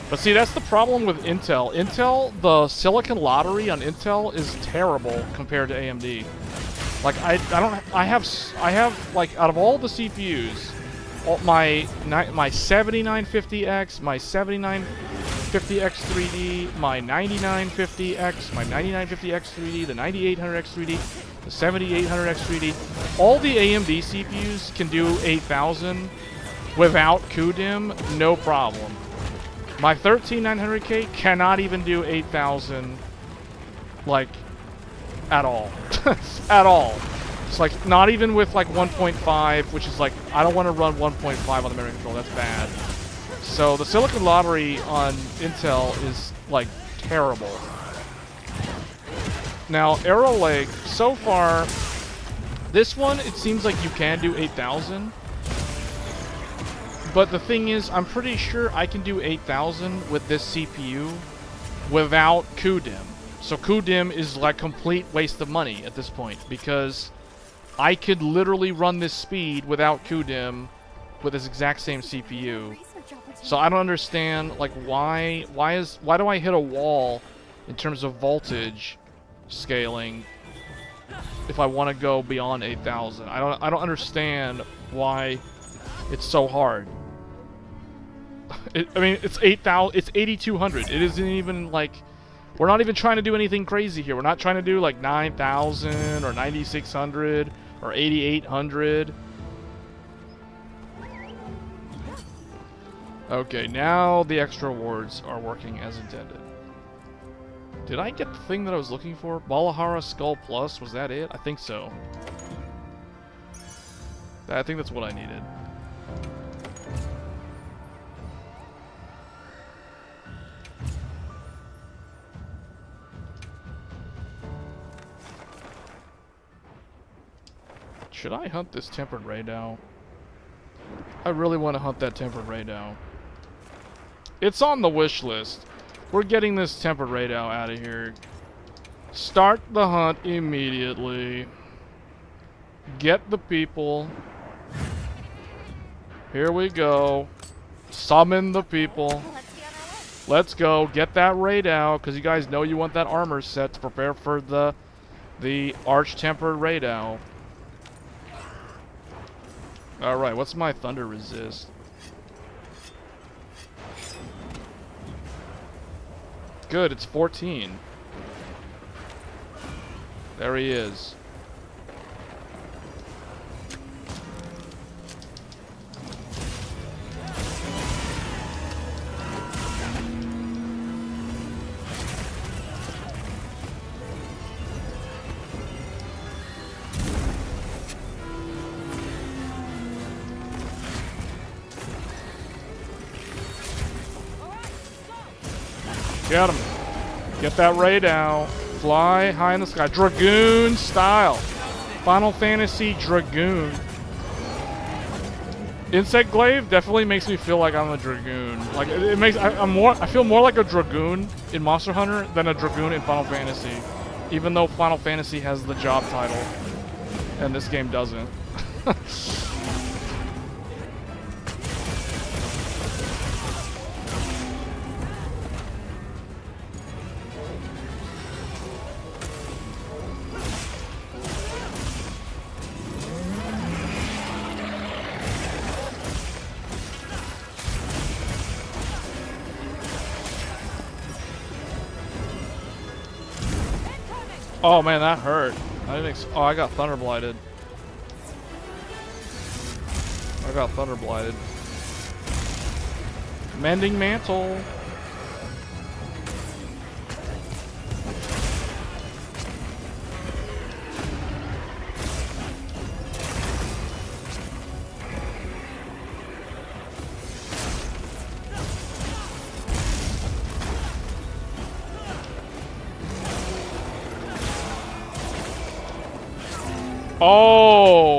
But see, that's the problem with Intel. Intel, the silicon lottery on Intel is terrible compared to AMD. Like I have like out of all the CPUs, my 7950X, my 7950X3D, my 9950X, my 9950X3D, the 9800X3D, the 7800X3D, all the AMD CPUs can do 8000 without CUDIMM, no problem. My 13900K cannot even do 8000, like, at all. At all. It's like, not even with like 1.5, which is like, I don't want to run 1.5 on the memory control, that's bad. So the silicon lottery on Intel is like terrible. Now, Arrow Lake, so far, this one, it seems like you can do 8000. But the thing is, I'm pretty sure I can do 8000 with this CPU without CUDIMM. So CUDIMM is like complete waste of money at this point, because I could literally run this speed without CUDIMM with this exact same CPU. So I don't understand, like, why do I hit a wall in terms of voltage scaling if I want to go beyond 8000? I don't understand why it's so hard. I mean, it's 8000, it's 8200. It isn't even like, we're not even trying to do anything crazy here. We're not trying to do like 9000 or 9600 or 8800. Okay, now the extra rewards are working as intended. Did I get the thing that I was looking for? Balahara Skull Plus, was that it? I think so. I think that's what I needed. Should I hunt this tempered radeon? I really want to hunt that tempered radeon. It's on the wish list. We're getting this tempered radeon out of here. Start the hunt immediately. Get the people. Here we go. Summon the people. Let's go. Get that radeon, because you guys know you want that armor set to prepare for the arch-tempered radeon. Alright, what's my thunder resist? Good, it's 14. There he is. Get him. Get that radeon. Fly high in the sky. Dragoon style. Final Fantasy Dragoon. Insect Glaive definitely makes me feel like I'm a Dragoon. Like, it makes I feel more like a Dragoon in Monster Hunter than a Dragoon in Final Fantasy. Even though Final Fantasy has the job title. And this game doesn't. Oh man, that hurt. Oh, I got thunder blighted. I got thunder blighted. Mending mantle. Oh,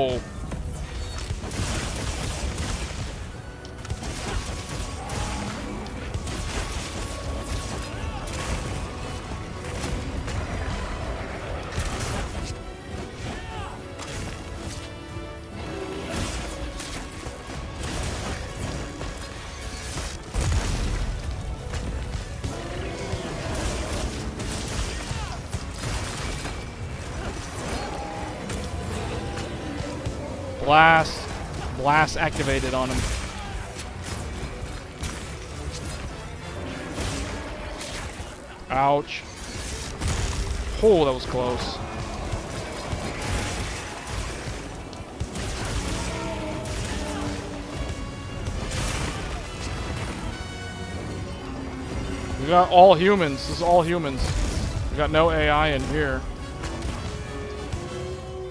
Blast activated on him. Ouch. Oh, that was close. We got all humans. This is all humans. We got no AI in here.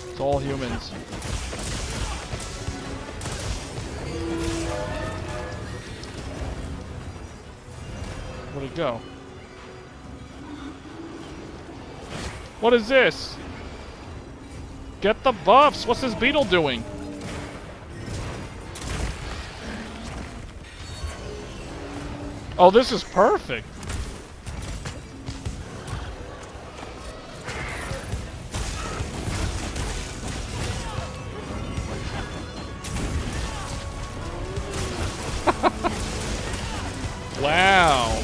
It's all humans. Where'd he go? What is this? Get the buffs! What's this beetle doing? Oh, this is perfect. Wow.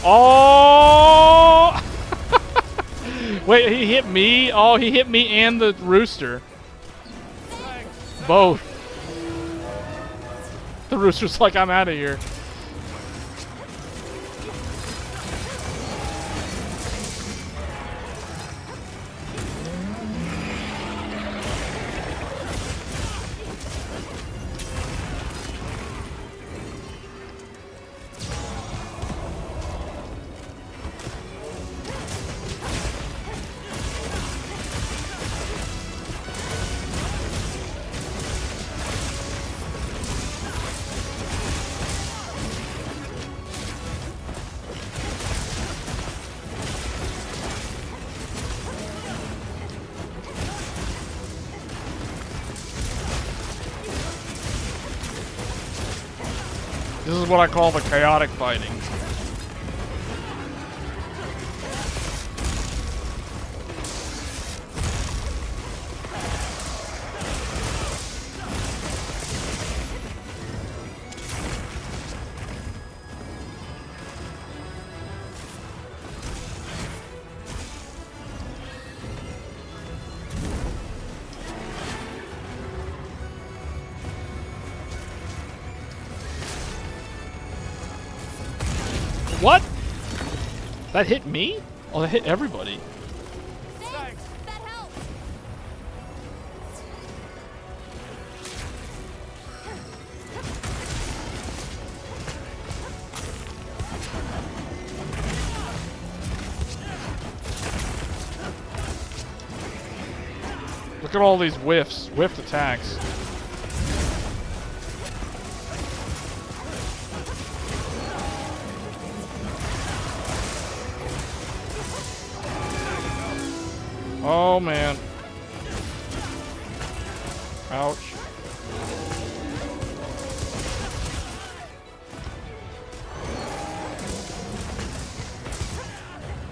Oh! Wait, he hit me? Oh, he hit me and the rooster. Both. The rooster's like, I'm out of here. This is what I call the chaotic fighting. What? That hit me? Oh, that hit everybody. Thanks. That helps. Look at all these whiffed attacks. Oh man. Ouch.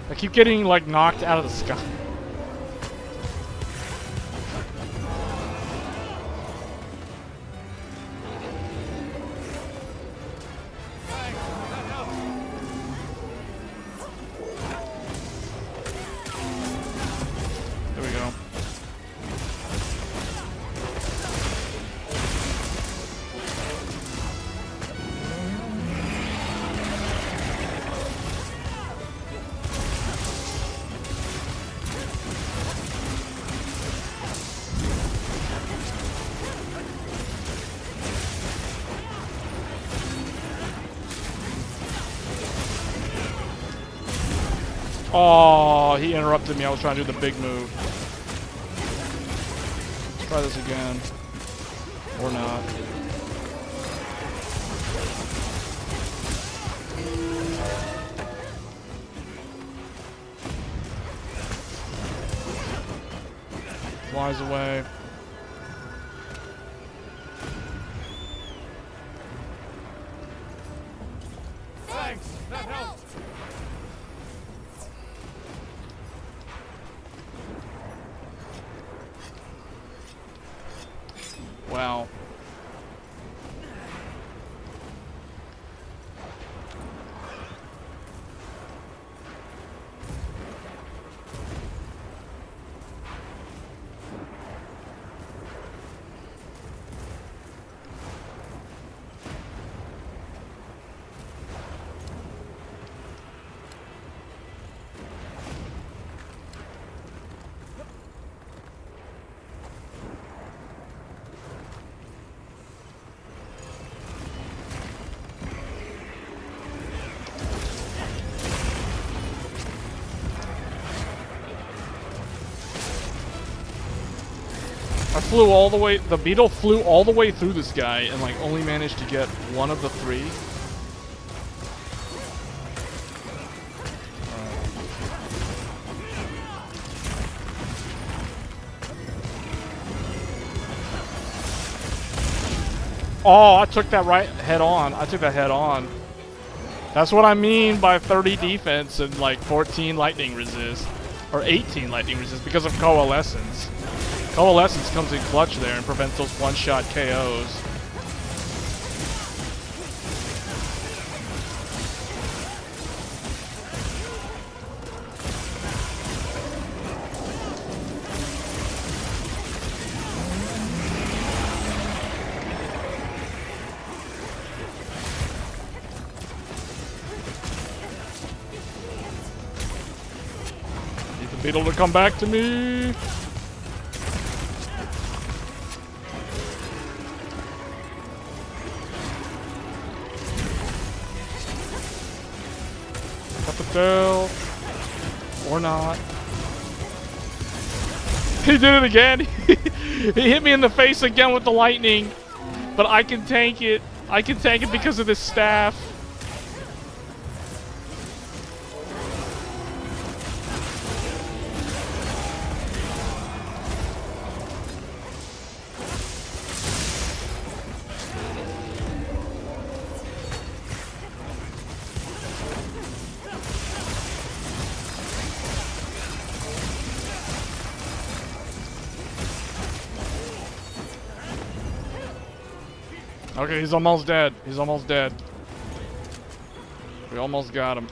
I keep getting like knocked out of the sky. There we go. Oh, he interrupted me. I was trying to do the big move. Let's try this again. Or not. Flies away. Thanks. That helped. Wow. I flew all the way, the beetle flew all the way through this guy and like only managed to get one of the three. Oh, I took that right head on. I took that head on. That's what I mean by 30 defense and like 14 lightning resist. Or 18 lightning resist because of coalescence. Coalescence comes in clutch there and prevents those one-shot KOs. Need the beetle to come back to me. Fail. Or not. He did it again. He hit me in the face again with the lightning. But I can tank it. I can tank it because of this staff. Okay, he's almost dead. He's almost dead. We almost got him.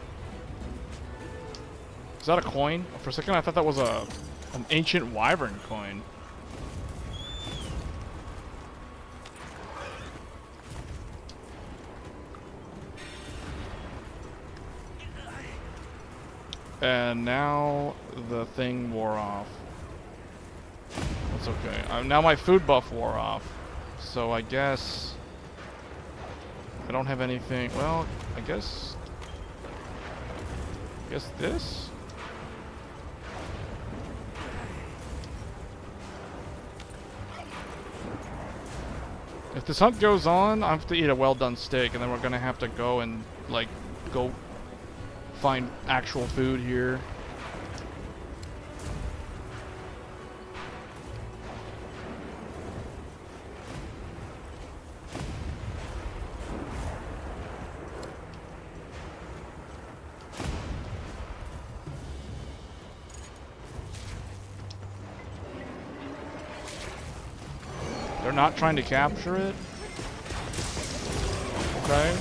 Is that a coin? For a second I thought that was an ancient wyvern coin. And now the thing wore off. That's okay. Now my food buff wore off. So I guess I don't have anything. Well, I guess this. If this hunt goes on, I have to eat a well-done steak, and then we're gonna have to go and like go find actual food here. They're not trying to capture it. Okay.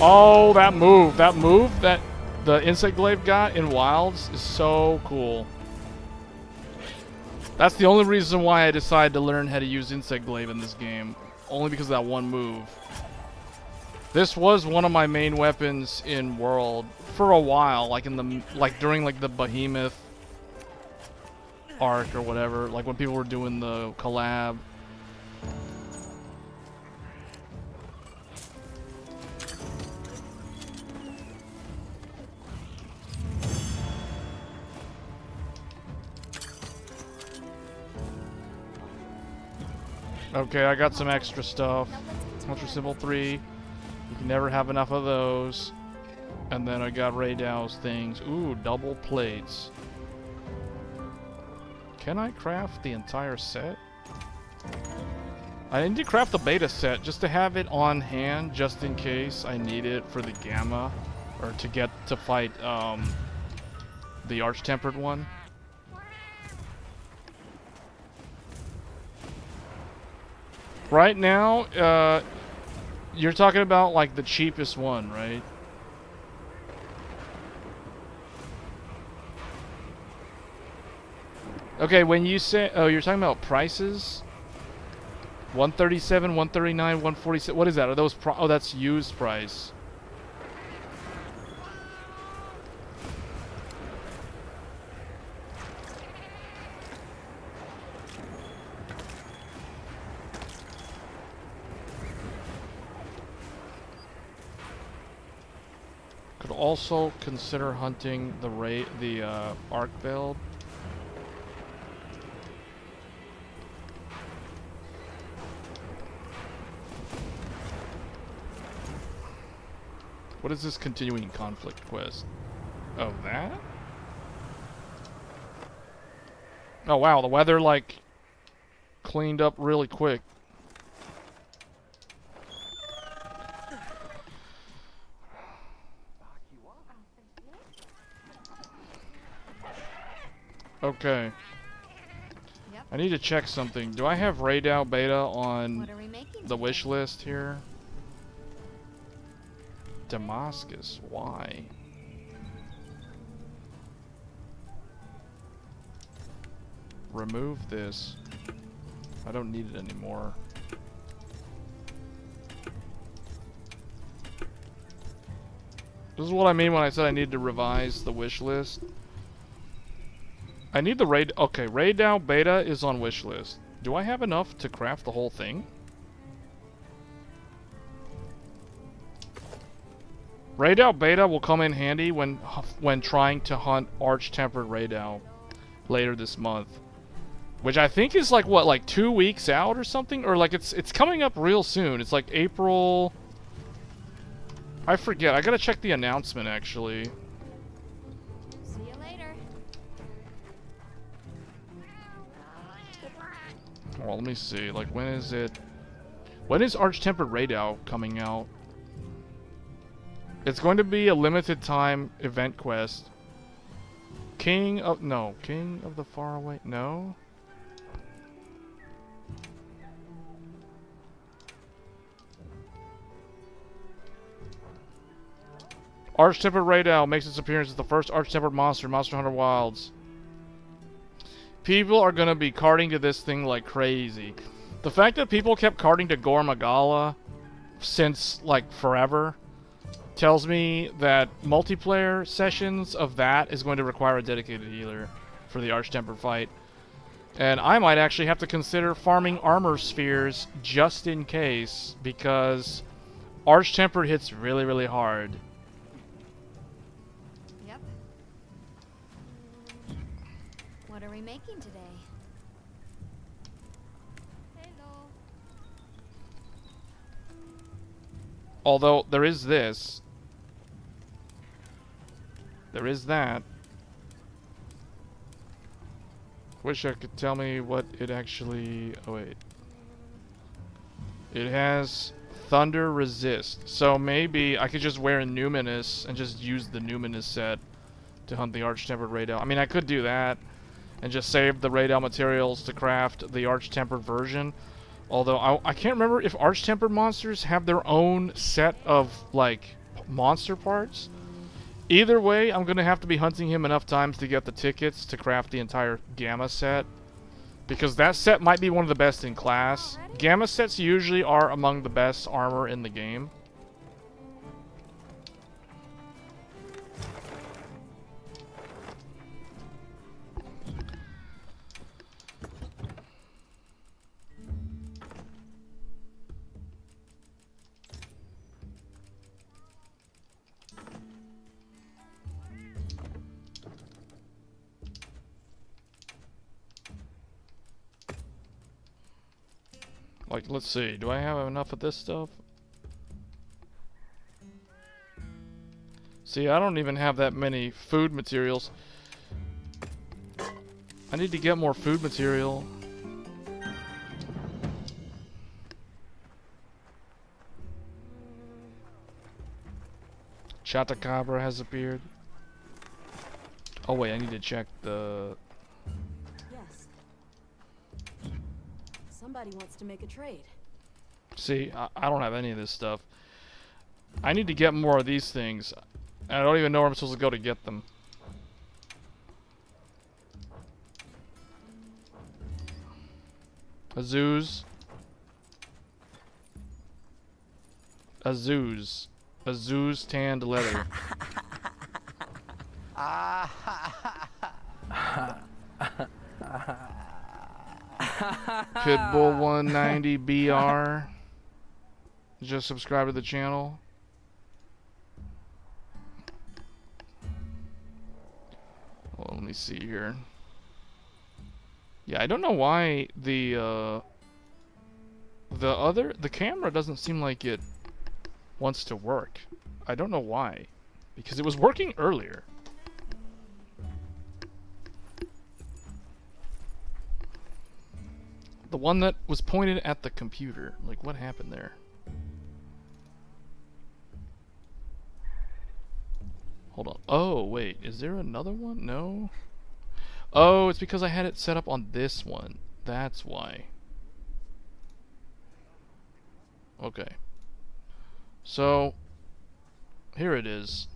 Oh, that move that the insect glaive got in Wilds is so cool. That's the only reason why I decided to learn how to use insect glaive in this game, only because of that one move. This was one of my main weapons in World for a while, like during like the Behemoth arc or whatever, like when people were doing the collab. Okay, I got some extra stuff. Ultra Symbol 3. You can never have enough of those. And then I got Radow's things. Ooh, double plates. Can I craft the entire set? I need to craft the beta set just to have it on hand, just in case I need it for the Gamma. Or to get to fight the Arch-Tempered one. Right now, you're talking about like the cheapest one, right? Okay, when you say... Oh, you're talking about prices? 137, 139, 147. What is that? Are those... Oh, that's used price. Could also consider hunting the arc build. What is this continuing conflict quest? Oh, that? Oh wow, the weather like cleaned up really quick. Okay. Yep. I need to check something. Do I have radeon beta on What are we making the today? wish list here? Damascus, why? Remove this. I don't need it anymore. This is what I mean when I said I need to revise the wish list. I need the raid. Okay, radeon beta is on wish list. Do I have enough to craft the whole thing? Radeon beta will come in handy when trying to hunt arch-tempered radeon later this month, which I think is like what, like 2 weeks out or something, or like it's coming up real soon. It's like April. I forget. I gotta check the announcement actually. See you later. Well, let me see. Like, when is it? When is arch-tempered radeon coming out? It's going to be a limited time event quest. King of the Faraway. No. Arch-tempered radeon makes its appearance as the first arch-tempered monster in Monster Hunter Wilds. People are gonna be carting to this thing like crazy. The fact that people kept carting to Gore Magala since like forever tells me that multiplayer sessions of that is going to require a dedicated healer for the arch-tempered fight. And I might actually have to consider farming armor spheres just in case, because arch-tempered hits really, really hard. Yep. What are we making today? Hello. Although, there is this. There is that. Wish I could tell me what it actually... Oh, wait. It has Thunder Resist. So maybe I could just wear a Numinous and just use the Numinous set to hunt the Arch-Tempered radeon. I mean, I could do that and just save the radeon materials to craft the Arch-Tempered version. Although, I can't remember if Arch-Tempered monsters have their own set of, like, monster parts. Either way, I'm going to have to be hunting him enough times to get the tickets to craft the entire Gamma set. Because that set might be one of the best in class. Gamma sets usually are among the best armor in the game. Like, let's see. Do I have enough of this stuff? See, I don't even have that many food materials. I need to get more food material. Chatacabra has appeared. Oh wait, I need to check the... Yes. Somebody wants to make a trade. See, I don't have any of this stuff. I need to get more of these things. I don't even know where I'm supposed to go to get them. Azuz. Azuz. Azuz tanned leather. Pitbull 190 BR. Just subscribe to the channel. Well, let me see here. Yeah, I don't know why the camera doesn't seem like it wants to work. I don't know why. Because it was working earlier. The one that was pointed at the computer. Like, what happened there? Hold on. Oh, wait. Is there another one? No. Oh, it's because I had it set up on this one. That's why. Okay. So, here it is.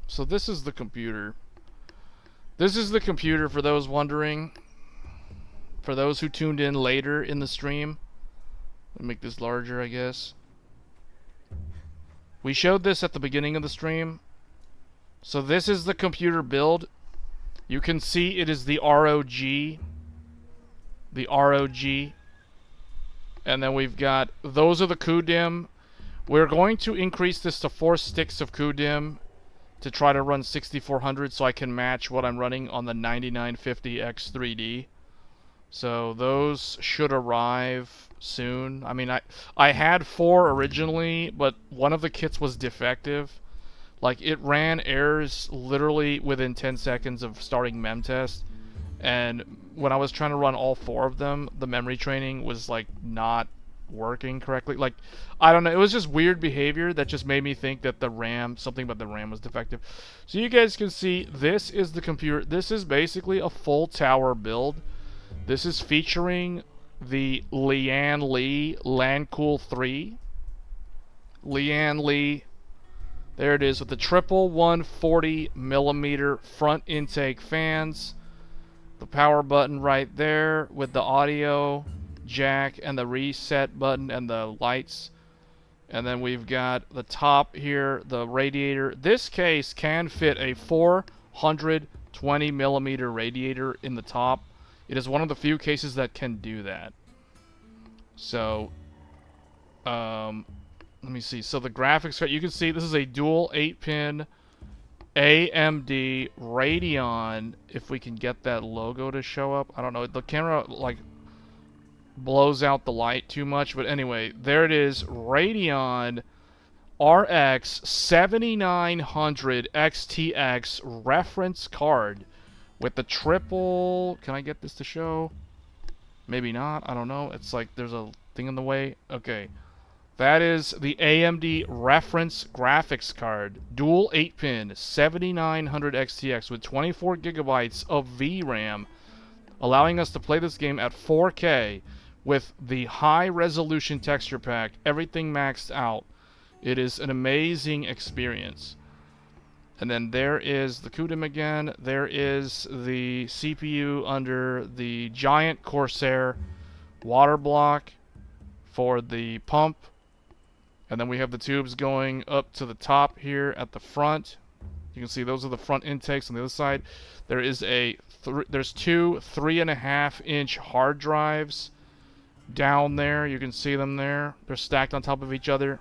So this is the computer. This is the computer for those wondering. For those who tuned in later in the stream. Let me make this larger, I guess. We showed this at the beginning of the stream. So this is the computer build. You can see it is the ROG. The ROG. And then we've got, those are the CUDIMM. We're going to increase this to 4 sticks of CUDIMM to try to run 6400 so I can match what I'm running on the 9950X3D. So those should arrive soon. I mean, I had 4 originally, but one of the kits was defective. Like, it ran errors literally within 10 seconds of starting memtest. And when I was trying to run all 4 of them, the memory training was, like, not working correctly. Like, I don't know. It was just weird behavior that just made me think that the RAM, something about the RAM was defective. So you guys can see, this is the computer. This is basically a full tower build. This is featuring the Lian Li Lancool 3. Lian Li. There it is with the triple 140mm front intake fans. The power button right there with the audio jack and the reset button and the lights. And then we've got the top here, the radiator. This case can fit a 420mm radiator in the top. It is one of the few cases that can do that. So, let me see. So the graphics card, you can see this is a dual 8-pin AMD Radeon. If we can get that logo to show up. I don't know. The camera, like, blows out the light too much. But anyway, there it is. Radeon RX 7900 XTX reference card with the triple... Can I get this to show? Maybe not. I don't know. It's like there's a thing in the way. Okay. That is the AMD reference graphics card. Dual 8-pin 7900 XTX with 24 gigabytes of VRAM, allowing us to play this game at 4K with the high-resolution texture pack, everything maxed out. It is an amazing experience. And then there is the CUDIMM again. There is the CPU under the giant Corsair water block for the pump. And then we have the tubes going up to the top here at the front. You can see those are the front intakes on the other side. There is there's 2 3.5-inch hard drives down there. You can see them there. They're stacked on top of each other.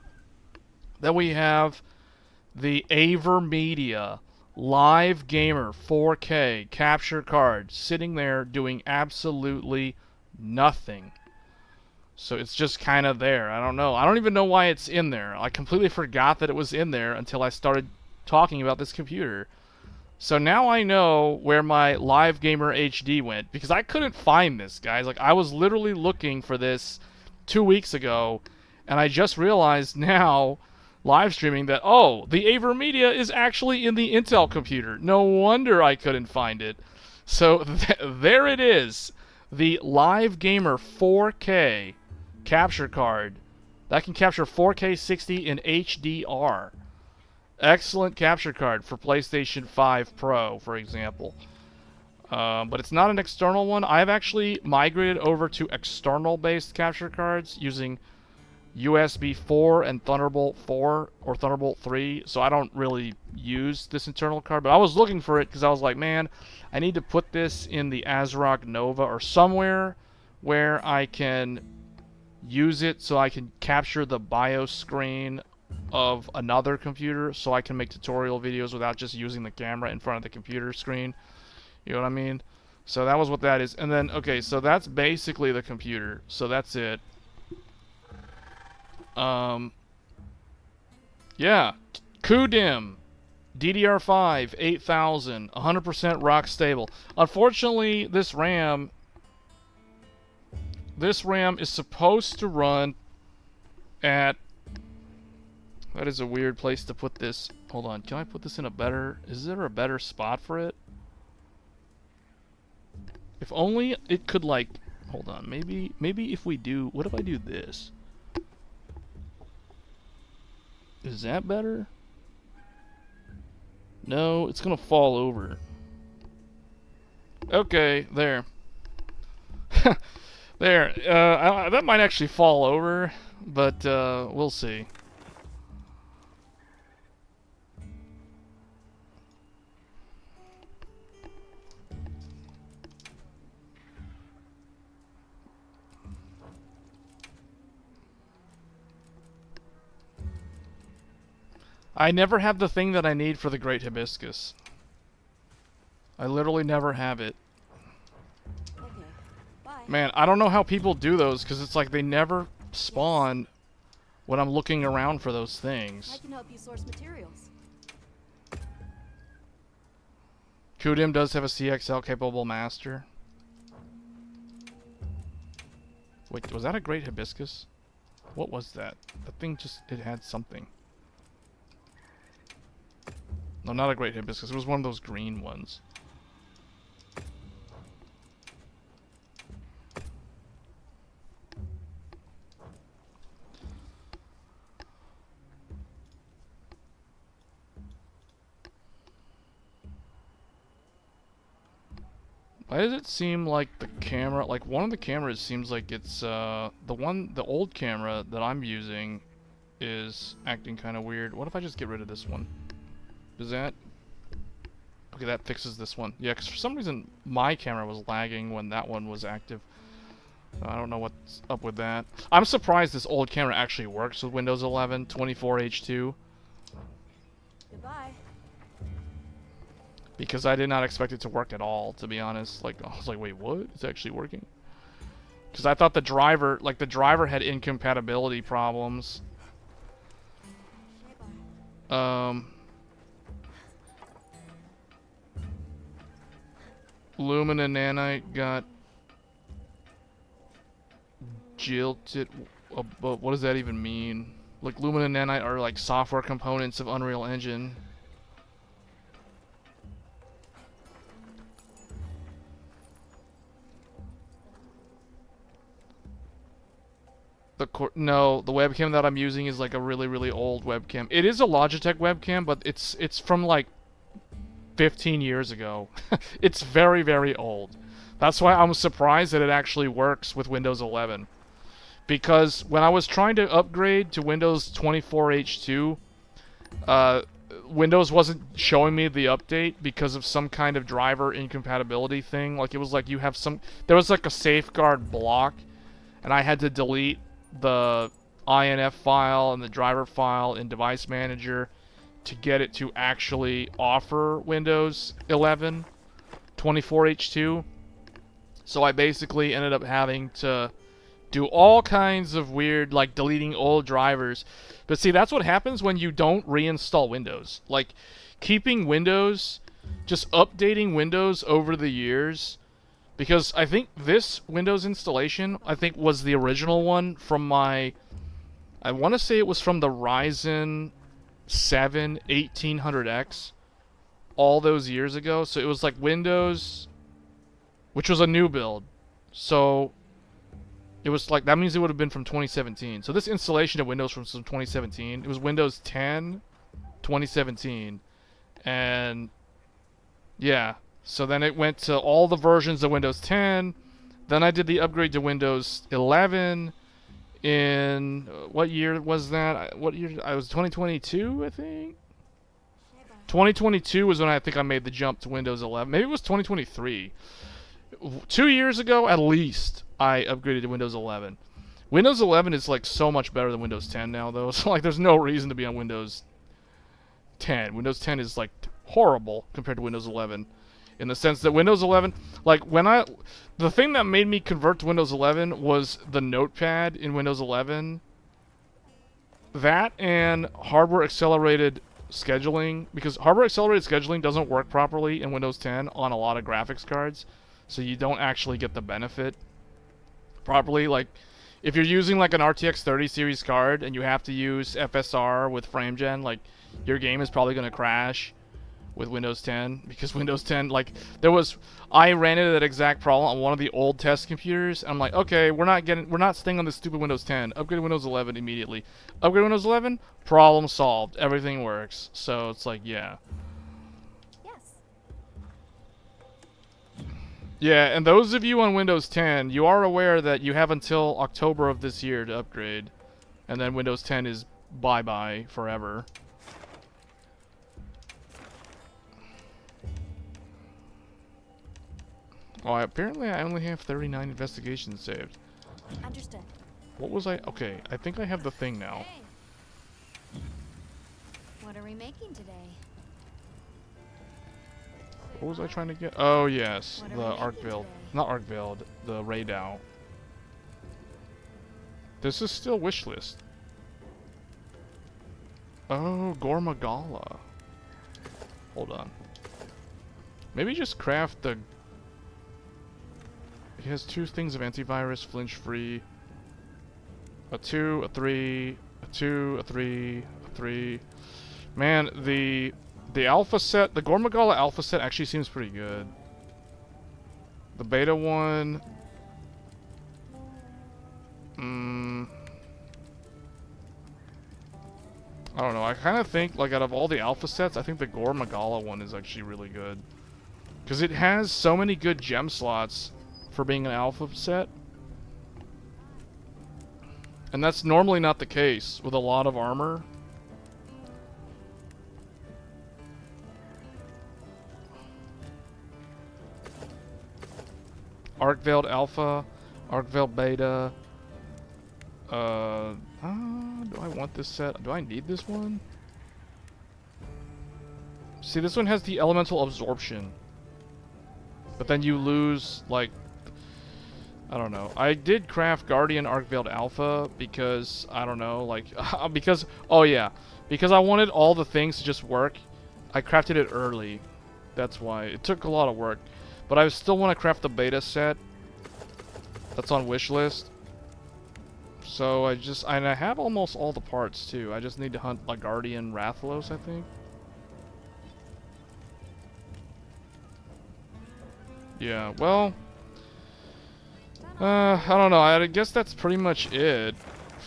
Then we have the AverMedia Live Gamer 4K capture card sitting there doing absolutely nothing. So it's just kind of there. I don't know. I don't even know why it's in there. I completely forgot that it was in there until I started talking about this computer. So now I know where my Live Gamer HD went, because I couldn't find this, guys. Like, I was literally looking for this 2 weeks ago, and I just realized now, live streaming, that, oh, the AverMedia is actually in the Intel computer. No wonder I couldn't find it. So there it is. The Live Gamer 4K capture card that can capture 4K 60 in HDR. Excellent capture card for PlayStation 5 Pro, for example. But it's not an external one. I've actually migrated over to external-based capture cards using USB 4 and Thunderbolt 4 or Thunderbolt 3, so I don't really use this internal card, but I was looking for it because I was like, man, I need to put this in the ASRock Nova or somewhere where I can use it so I can capture the BIOS screen of another computer so I can make tutorial videos without just using the camera in front of the computer screen. You know what I mean? So that was what that is. And then, okay, so that's basically the computer. So that's it. Yeah. CUDIMM DDR5-8000, 100% rock stable. Unfortunately, this RAM is supposed to run at... That is a weird place to put this. Hold on, can I put this in a better... Is there a better spot for it? If only it could, like... Hold on, maybe if we do... What if I do this? Is that better? No, it's gonna fall over. Okay, there. There. That might actually fall over, but we'll see. I never have the thing that I need for the Great Hibiscus. I literally never have it. Okay. Bye. Man, I don't know how people do those, because it's like they never spawn when I'm looking around for those I things. can help you source materials. CUDIMM does have a CXL capable master. Wait, was that a Great Hibiscus? What was that? The thing just, it had something. No, not a Great Hibiscus. It was one of those green ones. Why does it seem like the camera, like one of the cameras seems like it's, the old camera that I'm using is acting kind of weird. What if I just get rid of this one? Does that... Okay, that fixes this one. Yeah, because for some reason my camera was lagging when that one was active. I don't know what's up with that. I'm surprised this old camera actually works with Windows 11 24H2. Goodbye. Because I did not expect it to work at all, to be honest. Like, I was like, wait, what? It's actually working? Because I thought the driver, like the driver had incompatibility problems. Lumina Nanite got jilted. But what does that even mean? Like, Lumina Nanite are like software components of Unreal Engine. No, the webcam that I'm using is like a really old webcam. It is a Logitech webcam, but it's from like 15 years ago. It's very old. That's why I'm surprised that it actually works with Windows 11. Because when I was trying to upgrade to Windows 24H2, Windows wasn't showing me the update because of some kind of driver incompatibility thing. Like, it was like you have some... There was like a safeguard block, and I had to delete the INF file and the driver file in Device Manager to get it to actually offer Windows 11 24H2. So I basically ended up having to do all kinds of weird, like deleting old drivers. But see, that's what happens when you don't reinstall Windows. Like, keeping Windows, just updating Windows over the years. Because I think this Windows installation, I think, was the original one from my... I want to say it was from the Ryzen 7 1800X all those years ago. So it was like Windows, which was a new build. So it was like, that means it would have been from 2017. So this installation of Windows from 2017, it was Windows 10 2017. And yeah, So then it went to all the versions of Windows 10. Then I did the upgrade to Windows 11 in what year was that? What year? I was 2022, I think. 2022 was when I think I made the jump to Windows 11. Maybe it was 2023. 2 years ago, at least, I upgraded to Windows 11. Windows 11 is like so much better than Windows 10 now, though. So like, there's no reason to be on Windows 10. Windows 10 is like horrible compared to Windows 11, in the sense that Windows 11, like the thing that made me convert to Windows 11 was the Notepad in Windows 11. That and hardware accelerated scheduling, because hardware accelerated scheduling doesn't work properly in Windows 10 on a lot of graphics cards, so you don't actually get the benefit properly. Like, if you're using like an RTX 30 series card and you have to use FSR with FrameGen, like, your game is probably going to crash with Windows 10, because Windows 10, like, I ran into that exact problem on one of the old test computers. I'm like, okay, we're not staying on this stupid Windows 10. Upgrade to Windows 11 immediately. Upgrade to Windows 11, problem solved. Everything works. So it's like, yeah. Yes. Yeah, and those of you on Windows 10, you are aware that you have until October of this year to upgrade. And then Windows 10 is bye-bye forever. Oh, apparently I only have 39 investigations saved. Understood. What was I? Okay, I think I have the thing now. Hey. What are we making today? What was I trying to get? Oh, yes. What are The we arc making build. today? Not arc build. The radeon. This is still wish list. Oh, Gormagala. Hold on. Maybe just craft the... He has 2 things of antivirus, flinch free. A 2, a 3, a 2, a 3, a 3. Man, the alpha set, the Gormagala alpha set actually seems pretty good. The beta one... I don't know, I kind of think, like, out of all the alpha sets, I think the Gormagala one is actually really good. Because it has so many good gem slots for being an alpha set. And that's normally not the case with a lot of armor. Arc Veiled Alpha, Arc Veiled Beta. Do I want this set? Do I need this one? See, this one has the elemental absorption. But then you lose, like... I don't know. I did craft Guardian Arc Veiled Alpha because, I don't know, like... because... Oh, yeah. Because I wanted all the things to just work. I crafted it early. That's why. It took a lot of work. But I still want to craft the beta set. That's on wishlist. So and I have almost all the parts too. I just need to hunt like Guardian Rathalos, I think. Yeah, well, I don't know. I guess that's pretty much it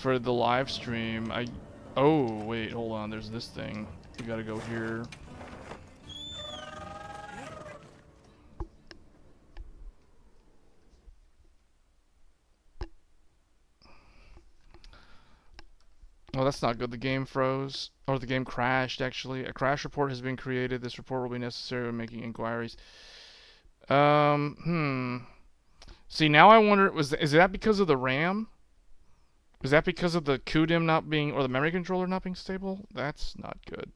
for the live stream. Oh, wait, hold on. There's this thing. We gotta go here. Oh, that's not good. The game froze. Or the game crashed, actually. A crash report has been created. This report will be necessary when making inquiries. See, now I wonder, is that because of the RAM? Is that because of the CUDIMM not being, or the memory controller not being stable? That's not good.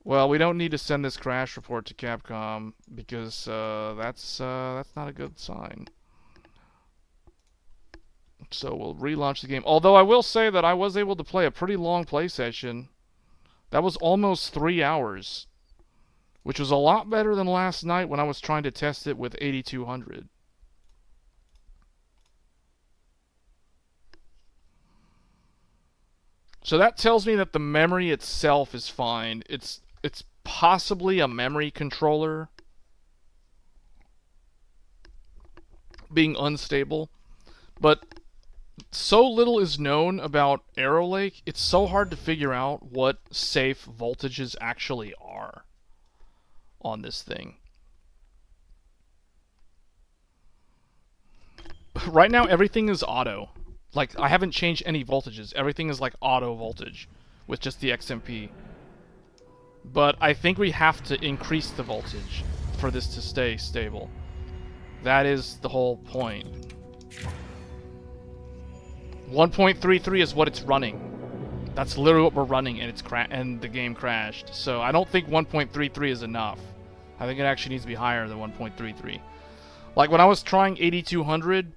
Well, we don't need to send this crash report to Capcom, because that's not a good sign. So we'll relaunch the game. Although I will say that I was able to play a pretty long play session. That was almost 3 hours. Which was a lot better than last night when I was trying to test it with 8200. So that tells me that the memory itself is fine. It's possibly a memory controller being unstable. But so little is known about Arrow Lake, it's so hard to figure out what safe voltages actually are on this thing. right now everything is auto. Like, I haven't changed any voltages. Everything is like auto voltage with just the XMP. But I think we have to increase the voltage for this to stay stable. That is the whole point. 1.33 is what it's running. That's literally what we're running, and and the game crashed. So I don't think 1.33 is enough. I think it actually needs to be higher than 1.33. Like when I was trying 8200,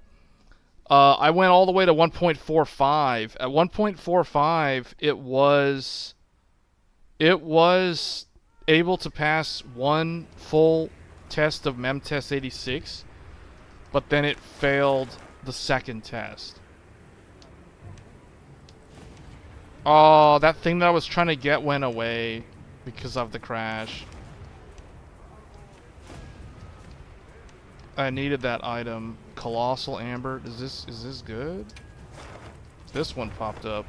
I went all the way to 1.45. At 1.45, it was able to pass one full test of memtest 86, but then it failed the second test. Oh, that thing that I was trying to get went away because of the crash. I needed that item. Colossal Amber. Is this good? This one popped up.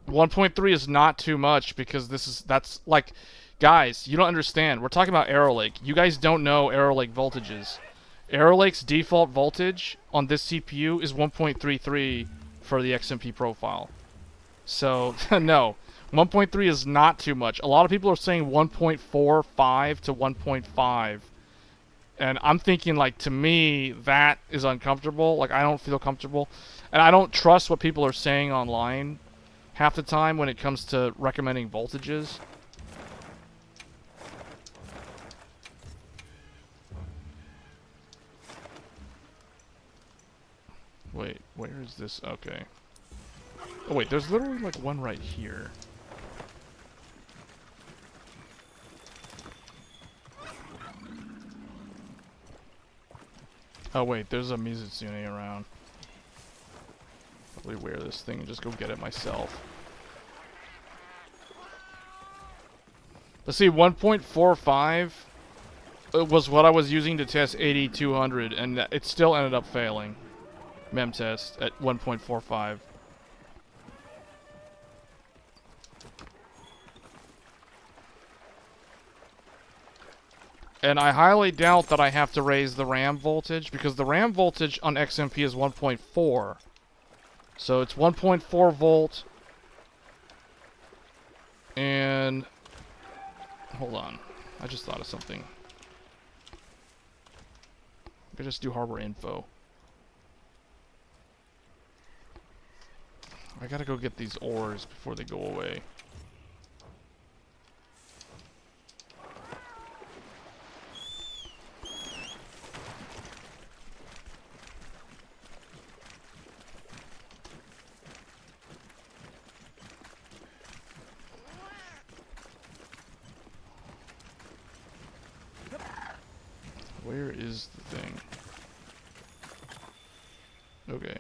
1.3 is not too much because that's like, guys, you don't understand. We're talking about Arrow Lake. You guys don't know Arrow Lake voltages. Arrow Lake's default voltage on this CPU is 1.33 for the XMP profile. So, no. 1.3 is not too much. A lot of people are saying 1.45 to 1.5. And I'm thinking, like, to me, that is uncomfortable. Like, I don't feel comfortable. And I don't trust what people are saying online half the time when it comes to recommending voltages. Wait, where is this? Okay. Oh wait, there's literally like one right here. Oh wait, there's a Mizutsune around. Probably wear this thing and just go get it myself. Let's see, 1.45 was what I was using to test 8200, and it still ended up failing. Mem test at 1.45. And I highly doubt that I have to raise the RAM voltage, because the RAM voltage on XMP is 1.4. So it's 1.4 volt. And hold on. I just thought of something. I could just do hardware info. I gotta go get these ores before they go away. Where is the thing? Okay.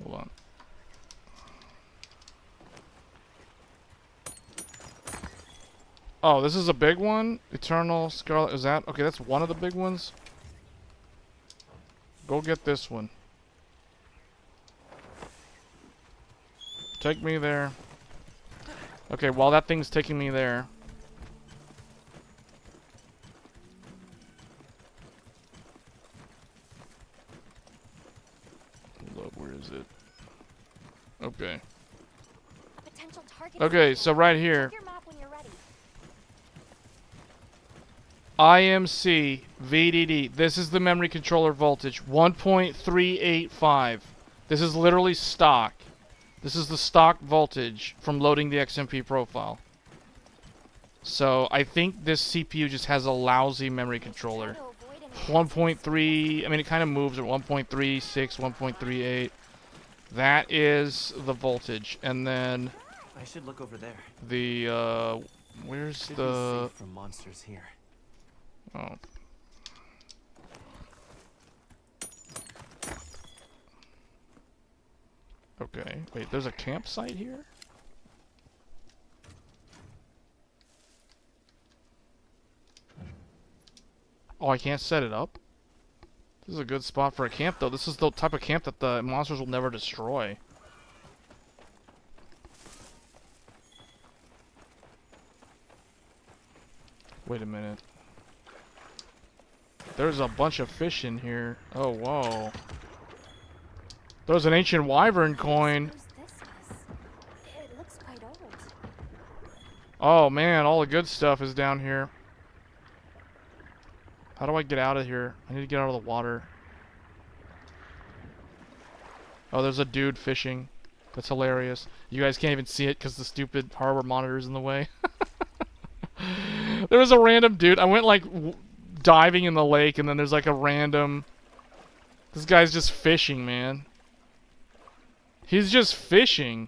Hold on. Oh, this is a big one? Eternal Scarlet, is that? Okay, that's one of the big ones. Go get this one. Take me there. Okay, while that thing's taking me there. Hold up, where is it? Okay. Potential target. Okay, so right here. Check your map when you're ready. IMC VDD. This is the memory controller voltage. 1.385. This is literally stock. This is the stock voltage from loading the XMP profile. So I think this CPU just has a lousy memory controller. 1.3, I mean it kind of moves at 1.36, 1.38. That is the voltage. And then I should look over there. the where's Should the be safe from monsters here. oh. Okay. Wait, there's a campsite here? Oh, I can't set it up? This is a good spot for a camp, though. This is the type of camp that the monsters will never destroy. Wait a minute. There's a bunch of fish in here. Oh, whoa. There's an ancient wyvern coin. Whose this is? It looks quite old. Oh, man, all the good stuff is down here. How do I get out of here? I need to get out of the water. Oh, there's a dude fishing. That's hilarious. You guys can't even see it because the stupid harbor monitor's in the way. There was a random dude. I went like diving in the lake, and then there's like a random... This guy's just fishing, man. He's just fishing.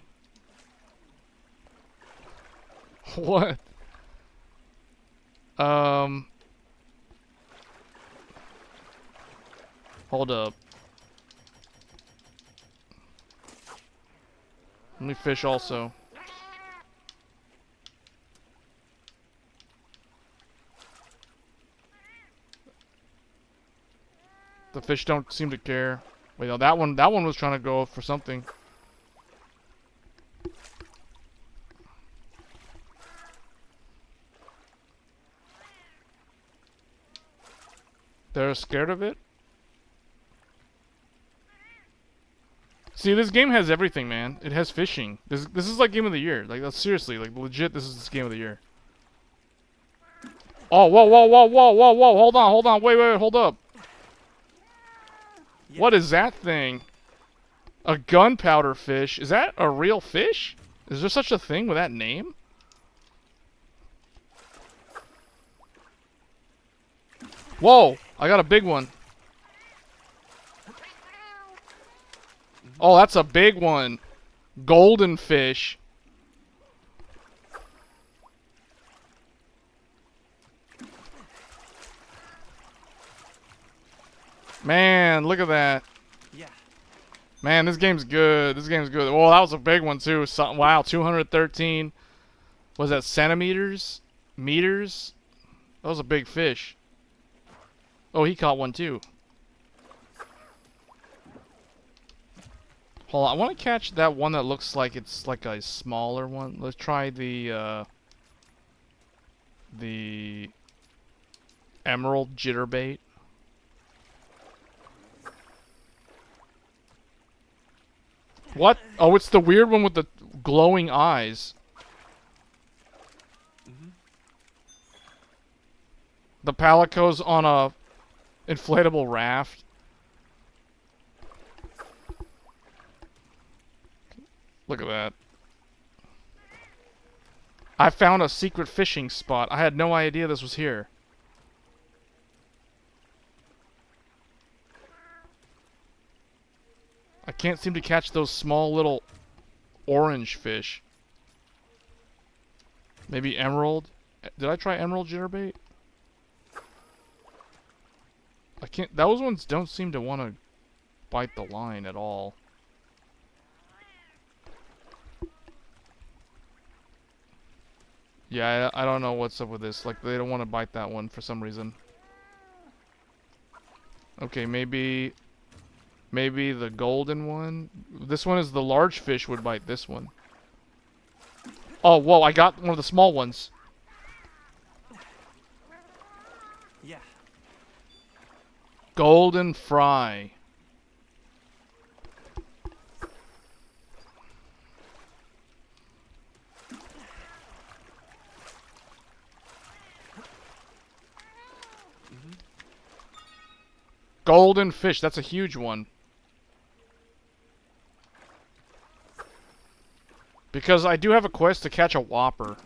What? Hold up. Let me fish also. The fish don't seem to care. Wait, no, that one was trying to go for something. They're scared of it? See, this game has everything, man. It has fishing. This is like game of the year. Like, seriously, like legit, this is game of the year. Oh, whoa, whoa, whoa, whoa, whoa, whoa! Hold on, wait, hold up. Yeah. What is that thing? A gunpowder fish? Is that a real fish? Is there such a thing with that name? Whoa! I got a big one. Oh, that's a big one. Golden fish. Man, look at that. Yeah. Man, this game's good. This game's good. Well, that was a big one too. Wow, 213. Was that centimeters? Meters? That was a big fish. Oh, he caught one too. Hold on, I want to catch that one that looks like it's like a smaller one. Let's try the emerald jitterbait. What? Oh, it's the weird one with the glowing eyes. The palico's on a inflatable raft. Look at that. I found a secret fishing spot. I had no idea this was here. I can't seem to catch those small little orange fish. Maybe emerald? Did I try emerald jitterbait? I can't... Those ones don't seem to want to bite the line at all. Yeah, I don't know what's up with this. Like, they don't want to bite that one for some reason. Okay, maybe the golden one. This one is the large fish would bite this one. Oh, whoa, I got one of the small ones. Yeah. Golden fry. Golden fish, that's a huge one. Because I do have a quest to catch a whopper. I'm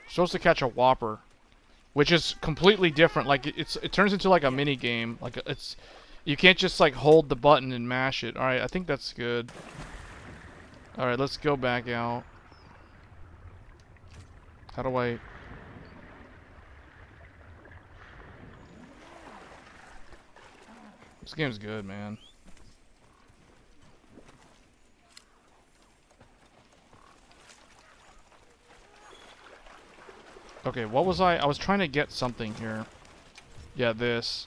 supposed to catch a whopper, which is completely different. Like it turns into like a mini game. Like it's you can't just like hold the button and mash it. All right, I think that's good. All right, let's go back out. How do I? This game's good, man. Okay, what was I was trying to get something here. Yeah, this.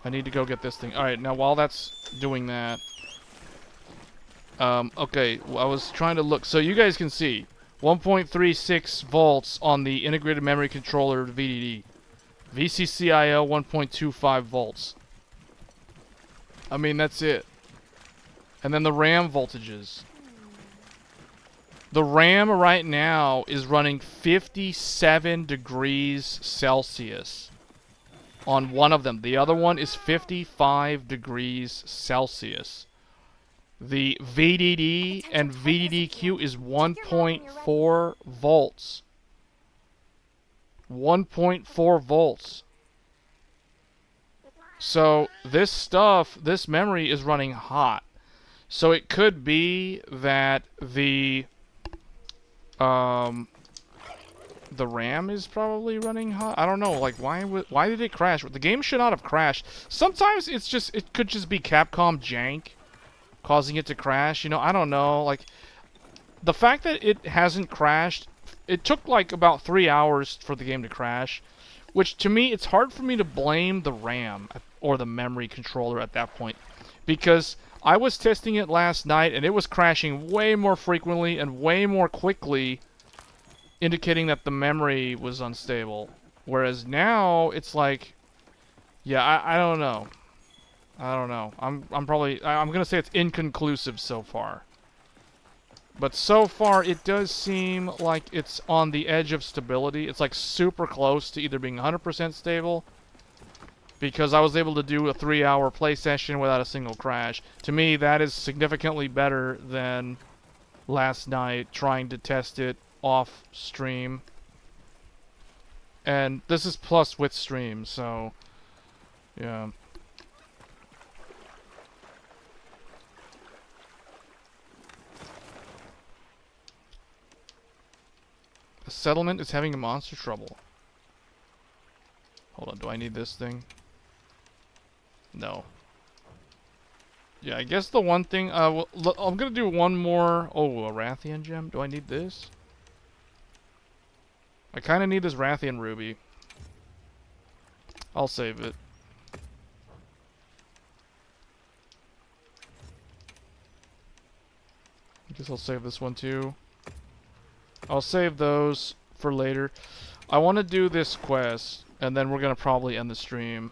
I need to go get this thing. Alright, now while that's doing that... okay, I was trying to look. So you guys can see. 1.36 volts on the integrated memory controller VDD. VCCIO 1.25 volts. I mean, that's it. And then the RAM voltages. The RAM right now is running 57 degrees Celsius on one of them. The other one is 55 degrees Celsius. The VDD and VDDQ is 1.4 volts. 1.4 volts. So this stuff, this memory is running hot. So it could be that the RAM is probably running hot. I don't know. Like, why did it crash? The game should not have crashed. Sometimes it could just be Capcom jank causing it to crash. You know, I don't know. Like, the fact that it hasn't crashed, it took like about 3 hours for the game to crash, which to me, it's hard for me to blame the RAM or the memory controller at that point, because I was testing it last night and it was crashing way more frequently and way more quickly, indicating that the memory was unstable. Whereas now it's like, yeah, I don't know. I don't know. I'm gonna say it's inconclusive so far. But so far it does seem like it's on the edge of stability. It's like super close to either being 100% stable, because I was able to do a 3-hour play session without a single crash. To me, that is significantly better than last night trying to test it off stream. And this is plus with stream, so yeah. The settlement is having a monster trouble. Hold on, do I need this thing? No. Yeah, I guess the one thing, well, I'm gonna do one more. Oh, a Rathian gem? Do I need this? I kinda need this Rathian ruby. I'll save it. I guess I'll save this one too. I'll save those for later. I want to do this quest, and then we're gonna probably end the stream.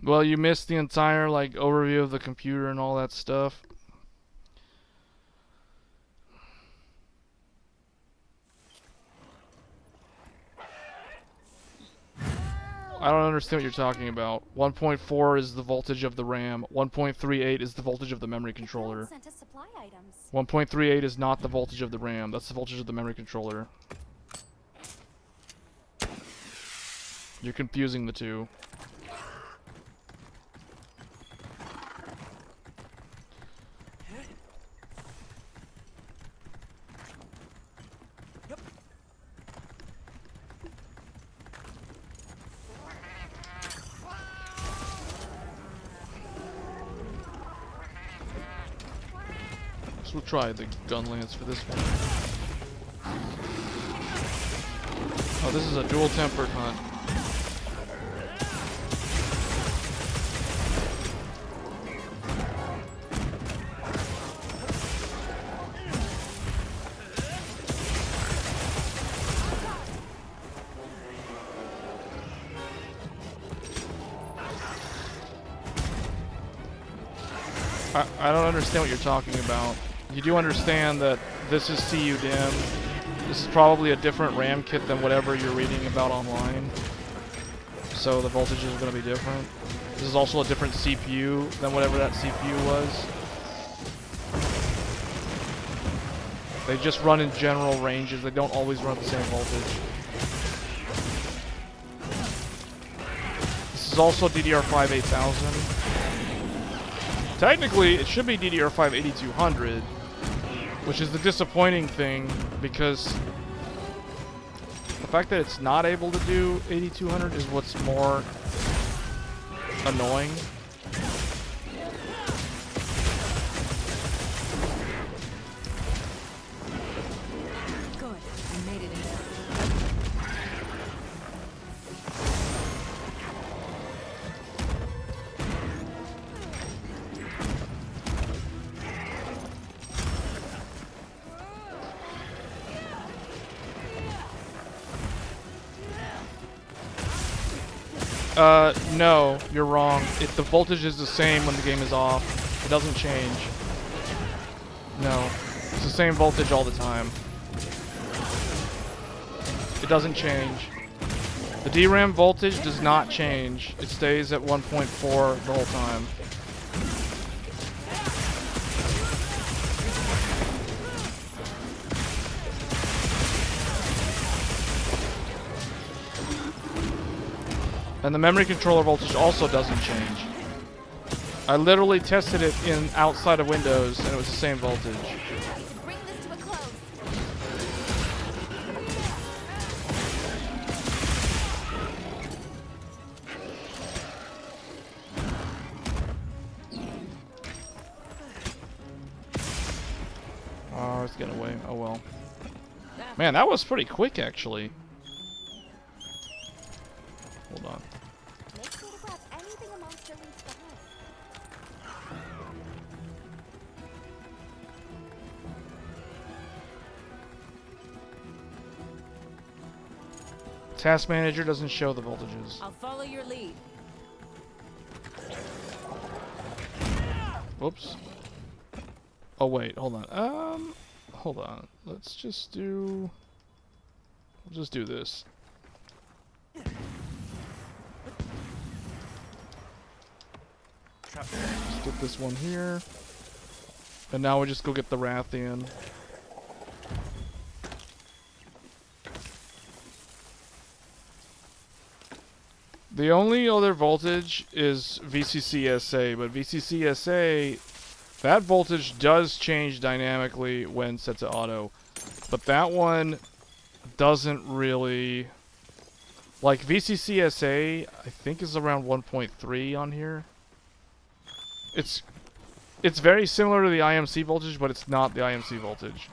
Well, you missed the entire, like, overview of the computer and all that stuff. I don't understand what you're talking about. 1.4 is the voltage of the RAM. 1.38 is the voltage of the memory controller. Sent us supply items. 1.38 is not the voltage of the RAM. That's the voltage of the memory controller. You're confusing the two. So we'll try the gun lance for this one. Oh, this is a dual tempered hunt. I don't understand what you're talking about. You do understand that this is CUDIMM. This is probably a different RAM kit than whatever you're reading about online. So the voltages are going to be different. This is also a different CPU than whatever that CPU was. They just run in general ranges. They don't always run at the same voltage. This is also DDR5-8000. Technically, it should be DDR5-8200, which is the disappointing thing, because the fact that it's not able to do 8200 is what's more annoying. Good. I made it in. No, you're wrong. The voltage is the same when the game is off. It doesn't change. No. It's the same voltage all the time. It doesn't change. The DRAM voltage does not change. It stays at 1.4 the whole time. And the memory controller voltage also doesn't change. I literally tested it in outside of Windows and it was the same voltage. To bring this to a close. Oh, it's getting away. Oh well. Man, that was pretty quick actually. Hold on. Make sure to grab anything a monster leaves behind. Task manager doesn't show the voltages. I'll follow your lead. Whoops. Oh wait, hold on. Hold on. Let's just do. We'll just do this. Let's get this one here. And now we just go get the Rathian. The only other voltage is VCCSA, but VCCSA, that voltage does change dynamically when set to auto. But that one doesn't really... Like VCCSA, I think is around 1.3 on here. It's very similar to the IMC voltage, but it's not the IMC voltage.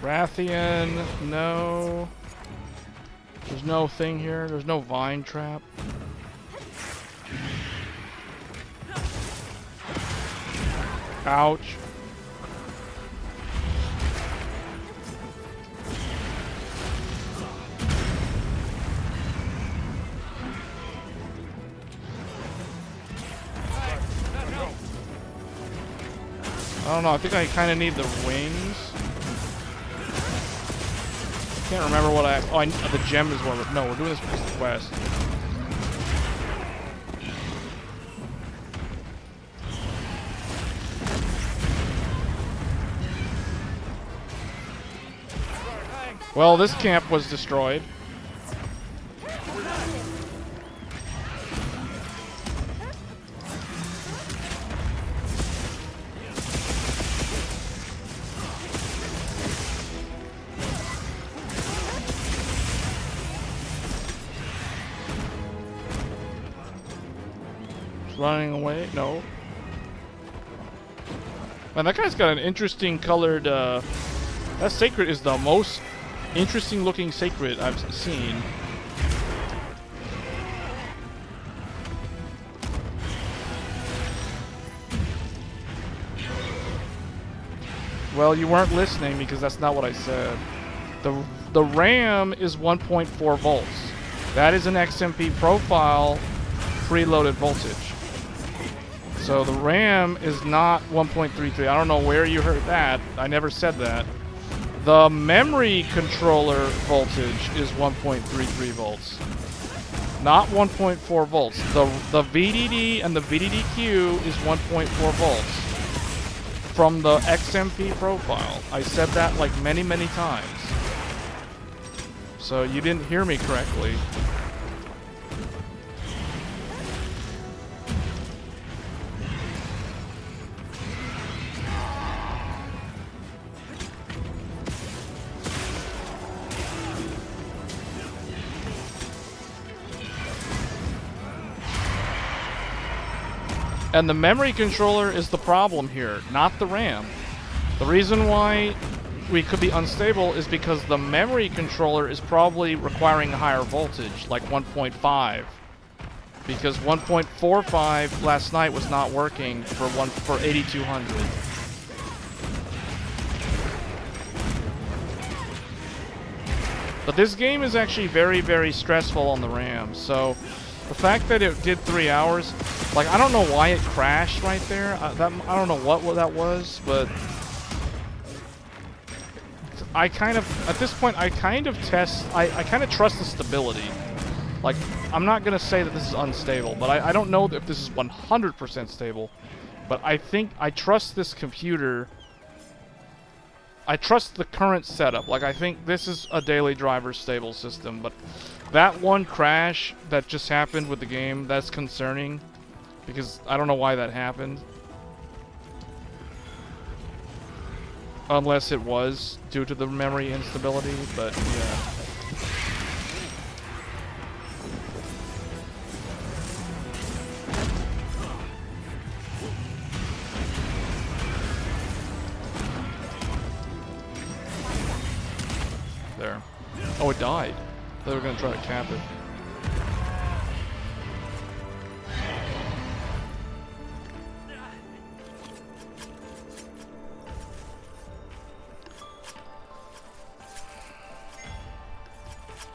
Rathian, no. There's no thing here. There's no vine trap. Ouch. I don't know. I think I kind of need the wings. Can't remember what I... Oh, the gem is what... No, we're doing this quest. Well, this camp was destroyed. Running away? No. Man, that guy's got an interesting colored, that sacred is the most interesting looking sacred I've seen. Well, you weren't listening because that's not what I said. The RAM is 1.4 volts. That is an XMP profile preloaded voltage. So the RAM is not 1.33. I don't know where you heard that. I never said that. The memory controller voltage is 1.33 volts. Not 1.4 volts. The VDD and the VDDQ is 1.4 volts from the XMP profile. I said that like many, many times. So you didn't hear me correctly. And the memory controller is the problem here, not the RAM. The reason why we could be unstable is because the memory controller is probably requiring a higher voltage, like 1.5. Because 1.45 last night was not working for 8200. But this game is actually very, very stressful on the RAM, so the fact that it did 3 hours, like, I don't know why it crashed right there. I don't know what that was, but I kind of, at this point, I kind of trust the stability. Like, I'm not going to say that this is unstable, but I don't know if this is 100% stable. But I think I trust this computer. I trust the current setup. Like, I think this is a daily driver stable system, but that one crash that just happened with the game, that's concerning, because I don't know why that happened. Unless it was due to the memory instability, but yeah. There. Oh, it died. They were going to try to cap it.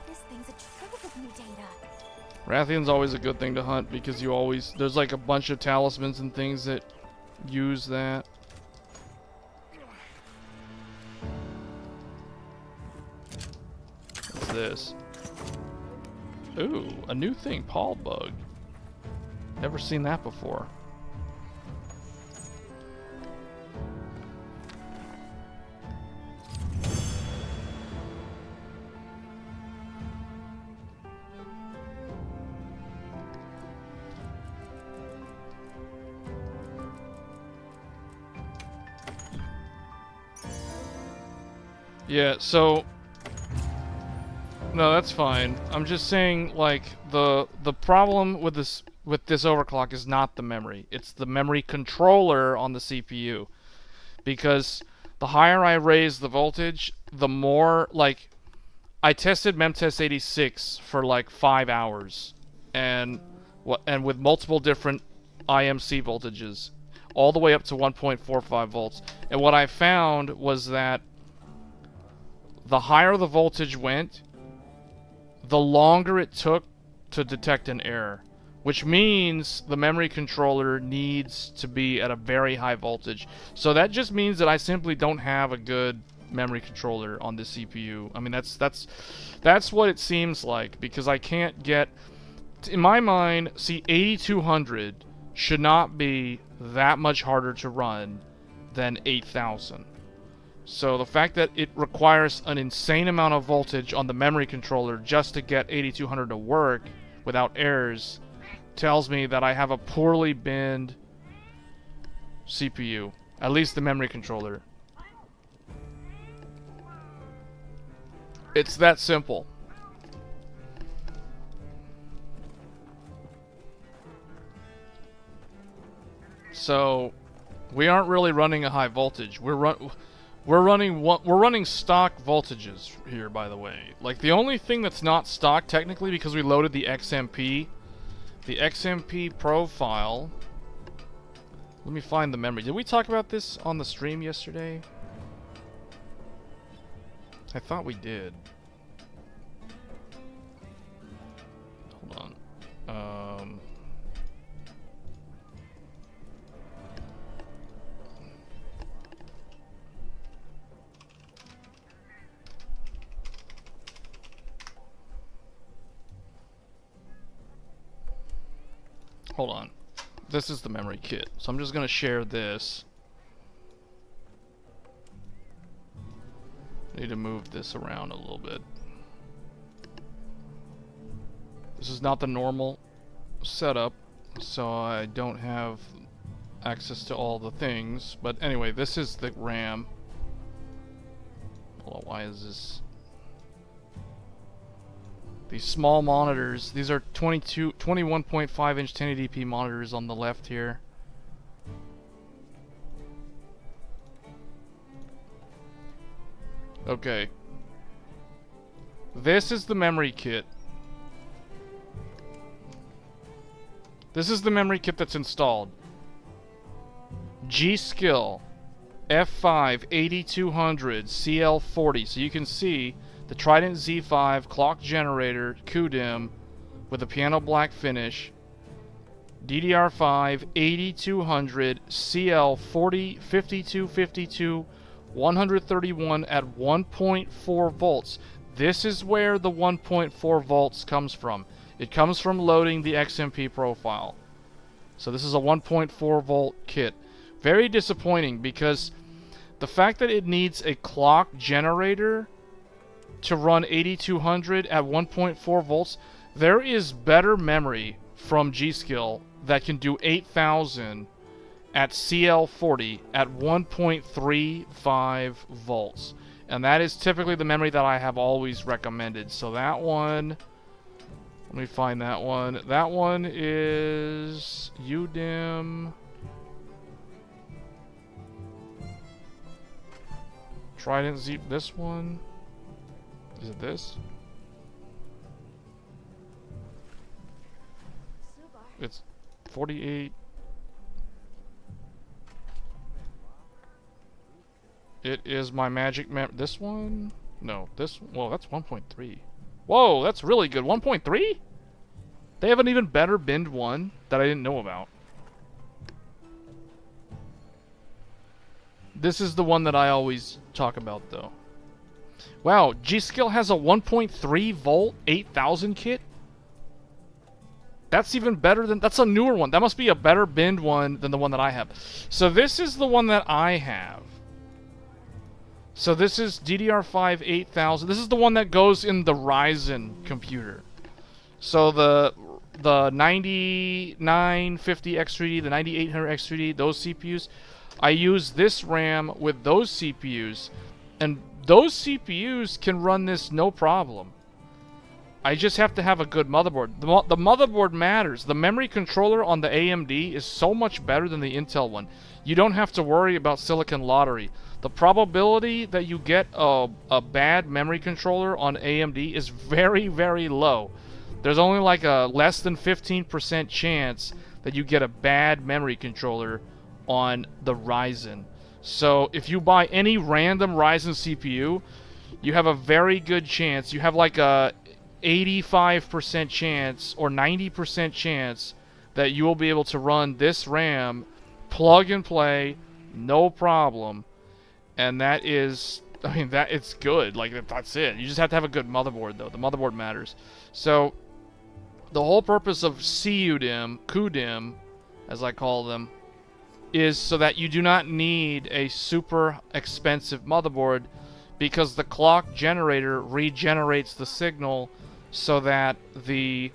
This thing's a trove of new data. Rathion's always a good thing to hunt because you always... There's like a bunch of talismans and things that use that. What's this? Ooh, a new thing, Paul Bug. Never seen that before. Yeah, so no, that's fine. I'm just saying, like, the problem with this overclock is not the memory. It's the memory controller on the CPU. Because the higher I raise the voltage, the more, like, I tested Memtest 86 for like 5 hours, and with multiple different IMC voltages, all the way up to 1.45 volts. And what I found was that the higher the voltage went, the longer it took to detect an error, which means the memory controller needs to be at a very high voltage. So that just means that I simply don't have a good memory controller on this CPU. I mean, that's what it seems like, because I can't get, in my mind, see, 8200 should not be that much harder to run than 8000. So the fact that it requires an insane amount of voltage on the memory controller just to get 8200 to work without errors tells me that I have a poorly binned CPU. At least the memory controller. It's that simple. So we aren't really running a high voltage. We're running stock voltages here, by the way. Like, the only thing that's not stock technically, because we loaded the XMP profile. Let me find the memory. Did we talk about this on the stream yesterday? I thought we did. Hold on. Hold on. This is the memory kit. So I'm just going to share this. I need to move this around a little bit. This is not the normal setup, so I don't have access to all the things. But anyway, this is the RAM. Hold on, why is this? These small monitors, these are 21.5 inch 1080p monitors on the left here. Okay. This is the memory kit. This is the memory kit that's installed. G-Skill F5-8200 CL40. So you can see the Trident Z5 clock generator CUDIMM with a piano black finish. DDR5-8200 CL40 5252 131 at 1.4 volts. This is where the 1.4 volts comes from. It comes from loading the XMP profile. So this is a 1.4 volt kit. Very disappointing because the fact that it needs a clock generator to run 8200 at 1.4 volts, there is better memory from G-Skill that can do 8000 at CL40 at 1.35 volts. And that is typically the memory that I have always recommended. So that one, let me find that one. That one is CUDIMM Trident Z. This one, is it this? It's 48. It is my magic this one? No, this, well, that's 1.3. Whoa, that's really good. 1.3? They have an even better binned one that I didn't know about. This is the one that I always talk about, though. Wow, G-Skill has a 1.3 volt 8000 kit? That's even better than... That's a newer one. That must be a better binned one than the one that I have. So this is the one that I have. So this is DDR5-8000. This is the one that goes in the Ryzen computer. So the 9950X3D, the 9800X3D, those CPUs, I use this RAM with those CPUs, and those CPUs can run this no problem. I just have to have a good motherboard. The motherboard matters. The memory controller on the AMD is so much better than the Intel one. You don't have to worry about silicon lottery. The probability that you get a bad memory controller on AMD is very, very low. There's only like a less than 15% chance that you get a bad memory controller on the Ryzen. So if you buy any random Ryzen CPU, you have a very good chance. You have like a 85% chance or 90% chance that you will be able to run this RAM plug and play, no problem. And that is, I mean, that it's good. Like, that's it. You just have to have a good motherboard, though. The motherboard matters. So the whole purpose of CUDIMM, as I call them, is so that you do not need a super expensive motherboard, because the clock generator regenerates the signal so that the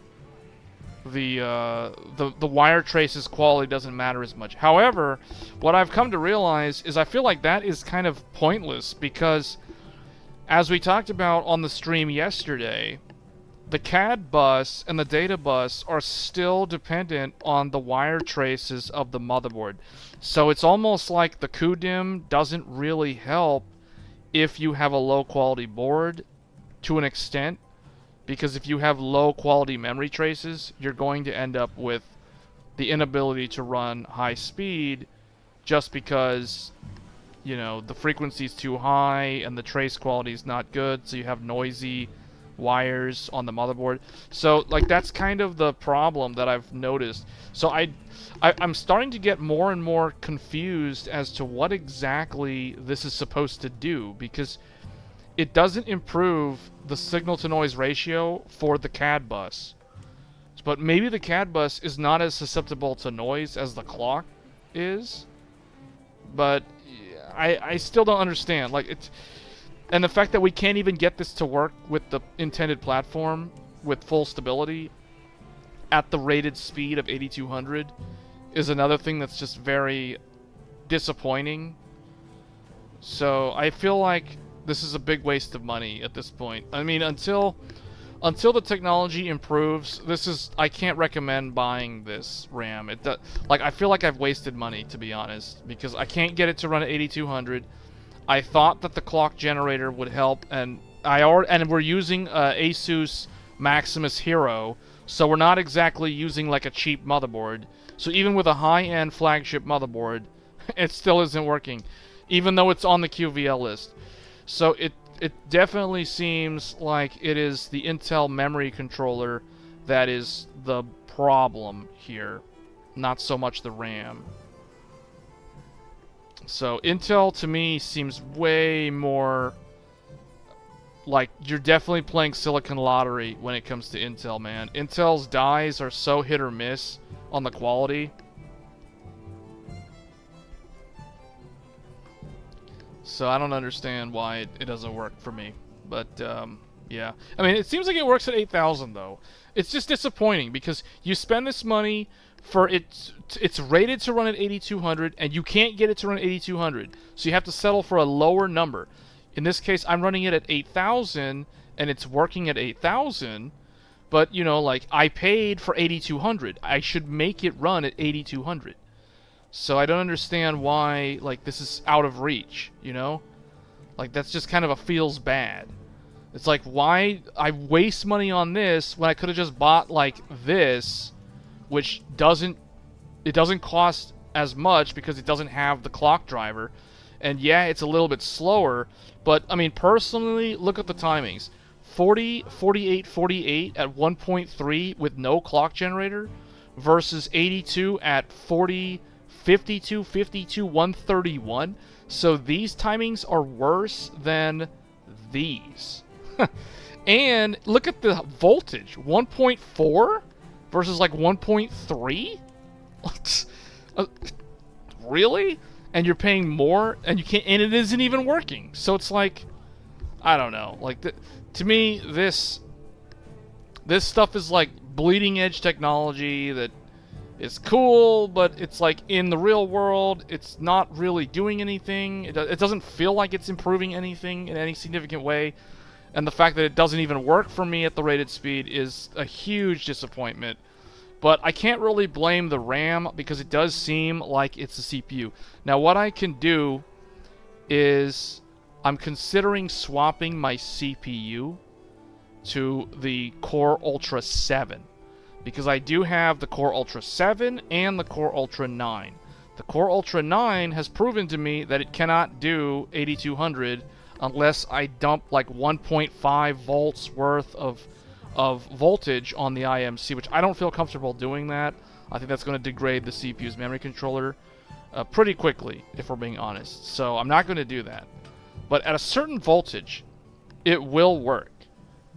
wire traces quality doesn't matter as much. However, what I've come to realize is I feel like that is kind of pointless, because as we talked about on the stream yesterday, the CAD bus and the data bus are still dependent on the wire traces of the motherboard. So it's almost like the CUDIMM doesn't really help if you have a low quality board to an extent, because if you have low quality memory traces, you're going to end up with the inability to run high speed, just because you know, the frequency's too high and the trace quality is not good, so you have noisy wires on the motherboard. So like that's kind of the problem that I've noticed. So I'm starting to get more and more confused as to what exactly this is supposed to do, because it doesn't improve the signal to noise ratio for the CAD bus. But maybe the CAD bus is not as susceptible to noise as the clock is. But I still don't understand. Like it's, and the fact that we can't even get this to work with the intended platform with full stability at the rated speed of 8200 is another thing that's just very disappointing. So I feel like this is a big waste of money at this point. I mean, until the technology improves, I can't recommend buying this RAM. Like I feel like I've wasted money, to be honest, because I can't get it to run at 8200. I thought that the clock generator would help, and we're using Asus Maximus Hero, so we're not exactly using like a cheap motherboard. So even with a high-end flagship motherboard, it still isn't working, even though it's on the QVL list. So it definitely seems like it is the Intel memory controller that is the problem here, not so much the RAM. So Intel to me seems way more like you're definitely playing Silicon Lottery when it comes to Intel, man. Intel's dies are so hit or miss on the quality. So I don't understand why it doesn't work for me. But yeah, I mean, it seems like it works at 8000 though. It's just disappointing because you spend this money for it's rated to run at 8200 and you can't get it to run at 8200. So you have to settle for a lower number. In this case, I'm running it at 8000 and it's working at 8000, but you know, like I paid for 8200. I should make it run at 8200. So I don't understand why like this is out of reach, you know? Like that's just kind of feels bad. It's like, why I waste money on this when I could have just bought like this, which doesn't cost as much because it doesn't have the clock driver. And yeah, it's a little bit slower, but I mean, personally, look at the timings. 40, 48, 48 at 1.3 with no clock generator versus 82 at 40, 52, 52, 131. So these timings are worse than these. And look at the voltage. 1.4 versus like 1.3? Really? And you're paying more, and you can't, and it isn't even working. So it's like, I don't know. Like, to me, this stuff is like bleeding edge technology that is cool, but it's like in the real world, it's not really doing anything. It doesn't feel like it's improving anything in any significant way. And the fact that it doesn't even work for me at the rated speed is a huge disappointment. But I can't really blame the RAM because it does seem like it's a CPU. Now what I can do is I'm considering swapping my CPU to the Core Ultra 7. Because I do have the Core Ultra 7 and the Core Ultra 9. The Core Ultra 9 has proven to me that it cannot do 8200 unless I dump like 1.5 volts worth of voltage on the IMC, which I don't feel comfortable doing that. I think that's going to degrade the CPU's memory controller pretty quickly, if we're being honest. So I'm not going to do that. But at a certain voltage, it will work.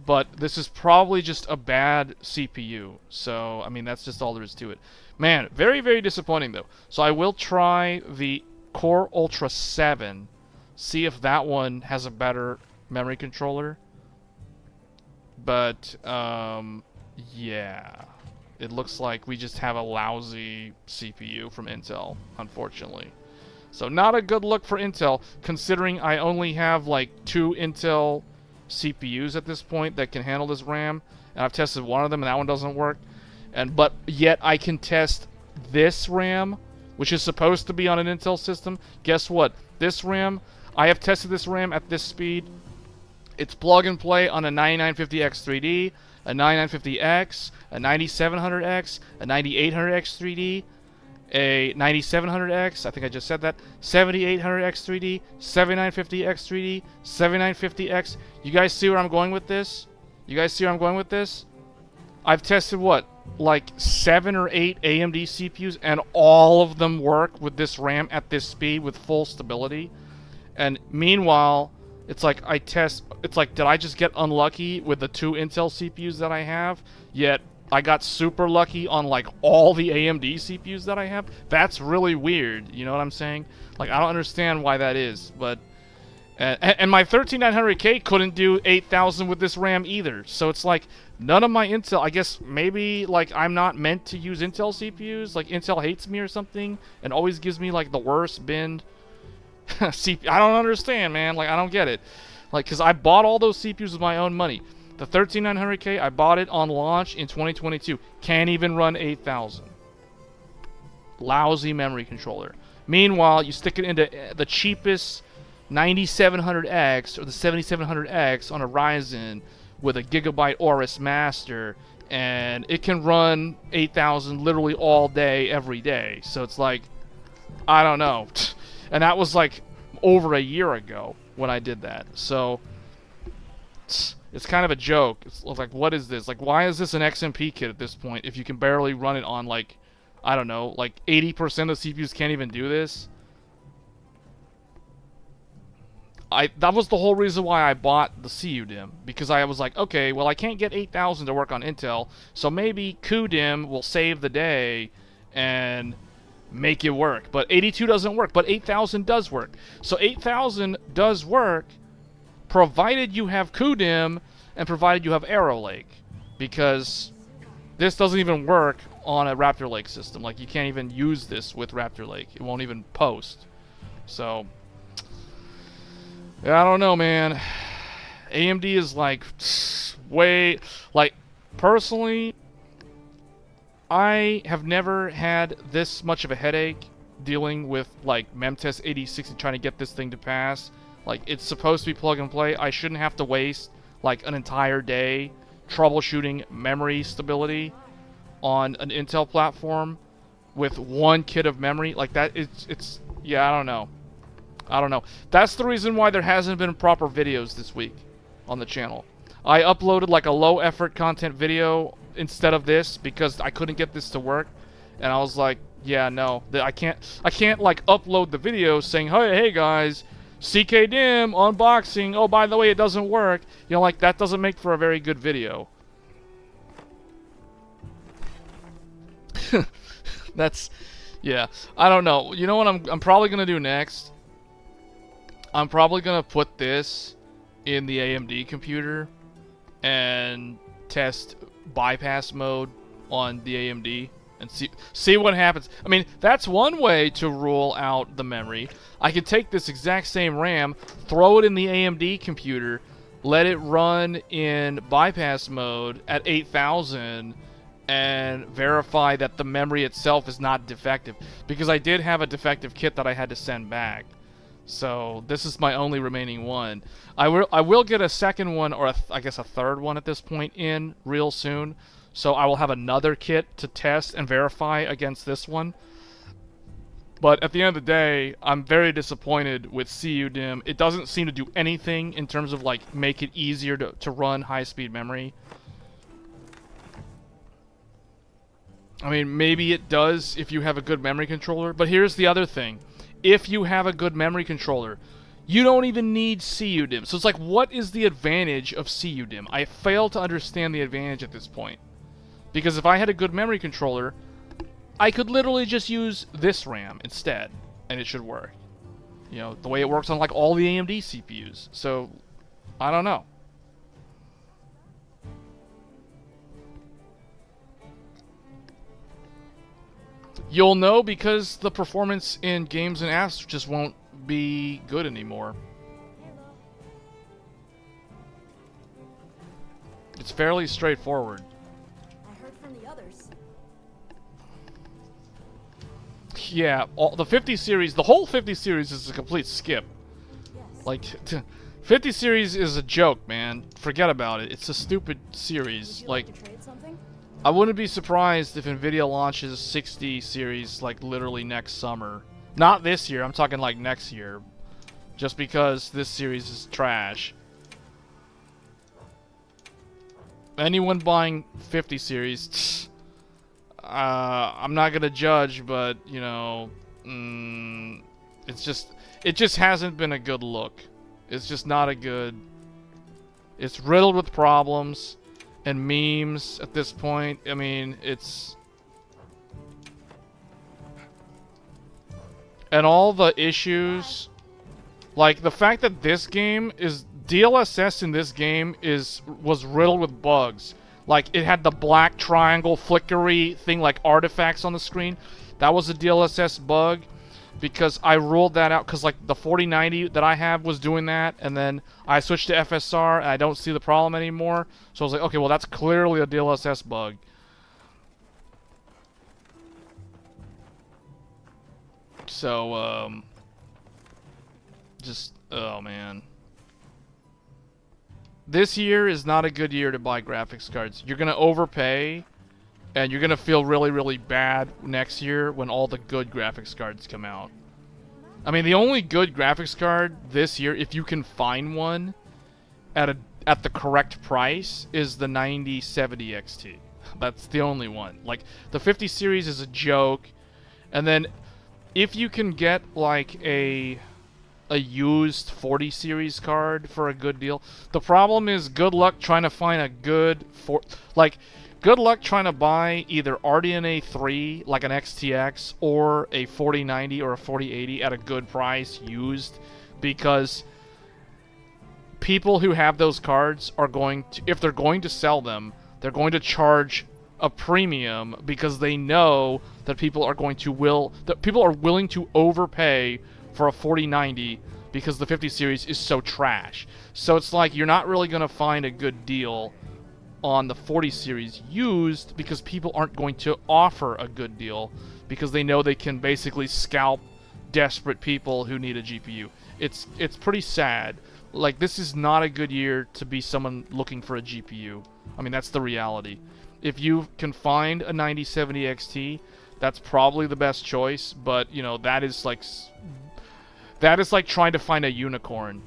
But this is probably just a bad CPU. So, I mean, that's just all there is to it. Man, very, very disappointing, though. So I will try the Core Ultra 7, see if that one has a better memory controller. But, yeah. It looks like we just have a lousy CPU from Intel, unfortunately. So not a good look for Intel, considering I only have like 2 Intel CPUs at this point that can handle this RAM. And I've tested one of them and that one doesn't work. But yet I can test this RAM, which is supposed to be on an Intel system. Guess what? This RAM, I have tested this RAM at this speed. It's plug and play on a 9950X 3D, a 9950X, a 9700X, a 9800X 3D, a 9700X, I think I just said that, 7800X3D, 7950X3D, 7950X. You guys see where I'm going with this? You guys see where I'm going with this? I've tested what? Like 7 or 8 AMD CPUs, and all of them work with this RAM at this speed with full stability. And meanwhile, it's like did I just get unlucky with the 2 Intel CPUs that I have? Yet I got super lucky on like all the AMD CPUs that I have. That's really weird. You know what I'm saying? Like, I don't understand why that is. But and my 13900K couldn't do 8000 with this RAM either. So it's like none of my Intel. I guess maybe like I'm not meant to use Intel CPUs. Like Intel hates me or something, and always gives me like the worst binned CPU. I don't understand, man. Like, I don't get it. Like, because I bought all those CPUs with my own money. The 13900K, I bought it on launch in 2022. Can't even run 8000. Lousy memory controller. Meanwhile, you stick it into the cheapest 9700X or the 7700X on a Ryzen with a Gigabyte Aorus Master, and it can run 8000 literally all day, every day. So it's like, I don't know. And that was like over a year ago when I did that. So it's kind of a joke. It's like, what is this? Like, why is this an XMP kit at this point if you can barely run it on, like, I don't know, like 80% of CPUs can't even do this? That was the whole reason why I bought the CUDIMM, because I was like, okay, well, I can't get 8000 to work on Intel, so maybe CUDIMM will save the day and make it work. But 82 doesn't work, but 8000 does work. So 8000 does work, provided you have CUDIMM and provided you have Arrow Lake, because this doesn't even work on a Raptor Lake system. Like, you can't even use this with Raptor Lake. It won't even post. So yeah, I don't know, man. AMD is like way, like, personally, I have never had this much of a headache dealing with like Memtest 8060 trying to get this thing to pass. Like, it's supposed to be plug and play. I shouldn't have to waste like an entire day troubleshooting memory stability on an Intel platform with one kit of memory. Like, that, it's yeah, I don't know. I don't know. That's the reason why there hasn't been proper videos this week on the channel. I uploaded like a low effort content video instead of this because I couldn't get this to work, and I was like, yeah, no, I can't like upload the video saying, hey guys, CUDIMM unboxing, oh, by the way, it doesn't work. You know, like, that doesn't make for a very good video. That's, yeah, I don't know. You know what I'm probably gonna do next? I'm probably gonna put this in the AMD computer and test bypass mode on the AMD and see what happens. I mean, that's one way to rule out the memory. I could take this exact same RAM, throw it in the AMD computer, let it run in bypass mode at 8000, and verify that the memory itself is not defective, because I did have a defective kit that I had to send back. So this is my only remaining one. I will get a second one, or I guess a third one at this point, in real soon. So I will have another kit to test and verify against this one. But at the end of the day, I'm very disappointed with CUDIMM. It doesn't seem to do anything in terms of like make it easier to run high-speed memory. I mean, maybe it does if you have a good memory controller, but here's the other thing. If you have a good memory controller, you don't even need CUDIMM. So it's like, what is the advantage of CUDIMM? I fail to understand the advantage at this point. Because if I had a good memory controller, I could literally just use this RAM instead, and it should work. You know, the way it works on like all the AMD CPUs. So, I don't know. You'll know because the performance in games and apps just won't be good anymore. It's fairly straightforward. I heard from the others. Yeah, the 50 series, the whole 50 series is a complete skip. Yes. Like, 50 series is a joke, man. Forget about it. It's a stupid series. Would you Like, to trade something? I wouldn't be surprised if Nvidia launches 60 series like literally next summer. Not this year, I'm talking like next year. Just because this series is trash. Anyone buying 50 series, I'm not gonna judge, but you know, it just hasn't been a good look. It's just not a good. It's riddled with problems and memes at this point. I mean, it's. And all the issues, like the fact that this game is DLSS in this game was riddled with bugs. Like it had the black triangle flickery thing, like artifacts on the screen. That was a DLSS bug because I ruled that out because like the 4090 that I have was doing that, and then I switched to FSR and I don't see the problem anymore. So I was like, okay, well that's clearly a DLSS bug. So just oh man. This year is not a good year to buy graphics cards. You're gonna overpay, and you're gonna feel really, really bad next year when all the good graphics cards come out. I mean, the only good graphics card this year, if you can find one at the correct price, is the 9070 XT. That's the only one. Like the 50 series is a joke, and then if you can get like a used 40 series card for a good deal. The problem is good luck trying to find a good good luck trying to buy either RDNA 3 like an XTX or a 4090 or a 4080 at a good price used, because people who have those cards are going to, if they're going to sell them, they're going to charge a premium because they know that people are willing to overpay for a 4090 because the 50 series is so trash. So it's like you're not really going to find a good deal on the 40 series used because people aren't going to offer a good deal because they know they can basically scalp desperate people who need a GPU. It's pretty sad. Like, this is not a good year to be someone looking for a GPU. I mean, that's the reality. If you can find a 9070 XT, that's probably the best choice, but you know, that is like trying to find a unicorn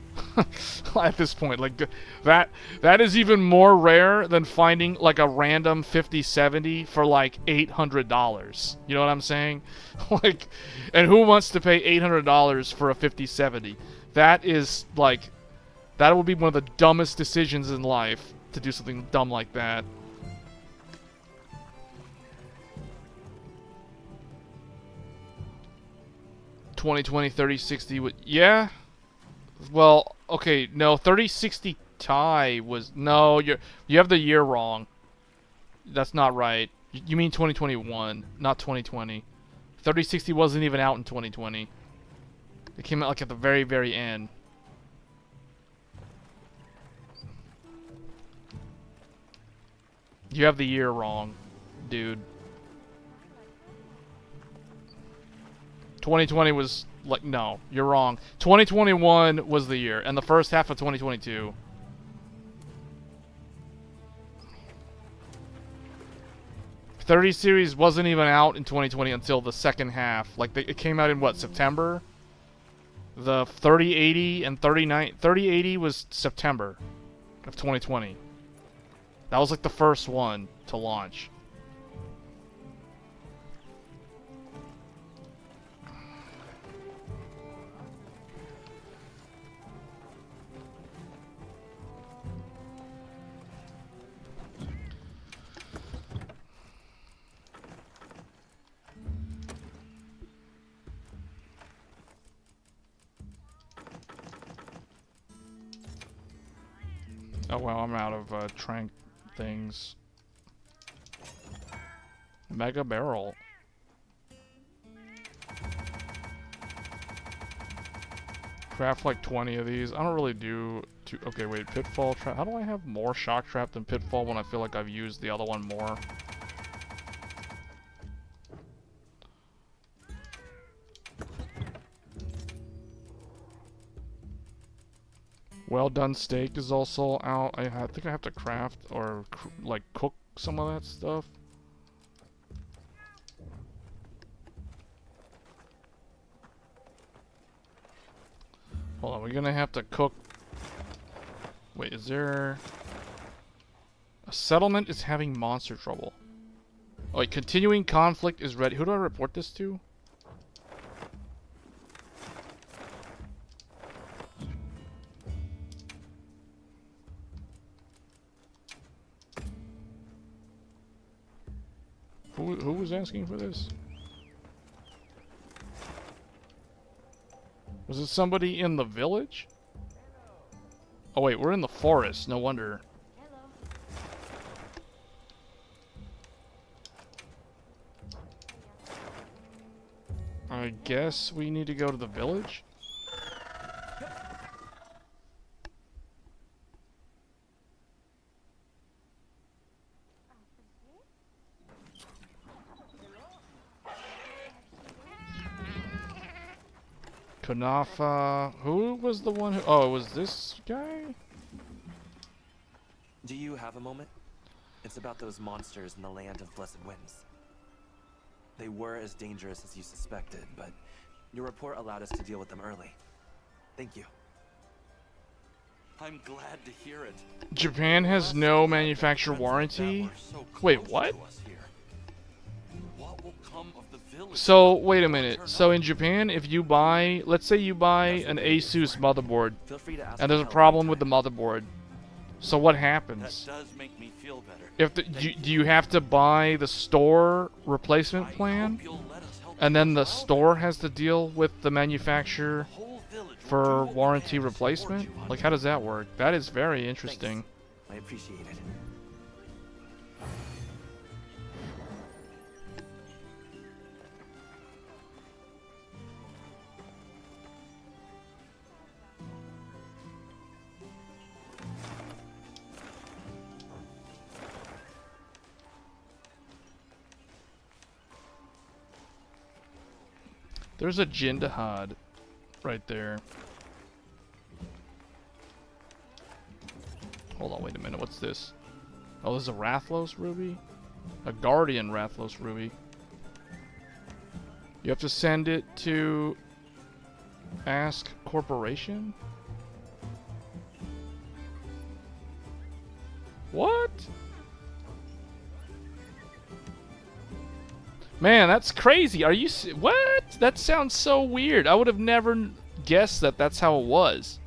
at this point. Like that is even more rare than finding like a random 5070 for like $800. You know what I'm saying? Like, and who wants to pay $800 for a 5070? That is like, that would be one of the dumbest decisions in life, to do something dumb like that. $2020 3060 yeah. Well, okay, no, 3060 Ti was, no, you have the year wrong. That's not right. You mean 2021, not 2020. 3060 wasn't even out in 2020. It came out like at the very, very end. You have the year wrong, dude. 2020 was like, no, you're wrong. 2021 was the year, and the first half of 2022. '30 series wasn't even out in 2020 until the second half. Like, it came out in what, September? The 3080 and 3080 was September of 2020. That was like the first one to launch. Oh well, I'm out of trank things. Mega barrel. Craft like 20 of these. I don't really do too. Okay, wait, pitfall trap. How do I have more shock trap than pitfall when I feel like I've used the other one more? Well done steak is also out. I think I have to craft or like cook some of that stuff. Hold on, we're gonna have to cook. Wait, is there... A settlement is having monster trouble. Oh, wait, continuing conflict is ready. Who do I report this to? Who was asking for this? Was it somebody in the village? Oh wait, we're in the forest. No wonder. I guess we need to go to the village? Kunafa. Who was the one who... Oh, it was this guy? Do you have a moment? It's about those monsters in the land of blessed winds. They were as dangerous as you suspected, but your report allowed us to deal with them early. Thank you. I'm glad to hear it. Japan has no manufacturer warranty? Wait, what? What will come of the village? So, wait a minute. So in Japan, if you buy... Let's say you buy an Asus motherboard, Feel free to ask and me there's a help problem with anytime. the motherboard. So what That happens? does make me feel better. If the, do you have to buy the store replacement I plan? hope you'll let us help And you then the resolve store has to deal with the manufacturer The whole village will do for what we warranty can to support replacement? you on Like, it. how does that work? That is very interesting. I appreciate it. There's a Jindahad right there. Hold on, wait a minute. What's this? Oh, this is a Rathlos ruby? A Guardian Rathlos ruby. You have to send it to Ask Corporation? What? Man, that's crazy. Are you... What? That sounds so weird. I would have never guessed that that's how it was.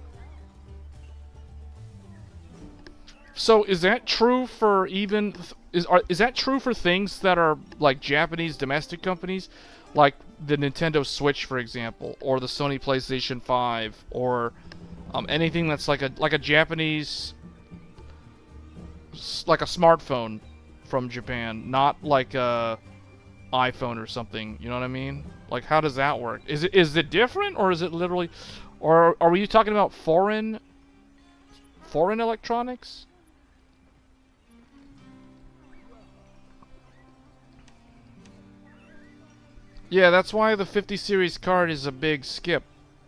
So, is that true for even... Is that true for things that are, like, Japanese domestic companies? Like the Nintendo Switch, for example, or the Sony PlayStation 5, or anything that's like a Japanese... Like a smartphone from Japan, not like a... iPhone or something, you know what I mean? Like, how does that work? Is it different, or is it literally, or are we talking about foreign electronics? Yeah, that's why the 50 series card is a big skip.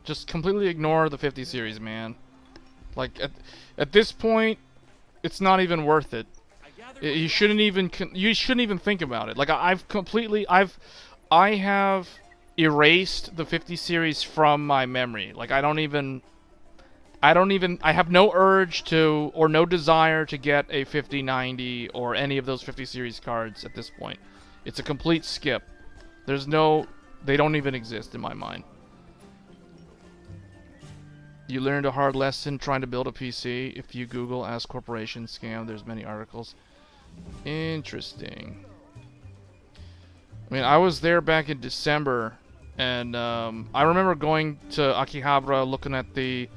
Just completely ignore the 50 series, man. Like, at this point, it's not even worth it. You shouldn't even think about it. Like, I have erased the 50 series from my memory. Like, I have no urge to, or no desire to get a 5090 or any of those 50 series cards at this point. It's a complete skip. They don't even exist in my mind. You learned a hard lesson trying to build a PC. If you Google Ask Corporation scam, there's many articles. Interesting. I mean, I was there back in December, and I remember going to Akihabara, looking at the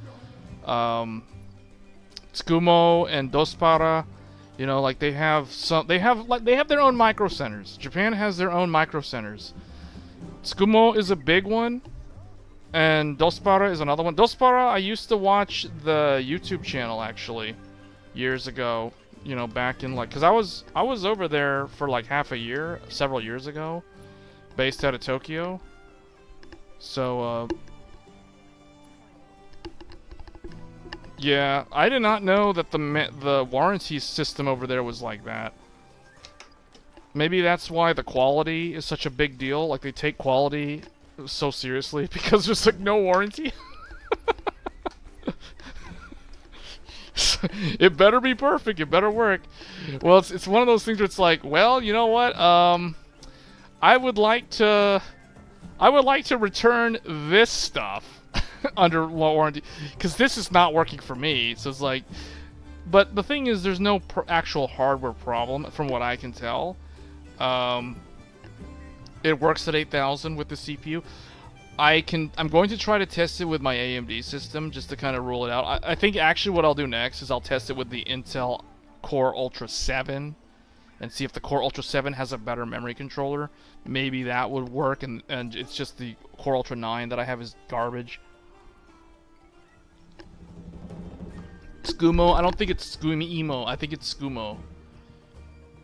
Tsukumo and Dospara. You know, like they have their own micro centers. Japan has their own micro centers. Tsukumo is a big one, and Dospara is another one. Dospara, I used to watch the YouTube channel actually years ago. You know, back in like, cause I was over there for like half a year, several years ago, based out of Tokyo. So, yeah, I did not know that the warranty system over there was like that. Maybe that's why the quality is such a big deal. Like, they take quality so seriously because there's like no warranty. It better be perfect. It better work. Well, it's one of those things where it's like, well, you know what? I would like to return this stuff under warranty because this is not working for me. So it's like, but the thing is, there's no actual hardware problem from what I can tell. It works at 8000 with the CPU. I'm going to try to test it with my AMD system just to kind of rule it out. I think actually what I'll do next is I'll test it with the Intel Core Ultra 7 and see if the Core Ultra 7 has a better memory controller. Maybe that would work, and it's just the Core Ultra 9 that I have is garbage. Skumo? I don't think it's Emo. I think it's Skumo.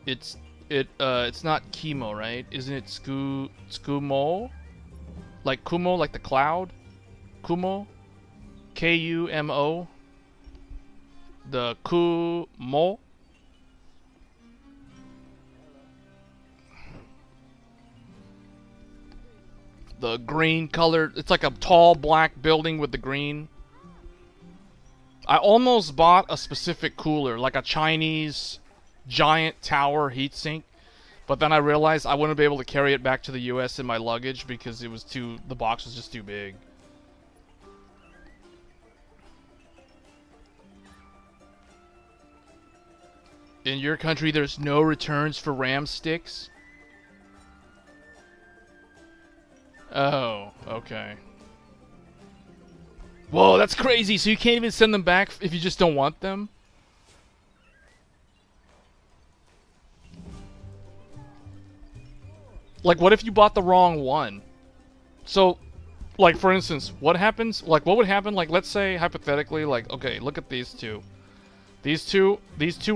It's not Chemo, right? Isn't it Skumo? Like Kumo, like the cloud? Kumo? Kumo? The Kumo? The green colored, it's like a tall black building with the green. I almost bought a specific cooler, like a Chinese giant tower heatsink. But then I realized I wouldn't be able to carry it back to the US in my luggage because it was the box was just too big. In your country, there's no returns for RAM sticks? Oh, okay. Whoa, that's crazy. So you can't even send them back if you just don't want them? Like, what if you bought the wrong one? So, like, for instance, what happens? Like, what would happen? Like, let's say, hypothetically, like, okay, look at these two. These two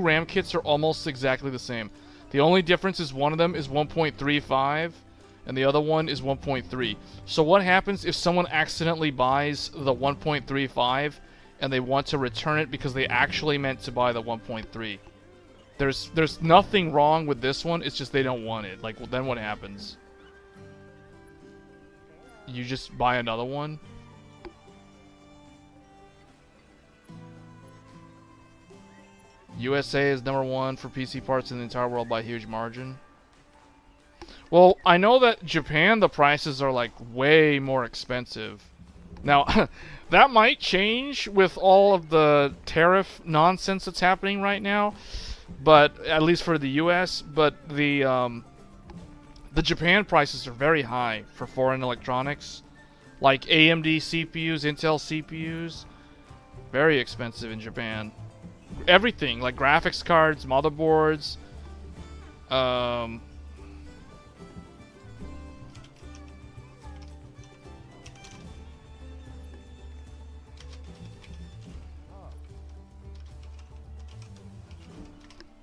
RAM kits are almost exactly the same. The only difference is one of them is 1.35, and the other one is 1.3. So what happens if someone accidentally buys the 1.35, and they want to return it because they actually meant to buy the 1.3? There's nothing wrong with this one, it's just they don't want it. Like, well, then what happens? You just buy another one? USA is #1 for PC parts in the entire world by a huge margin. Well, I know that Japan, the prices are like way more expensive. Now, that might change with all of the tariff nonsense that's happening right now. But at least for the US, but the Japan prices are very high for foreign electronics, like AMD CPUs, Intel CPUs, very expensive in Japan. Everything like graphics cards, motherboards.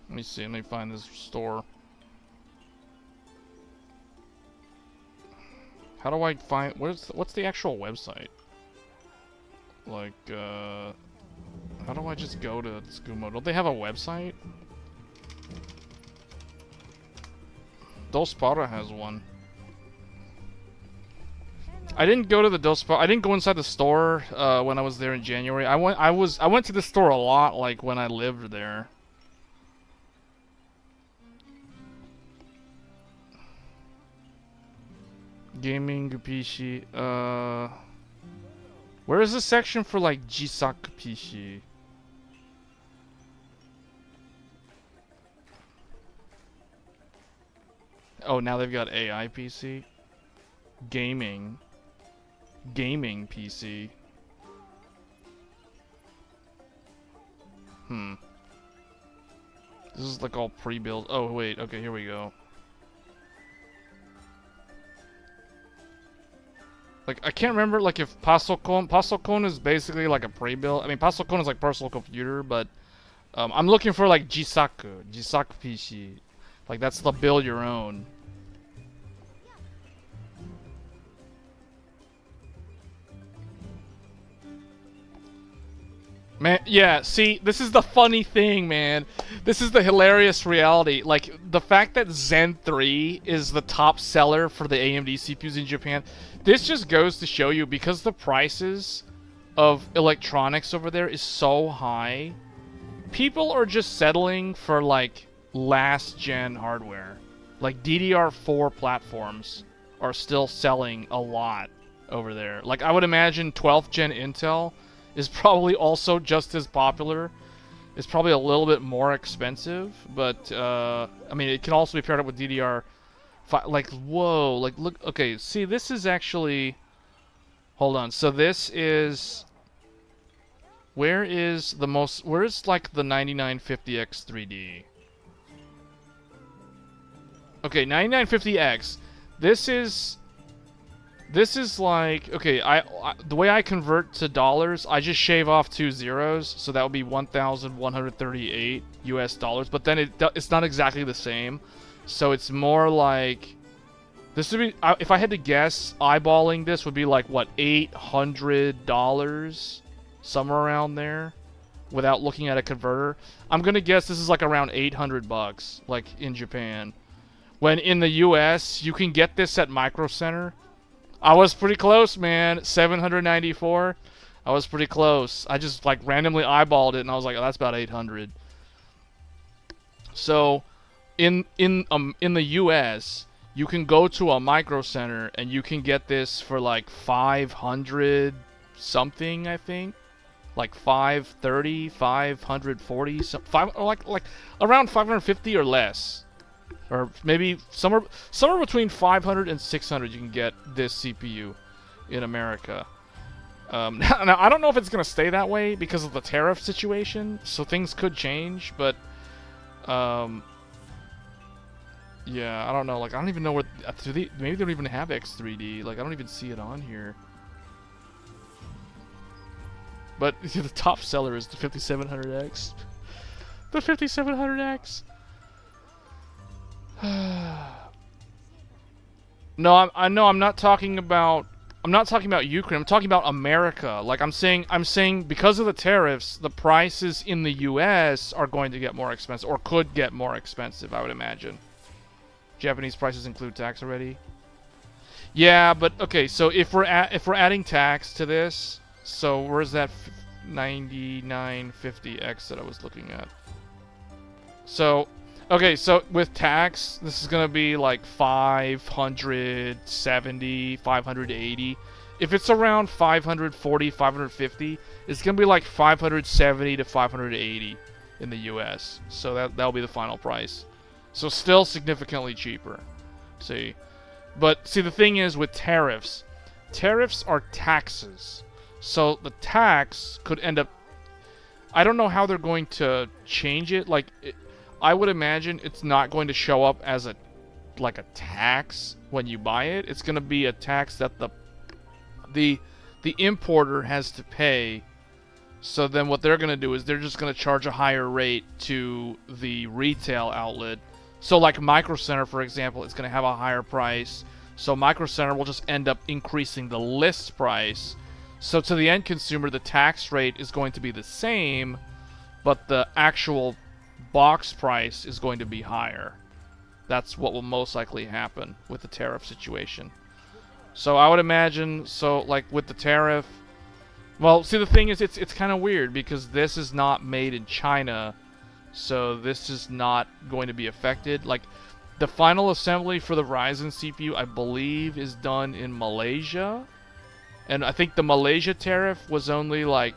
Let me see. Let me find this store. How do I find? What's the actual website? Like, how do I just go to Skumo? Don't they have a website? Dos Para has one. I didn't go to the Dos Para. I didn't go inside the store when I was there in January. I went to the store a lot, like when I lived there. Gaming PC. Where is the section for like Jisaku PC? Oh, now they've got AI PC. Gaming PC. This is like all pre-built. Oh wait, okay, here we go. Like, I can't remember, like, if Pasocon is basically like a pre-built. I mean, Pasocon is like personal computer, but I'm looking for like Jisaku PC. Like, that's the build your own. Man, yeah, see, this is the funny thing, man. This is the hilarious reality. Like, the fact that Zen 3 is the top seller for the AMD CPUs in Japan, this just goes to show you, because the prices of electronics over there is so high. People are just settling for like last gen hardware. Like DDR4 platforms are still selling a lot over there. Like I would imagine 12th gen Intel is probably also just as popular. It's probably a little bit more expensive, but I mean it can also be paired up with DDR5. Like whoa, like look. Okay, see this is actually. Hold on. So this is. Where is the most? Where is like the 9950X 3D? Okay, 9950X. This is like, okay, I the way I convert to dollars, I just shave off 2 zeros, so that would be 1,138 US dollars, but then it's not exactly the same. So it's more like, this would be, if I had to guess, eyeballing this would be like, what, $800? Somewhere around there, without looking at a converter. I'm gonna guess this is like around 800 bucks, like in Japan. When in the US, you can get this at Micro Center. I was pretty close, man. 794. I was pretty close. I just like randomly eyeballed it, and I was like, oh, that's about 800. So, in the US, you can go to a Micro Center and you can get this for like 500 something, I think. Like 530, 540, like around 550 or less. Or maybe somewhere between 500 and 600 you can get this CPU in America. Now, I don't know if it's going to stay that way because of the tariff situation, so things could change, but yeah, I don't know. Like, I don't even know where... maybe they don't even have X3D. Like, I don't even see it on here. But the top seller is the 5700X. The 5700X. No, I'm not talking about Ukraine. I'm talking about America. Like I'm saying because of the tariffs, the prices in the US are going to get more expensive, or could get more expensive, I would imagine. Japanese prices include tax already. Yeah, but okay, so if we're adding tax to this, so where's that 9950X that I was looking at? So okay, so with tax, this is going to be like 570, 580. If it's around 540, 550, it's going to be like 570 to 580 in the US. So that'll be the final price. So still significantly cheaper. See? But see, the thing is with tariffs are taxes. So the tax could end up... I don't know how they're going to change it. Like... I would imagine it's not going to show up as a tax when you buy it. It's going to be a tax that the importer has to pay. So then what they're going to do is they're just going to charge a higher rate to the retail outlet. So like Micro Center, for example, it's going to have a higher price. So Micro Center will just end up increasing the list price. So to the end consumer, the tax rate is going to be the same, but the actual box price is going to be higher. That's what will most likely happen with the tariff situation. So I would imagine, so like with the tariff, well, see, the thing is, it's kind of weird because this is not made in China, so this is not going to be affected. Like the final assembly for the Ryzen CPU, I believe, is done in Malaysia, and I think the Malaysia tariff was only like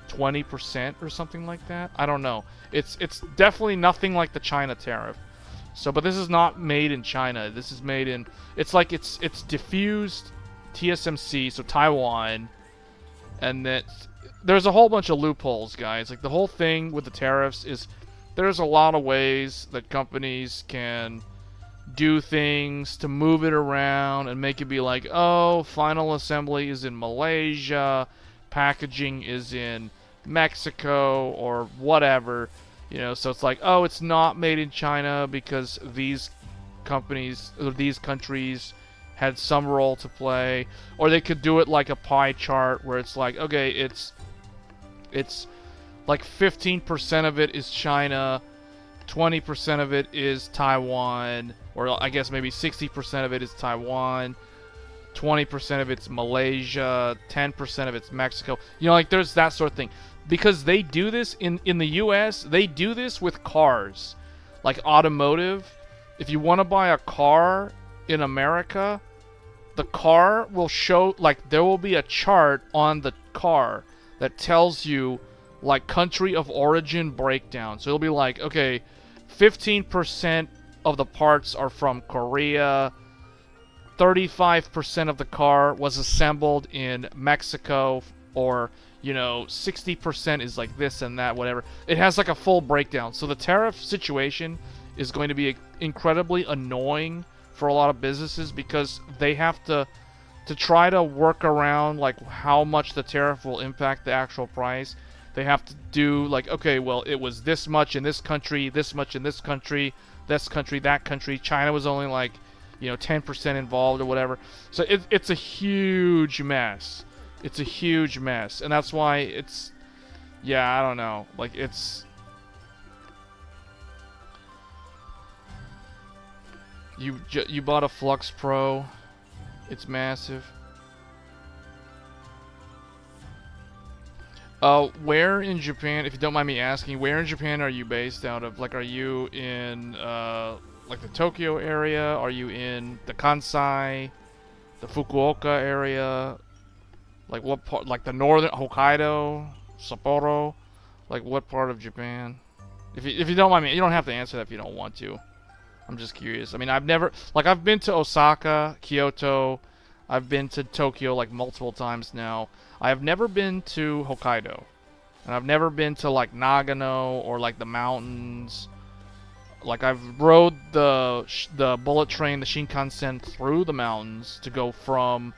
20% or something like that. I don't know. It's definitely nothing like the China tariff. So, but this is not made in China. This is made in... It's like it's diffused TSMC, so Taiwan, and that there's a whole bunch of loopholes, guys. Like the whole thing with the tariffs is there's a lot of ways that companies can do things to move it around and make it be like, oh, final assembly is in Malaysia, packaging is in Mexico or whatever, you know. So it's like, oh, it's not made in China because these companies or these countries had some role to play. Or they could do it like a pie chart where it's like, okay, it's like 15% of it is China, 20% of it is Taiwan, or I guess maybe 60% of it is Taiwan, 20% of it's Malaysia, 10% of it's Mexico. You know, like there's that sort of thing. Because they do this in the US, they do this with cars. Like automotive. If you want to buy a car in America, the car will show, like there will be a chart on the car that tells you like country of origin breakdown. So it'll be like, okay, 15% of the parts are from Korea, 35% of the car was assembled in Mexico, or, you know, 60% is like this and that, whatever. It has like a full breakdown. So the tariff situation is going to be incredibly annoying for a lot of businesses, because they have to try to work around like how much the tariff will impact the actual price. They have to do like, okay, well, it was this much in this country, this much in this country, that country. China was only like, you know, 10% involved or whatever. So it's a huge mess. It's a huge mess. And that's why it's, yeah, I don't know. Like, it's... You bought a Flux Pro. It's massive. Where in Japan, if you don't mind me asking, where in Japan are you based out of? Like, are you in, like the Tokyo area? Are you in the Kansai, the Fukuoka area? Like, what part, like the northern, Hokkaido, Sapporo? Like, what part of Japan? If you don't mind me, you don't have to answer that if you don't want to. I'm just curious. I mean, I've never, like, I've been to Osaka, Kyoto, I've been to Tokyo, like, multiple times now. I have never been to Hokkaido. And I've never been to, like, Nagano or, like, the mountains. Like, I've rode the bullet train, the Shinkansen, through the mountains to go from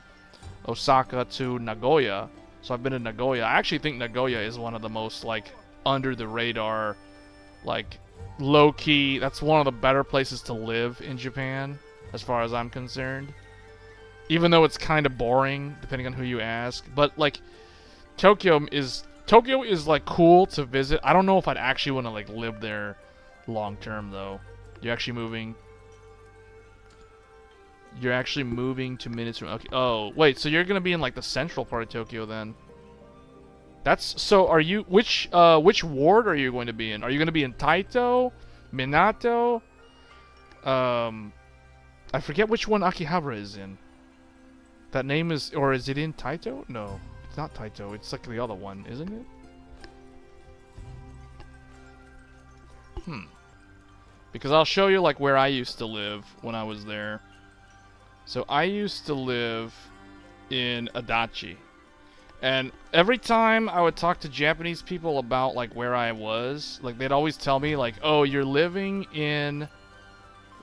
Osaka to Nagoya. So I've been to Nagoya. I actually think Nagoya is one of the most, like, under the radar, like, low-key, that's one of the better places to live in Japan, as far as I'm concerned. Even though it's kind of boring, depending on who you ask. But, like, Tokyo is, like, cool to visit. I don't know if I'd actually want to, like, live there long-term, though. You're actually moving to minutes from... Okay. Oh, wait, so you're gonna be in, like, the central part of Tokyo, then. That's... So, are you... Which ward are you going to be in? Are you going to be in Taito? Minato? I forget which one Akihabara is in. That name is... Or is it in Taito? No. It's not Taito. It's, like, the other one, isn't it? Because I'll show you, like, where I used to live when I was there. So, I used to live in Adachi. And every time I would talk to Japanese people about, like, where I was, like, they'd always tell me, like, oh, you're living in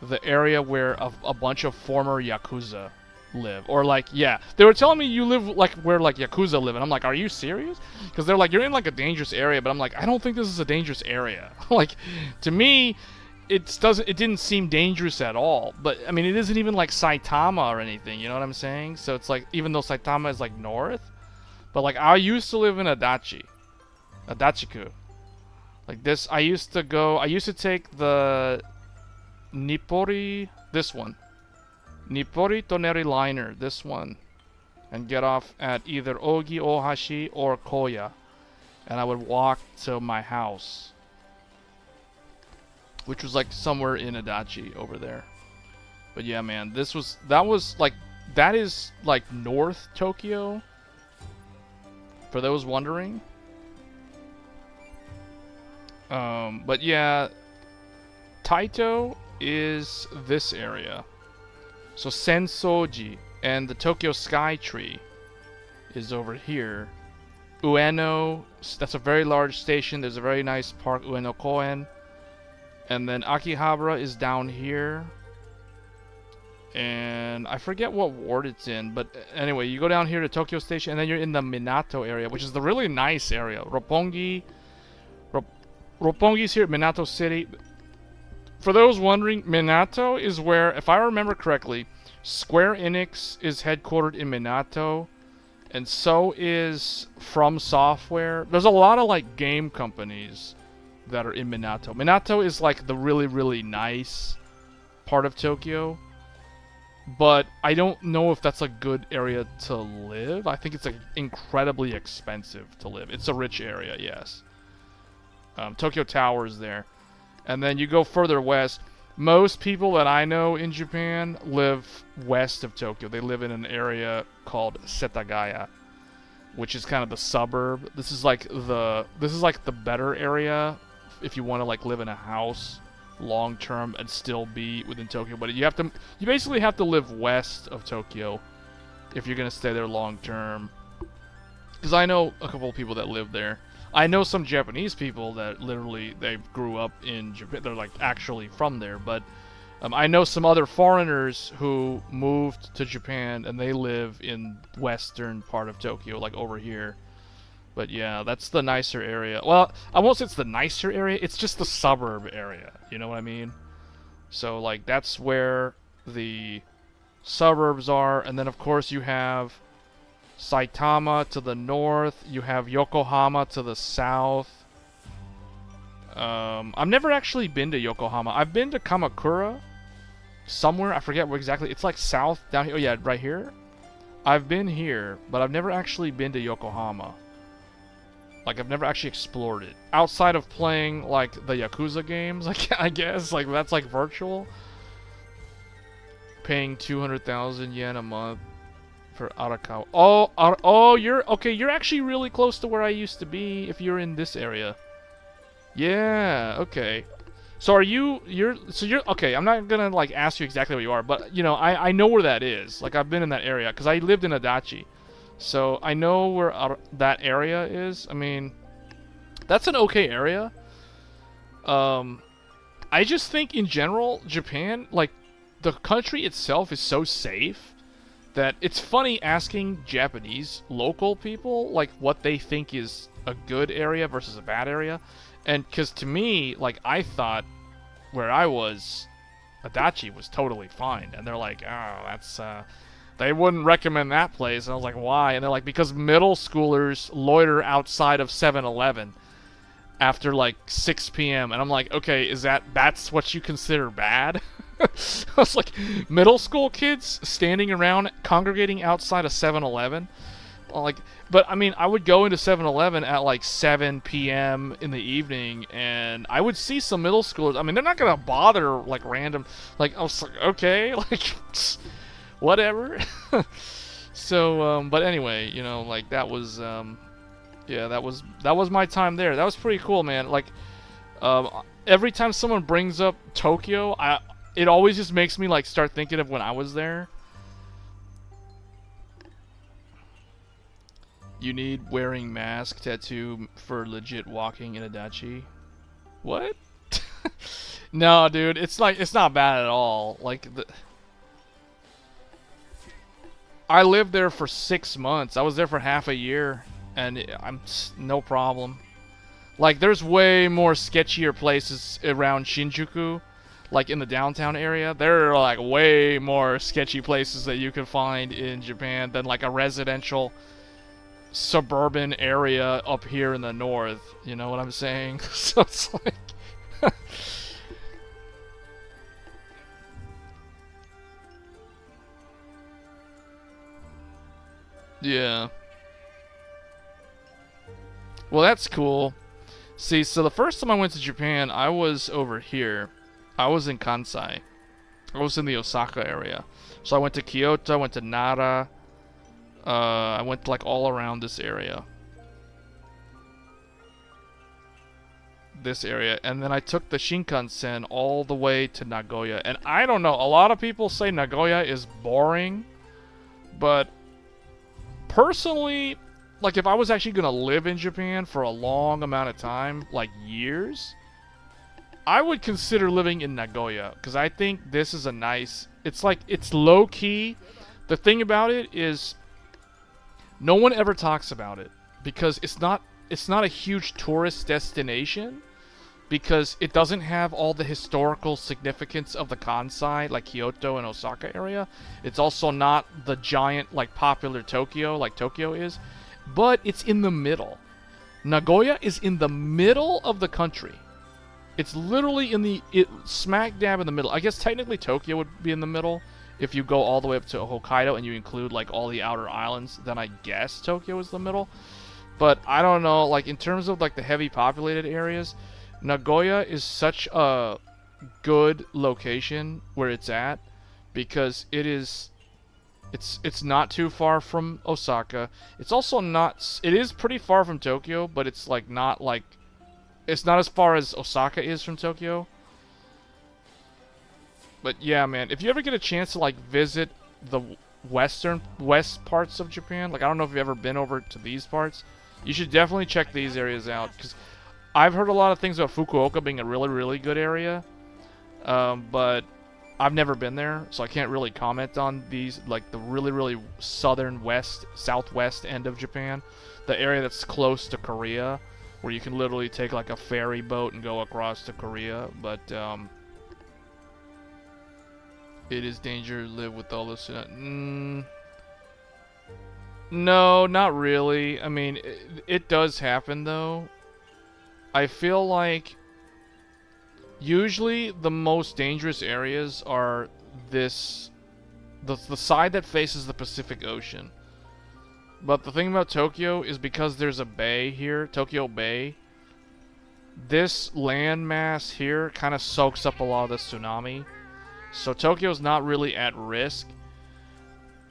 the area where a bunch of former Yakuza live. Or, like, yeah. They were telling me you live, like, where, like, Yakuza live. And I'm like, are you serious? Because they're like, you're in, like, a dangerous area. But I'm like, I don't think this is a dangerous area. Like, to me, it didn't seem dangerous at all. But, I mean, it isn't even, like, Saitama or anything. You know what I'm saying? So it's like, even though Saitama is, like, north. But, like, I used to live in Adachiku. Like, this, I used to take the Nippori, this one. Nippori Toneri liner, this one. And get off at either Ogi Ohashi or Koya. And I would walk to my house. Which was, like, somewhere in Adachi over there. But, yeah, man, that is, like, North Tokyo. For those wondering. But yeah, Taito is this area. So Sensoji and the Tokyo Sky Tree is over here. Ueno, that's a very large station. There's a very nice park, Ueno Koen. And then Akihabara is down here. And I forget what ward it's in, but anyway, you go down here to Tokyo Station, and then you're in the Minato area, which is the really nice area. Roppongi's here at Minato City. For those wondering, Minato is where, if I remember correctly, Square Enix is headquartered in Minato, and so is From Software. There's a lot of, like, game companies that are in Minato. Minato is, like, the really, really nice part of Tokyo. but I don't know if that's a good area to live. I think it's like incredibly expensive to live. It's a rich area, yes. Tokyo Tower is there. And then you go further west. Most people that I know in Japan live west of Tokyo. They live in an area called Setagaya, which is kind of the suburb. This is like the better area if you want to like live in a house long term and still be within Tokyo. But you basically have to live west of Tokyo if you're gonna stay there long term. Because I know a couple of people that live there. I know some Japanese people that literally they grew up in Japan. They're like actually from there. But I know some other foreigners who moved to Japan and they live in western part of Tokyo, like over here. But yeah, that's the nicer area. Well, I won't say it's the nicer area. It's just the suburb area. You know what I mean? So like that's where the suburbs are. And then of course you have Saitama to the north. You have Yokohama to the south. I've never actually been to Yokohama. I've been to Kamakura somewhere. I forget where exactly. It's like south down here. Oh yeah, right here. I've been here, but I've never actually been to Yokohama. Like I've never actually explored it outside of playing like the Yakuza games. Like I guess like that's like virtual. Paying 200,000 yen a month for Arakawa. Oh, you're okay. You're actually really close to where I used to be. If you're in this area, yeah. Okay. So you're okay. I'm not gonna like ask you exactly where you are, but you know I know where that is. Like I've been in that area because I lived in Adachi, so I know where that area is. I mean, that's an okay area. I just think in general Japan, like the country itself, is so safe that it's funny asking Japanese local people like what they think is a good area versus a bad area. And because to me, like I thought where I was, Adachi was totally fine. And they're like, oh, that's they wouldn't recommend that place. And I was like, why? And they're like, because middle schoolers loiter outside of 7-Eleven after like 6 p.m. And I'm like, okay, that's what you consider bad? I was like, middle school kids standing around congregating outside of 7-Eleven? Like, but I mean, I would go into 7-Eleven at like 7 p.m. in the evening, and I would see some middle schoolers. I mean, they're not gonna bother like random. Like, I was like, okay, like, whatever. So, but anyway, you know, like that was, yeah, that was my time there. That was pretty cool, man. Like, every time someone brings up Tokyo, it always just makes me like start thinking of when I was there. You need wearing mask tattoo for legit walking in Adachi. What? No, dude, it's not bad at all. Like I lived there for 6 months. I was there for half a year, and I'm no problem. Like there's way more sketchier places around Shinjuku. Like in the downtown area, there are like way more sketchy places that you can find in Japan than like a residential suburban area up here in the north. You know what I'm saying? So it's like yeah. Well, that's cool. See, so the first time I went to Japan, I was over here. I was in Kansai. I was in the Osaka area. So I went to Kyoto, I went to Nara. I went like all around this area. And then I took the Shinkansen all the way to Nagoya. And I don't know, a lot of people say Nagoya is boring. But personally, like if I was actually gonna live in Japan for a long amount of time, like years, I would consider living in Nagoya, because I think this is a nice, it's like, it's low-key. The thing about it is, no one ever talks about it, because it's not a huge tourist destination, because it doesn't have all the historical significance of the Kansai, like Kyoto and Osaka area. It's also not the giant, like, popular Tokyo, like Tokyo is, but it's in the middle. Nagoya is in the middle of the country. It's literally smack dab in the middle. I guess technically Tokyo would be in the middle, if you go all the way up to Hokkaido and you include like all the outer islands, then I guess Tokyo is the middle. But I don't know, like in terms of like the heavy populated areas, Nagoya is such a good location where it's at because it's not too far from Osaka. It's also not, it is pretty far from Tokyo, but it's like not like, it's not as far as Osaka is from Tokyo. But yeah, man, if you ever get a chance to like visit the west parts of Japan, like I don't know if you've ever been over to these parts, you should definitely check these areas out because I've heard a lot of things about Fukuoka being a really, really good area, but I've never been there, so I can't really comment on these, like the really, really southwest end of Japan, the area that's close to Korea, where you can literally take like a ferry boat and go across to Korea, but it is dangerous to live with all this. No, not really. I mean, it does happen though. I feel like usually the most dangerous areas are the side that faces the Pacific Ocean. But the thing about Tokyo is because there's a bay here, Tokyo Bay, this landmass here kind of soaks up a lot of the tsunami. So Tokyo's not really at risk.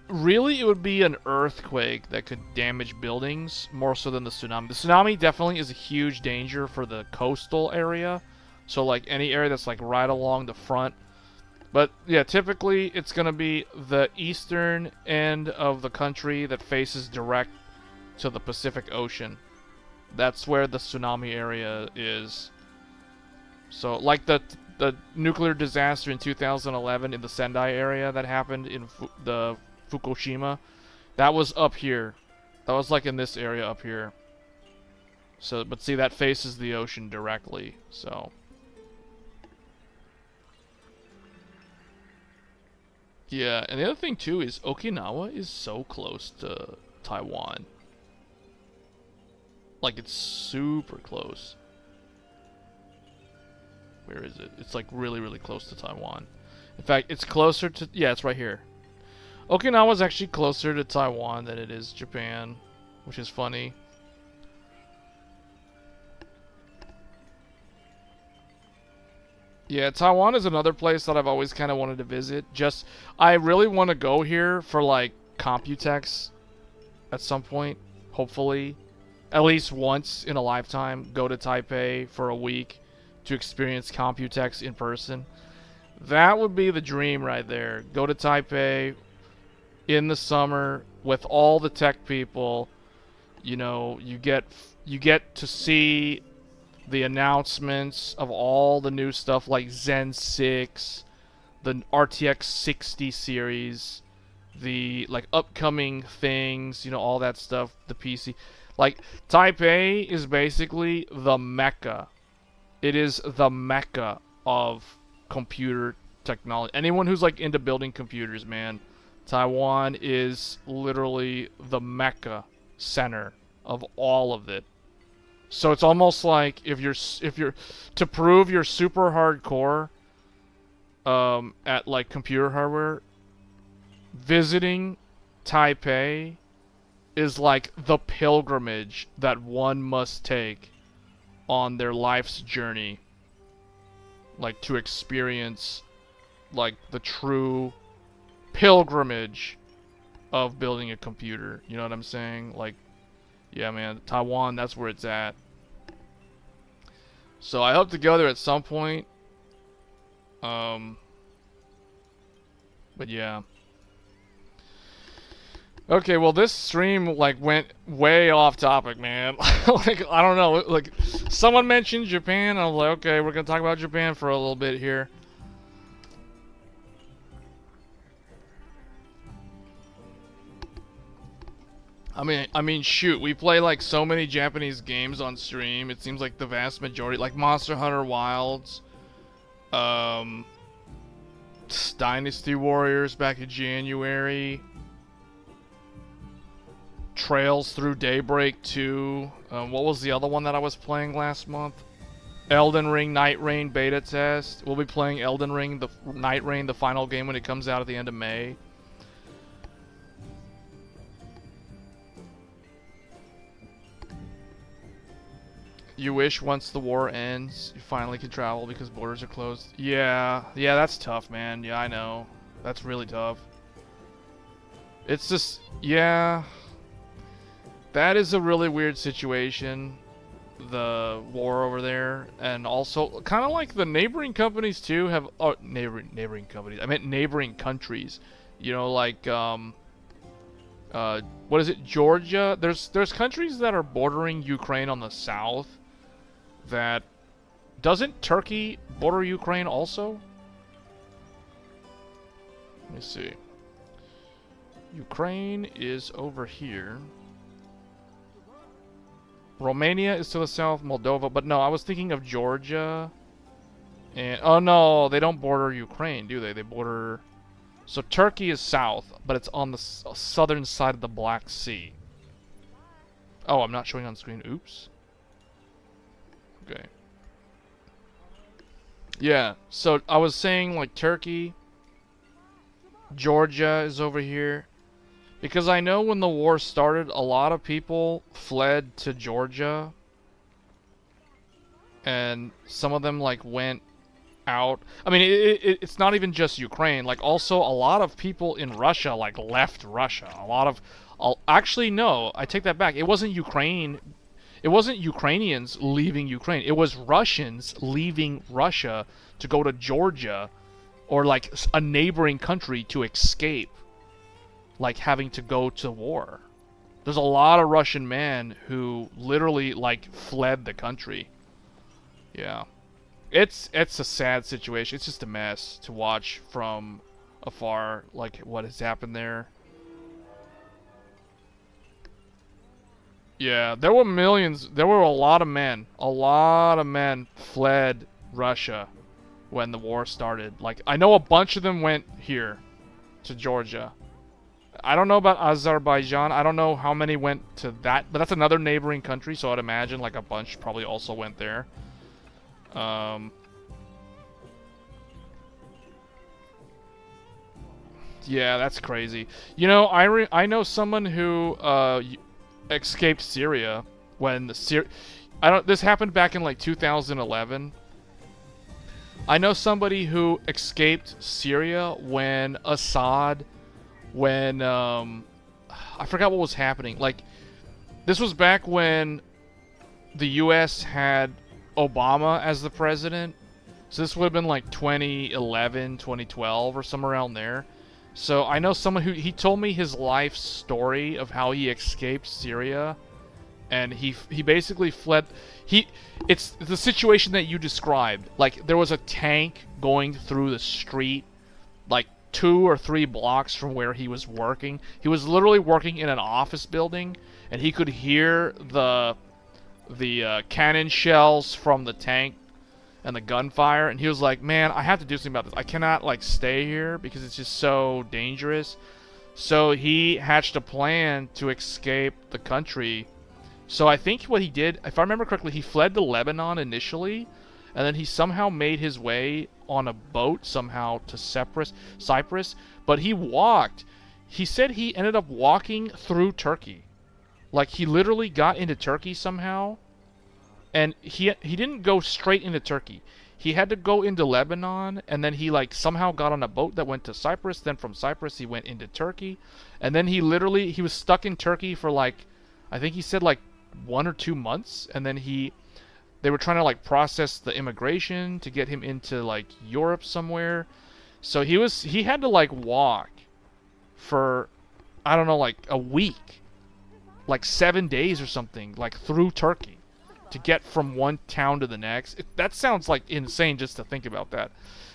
Really, it would be an earthquake that could damage buildings more so than the tsunami. The tsunami definitely is a huge danger for the coastal area. So like any area that's like right along the front. But yeah, typically it's going to be the eastern end of the country that faces direct to the Pacific Ocean. That's where the tsunami area is. So like the nuclear disaster in 2011 in the Sendai area that happened in the Fukushima, that was up here. That was like in this area up here. So, but see, that faces the ocean directly, so. Yeah, and the other thing too is Okinawa is so close to Taiwan. Like, it's super close. Where is it? It's like really, really close to Taiwan. In fact, it's closer to, yeah, it's right here. Okinawa is actually closer to Taiwan than it is Japan, which is funny. Yeah, Taiwan is another place that I've always kind of wanted to visit. Just, I really want to go here for like Computex at some point, hopefully. At least once in a lifetime, go to Taipei for a week to experience Computex in person. That would be the dream right there. Go to Taipei in the summer with all the tech people. You know, you get to see the announcements of all the new stuff like Zen 6, the RTX 60 series, the like upcoming things, you know, all that stuff, the PC. Like, Taipei is basically the Mecca. It is the Mecca of computer technology. Anyone who's like into building computers, man, Taiwan is literally the Mecca center of all of it. So it's almost like if you're to prove you're super hardcore at like computer hardware, visiting Taipei is like the pilgrimage that one must take on their life's journey, like to experience like the true pilgrimage of building a computer. You know what I'm saying? Like, yeah, man, Taiwan, that's where it's at. So I hope to go there at some point. But yeah. Okay, well, this stream like went way off topic, man. Like, I don't know, like someone mentioned Japan. I was like, okay, we're gonna talk about Japan for a little bit here. I mean, shoot, we play like so many Japanese games on stream. It seems like the vast majority, like Monster Hunter Wilds, Dynasty Warriors back in January, Trails Through Daybreak 2. What was the other one that I was playing last month? Elden Ring Night Rain beta test. We'll be playing Elden Ring the Night Rain, the final game, when it comes out at the end of May. You wish once the war ends, you finally can travel because borders are closed. Yeah, that's tough, man. Yeah, I know. That's really tough. It's just, yeah. That is a really weird situation. The war over there, and also kind of like the neighboring companies too have neighboring companies. I meant neighboring countries. You know, like what is it? Georgia. There's countries that are bordering Ukraine on the south. That doesn't Turkey border Ukraine also? Let me see. Ukraine is over here. Romania is to the south, Moldova, but no, I was thinking of Georgia. And oh no, they don't border Ukraine, do they? They border. So Turkey is south, but it's on the southern side of the Black Sea. Oh, I'm not showing on screen. Oops. Okay. Yeah, so I was saying like Turkey, Georgia is over here. Because I know when the war started, a lot of people fled to Georgia. And some of them, like, went out. I mean, it's not even just Ukraine. Like, also, a lot of people in Russia, like, left Russia. A lot of... Actually, no, I take that back. It wasn't Ukraine. It wasn't Ukrainians leaving Ukraine. It was Russians leaving Russia to go to Georgia. Or, like, a neighboring country to escape. Like having to go to war. There's a lot of Russian men who literally like fled the country. Yeah. It's a sad situation. It's just a mess to watch from afar, like what has happened there. Yeah, there were millions, there were a lot of men fled Russia when the war started. Like I know a bunch of them went here to Georgia. I don't know about Azerbaijan. I don't know how many went to that, but that's another neighboring country, so I'd imagine like a bunch probably also went there. Yeah, that's crazy. You know, I know someone who escaped Syria when this happened back in like 2011. I know somebody who escaped Syria when Assad I forgot what was happening. Like, this was back when the U.S. had Obama as the president. So this would have been like 2011, 2012, or somewhere around there. So I know someone who, he told me his life story of how he escaped Syria. And he basically fled. It's the situation that you described. Like, there was a tank going through the street, like, 2 or 3 blocks from where he was working. He was literally working in an office building, and he could hear the cannon shells from the tank and the gunfire, and he was like, man, I have to do something about this. I cannot, like, stay here because it's just so dangerous. So he hatched a plan to escape the country. So I think what he did, if I remember correctly, he fled to Lebanon initially, and then he somehow made his way on a boat somehow to Cyprus, but he walked. He said he ended up walking through Turkey. Like, he literally got into Turkey somehow, and he didn't go straight into Turkey. He had to go into Lebanon, and then he, like, somehow got on a boat that went to Cyprus. Then from Cyprus, he went into Turkey, and then he was stuck in Turkey for, like, I think he said, like, 1 or 2 months, and then they were trying to, like, process the immigration to get him into, like, Europe somewhere. So he had to, like, walk for, I don't know, like, a week, like 7 days or something, like, through Turkey to get from one town to the next. That sounds, like, insane just to think about that.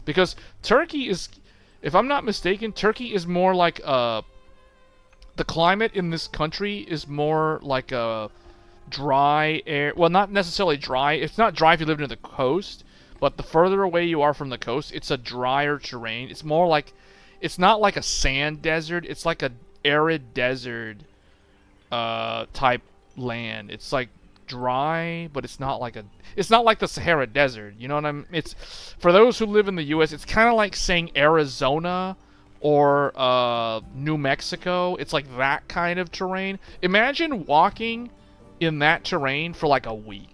Because Turkey is, if I'm not mistaken, Turkey is more like the climate in this country is more like a dry air. Well, not necessarily dry. It's not dry if you live near the coast, but the further away you are from the coast, it's a drier terrain. It's more like, it's not like a sand desert. It's like a arid desert type land. It's like dry, but it's not like the Sahara Desert. You know what I'm? It's for those who live in the U.S. It's kind of like saying Arizona or New Mexico. It's like that kind of terrain. Imagine walking in that terrain for like a week.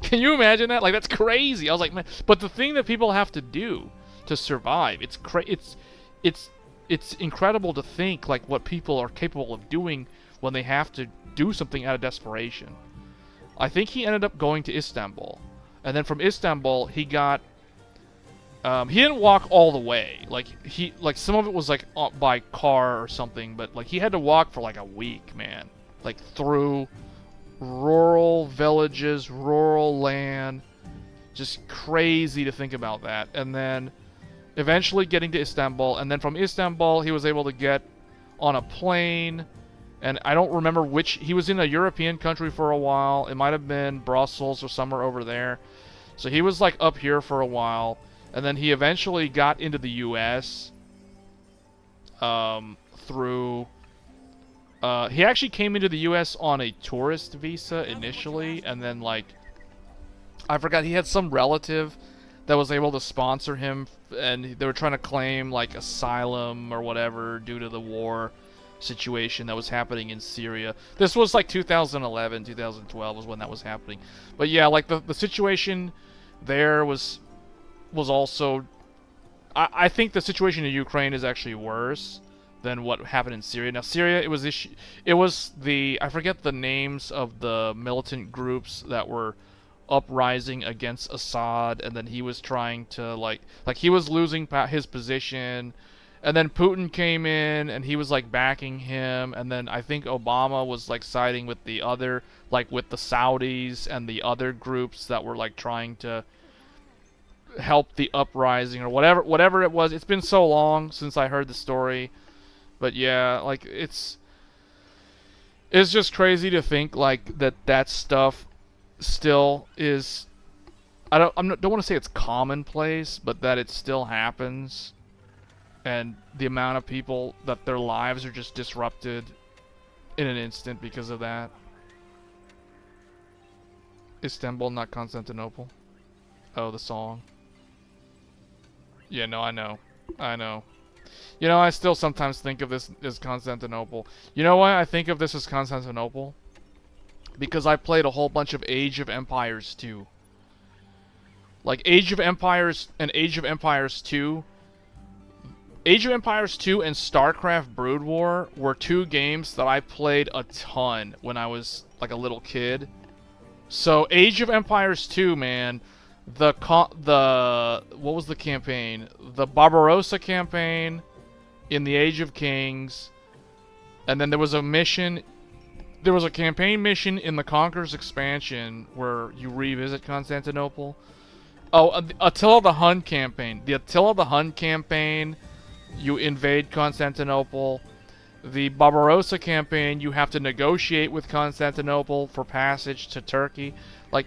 Can you imagine that? Like, that's crazy. I was like, man. But the thing that people have to do to survive, it's incredible to think like what people are capable of doing when they have to do something out of desperation. I think he ended up going to Istanbul, and then from Istanbul he got. He didn't walk all the way. Like some of it was like by car or something, but like he had to walk for like a week, man. Like through rural villages, rural land. Just crazy to think about that. And then eventually getting to Istanbul, and then from Istanbul he was able to get on a plane, and I don't remember which. He was in a European country for a while. It might have been Brussels or somewhere over there. So he was like up here for a while, and then he eventually got into the US through he actually came into the US on a tourist visa initially, and then like I forgot, he had some relative that was able to sponsor him, and they were trying to claim like asylum or whatever due to the war situation that was happening in Syria. This was like 2011, 2012 was when that was happening. But yeah, like the situation there was also, I think the situation in Ukraine is actually worse than what happened in Syria. Now Syria, it was the, I forget the names of the militant groups that were uprising against Assad, and then he was trying to like he was losing his position, and then Putin came in and he was like backing him, and then I think Obama was like siding with the other, like with the Saudis and the other groups that were like trying to help the uprising or whatever it was. It's been so long since I heard the story, but yeah, like it's just crazy to think like that stuff still is, I don't want to say it's commonplace, but that it still happens, and the amount of people that their lives are just disrupted in an instant because of that. Istanbul, not Constantinople. Oh, the song. Yeah, no, I know. You know, I still sometimes think of this as Constantinople. You know why I think of this as Constantinople? Because I played a whole bunch of Age of Empires 2. Like Age of Empires and Age of Empires 2. Age of Empires 2 and StarCraft Brood War were two games that I played a ton when I was like a little kid. So Age of Empires 2, man, what was the campaign? The Barbarossa campaign in the Age of Kings, and then there was a mission. There was a campaign mission in the Conqueror's expansion where you revisit Constantinople. Oh, Attila the Hun campaign. The Attila the Hun campaign, you invade Constantinople. The Barbarossa campaign, you have to negotiate with Constantinople for passage to Turkey. Like,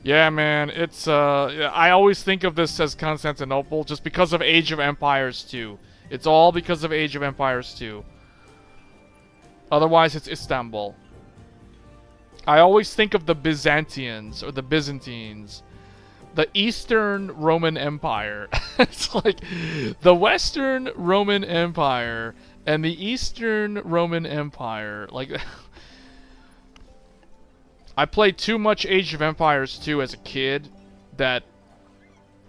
yeah, man, it's I always think of this as Constantinople just because of Age of Empires 2. It's all because of Age of Empires 2. Otherwise, it's Istanbul. I always think of the Byzantians or the Byzantines. The Eastern Roman Empire. It's like the Western Roman Empire and the Eastern Roman Empire. Like, I played too much Age of Empires 2 as a kid that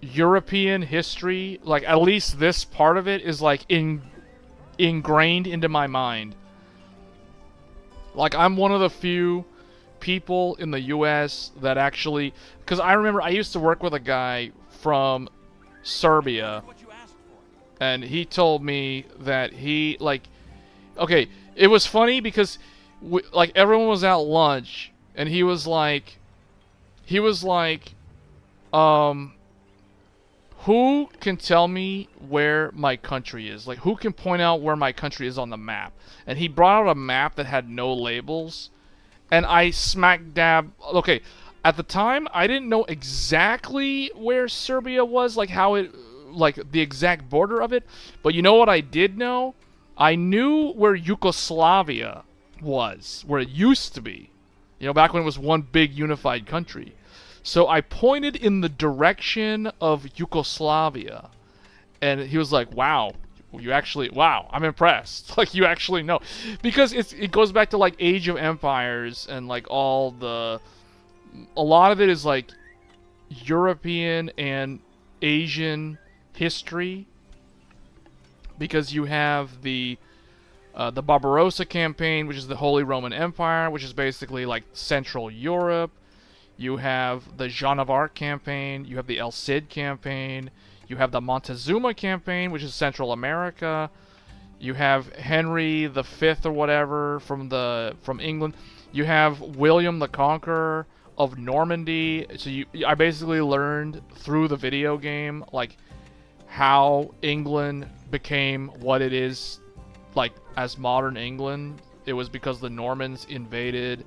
European history, like at least this part of it, is like ingrained into my mind. Like, I'm one of the few people in the US that actually, because I remember I used to work with a guy from Serbia, and he told me that he, like, okay, it was funny because like everyone was at lunch, and he was like, who can tell me where my country is? Like, who can point out where my country is on the map? And he brought out a map that had no labels. And I smack dab... Okay, at the time, I didn't know exactly where Serbia was, like how it... like, the exact border of it. But you know what I did know? I knew where Yugoslavia was, where it used to be. You know, back when it was one big unified country. So I pointed in the direction of Yugoslavia, and he was like, "Wow, you actually, wow, I'm impressed." Like, you actually know, because it goes back to like Age of Empires and like all the, a lot of it is like European and Asian history, because you have the Barbarossa campaign, which is the Holy Roman Empire, which is basically like Central Europe. You have the Joan of Arc campaign. You have the El Cid campaign. You have the Montezuma campaign, which is Central America. You have Henry V or whatever from England. You have William the Conqueror of Normandy. So I basically learned through the video game like how England became what it is, like as modern England. It was because the Normans invaded,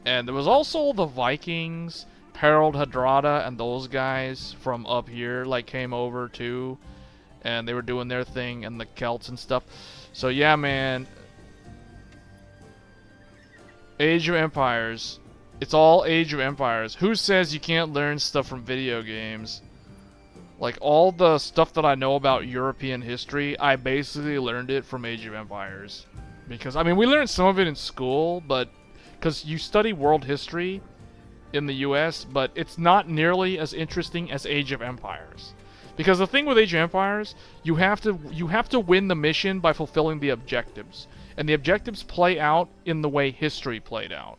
and there was also the Vikings, Harold Hardrada and those guys from up here like came over too, and they were doing their thing, and the Celts and stuff. So yeah, man, Age of Empires. It's all Age of Empires. Who says you can't learn stuff from video games? Like, all the stuff that I know about European history, I basically learned it from Age of Empires. Because, I mean, we learned some of it in school, but because you study world history in the US, but it's not nearly as interesting as Age of Empires. Because the thing with Age of Empires, you have to win the mission by fulfilling the objectives. And the objectives play out in the way history played out.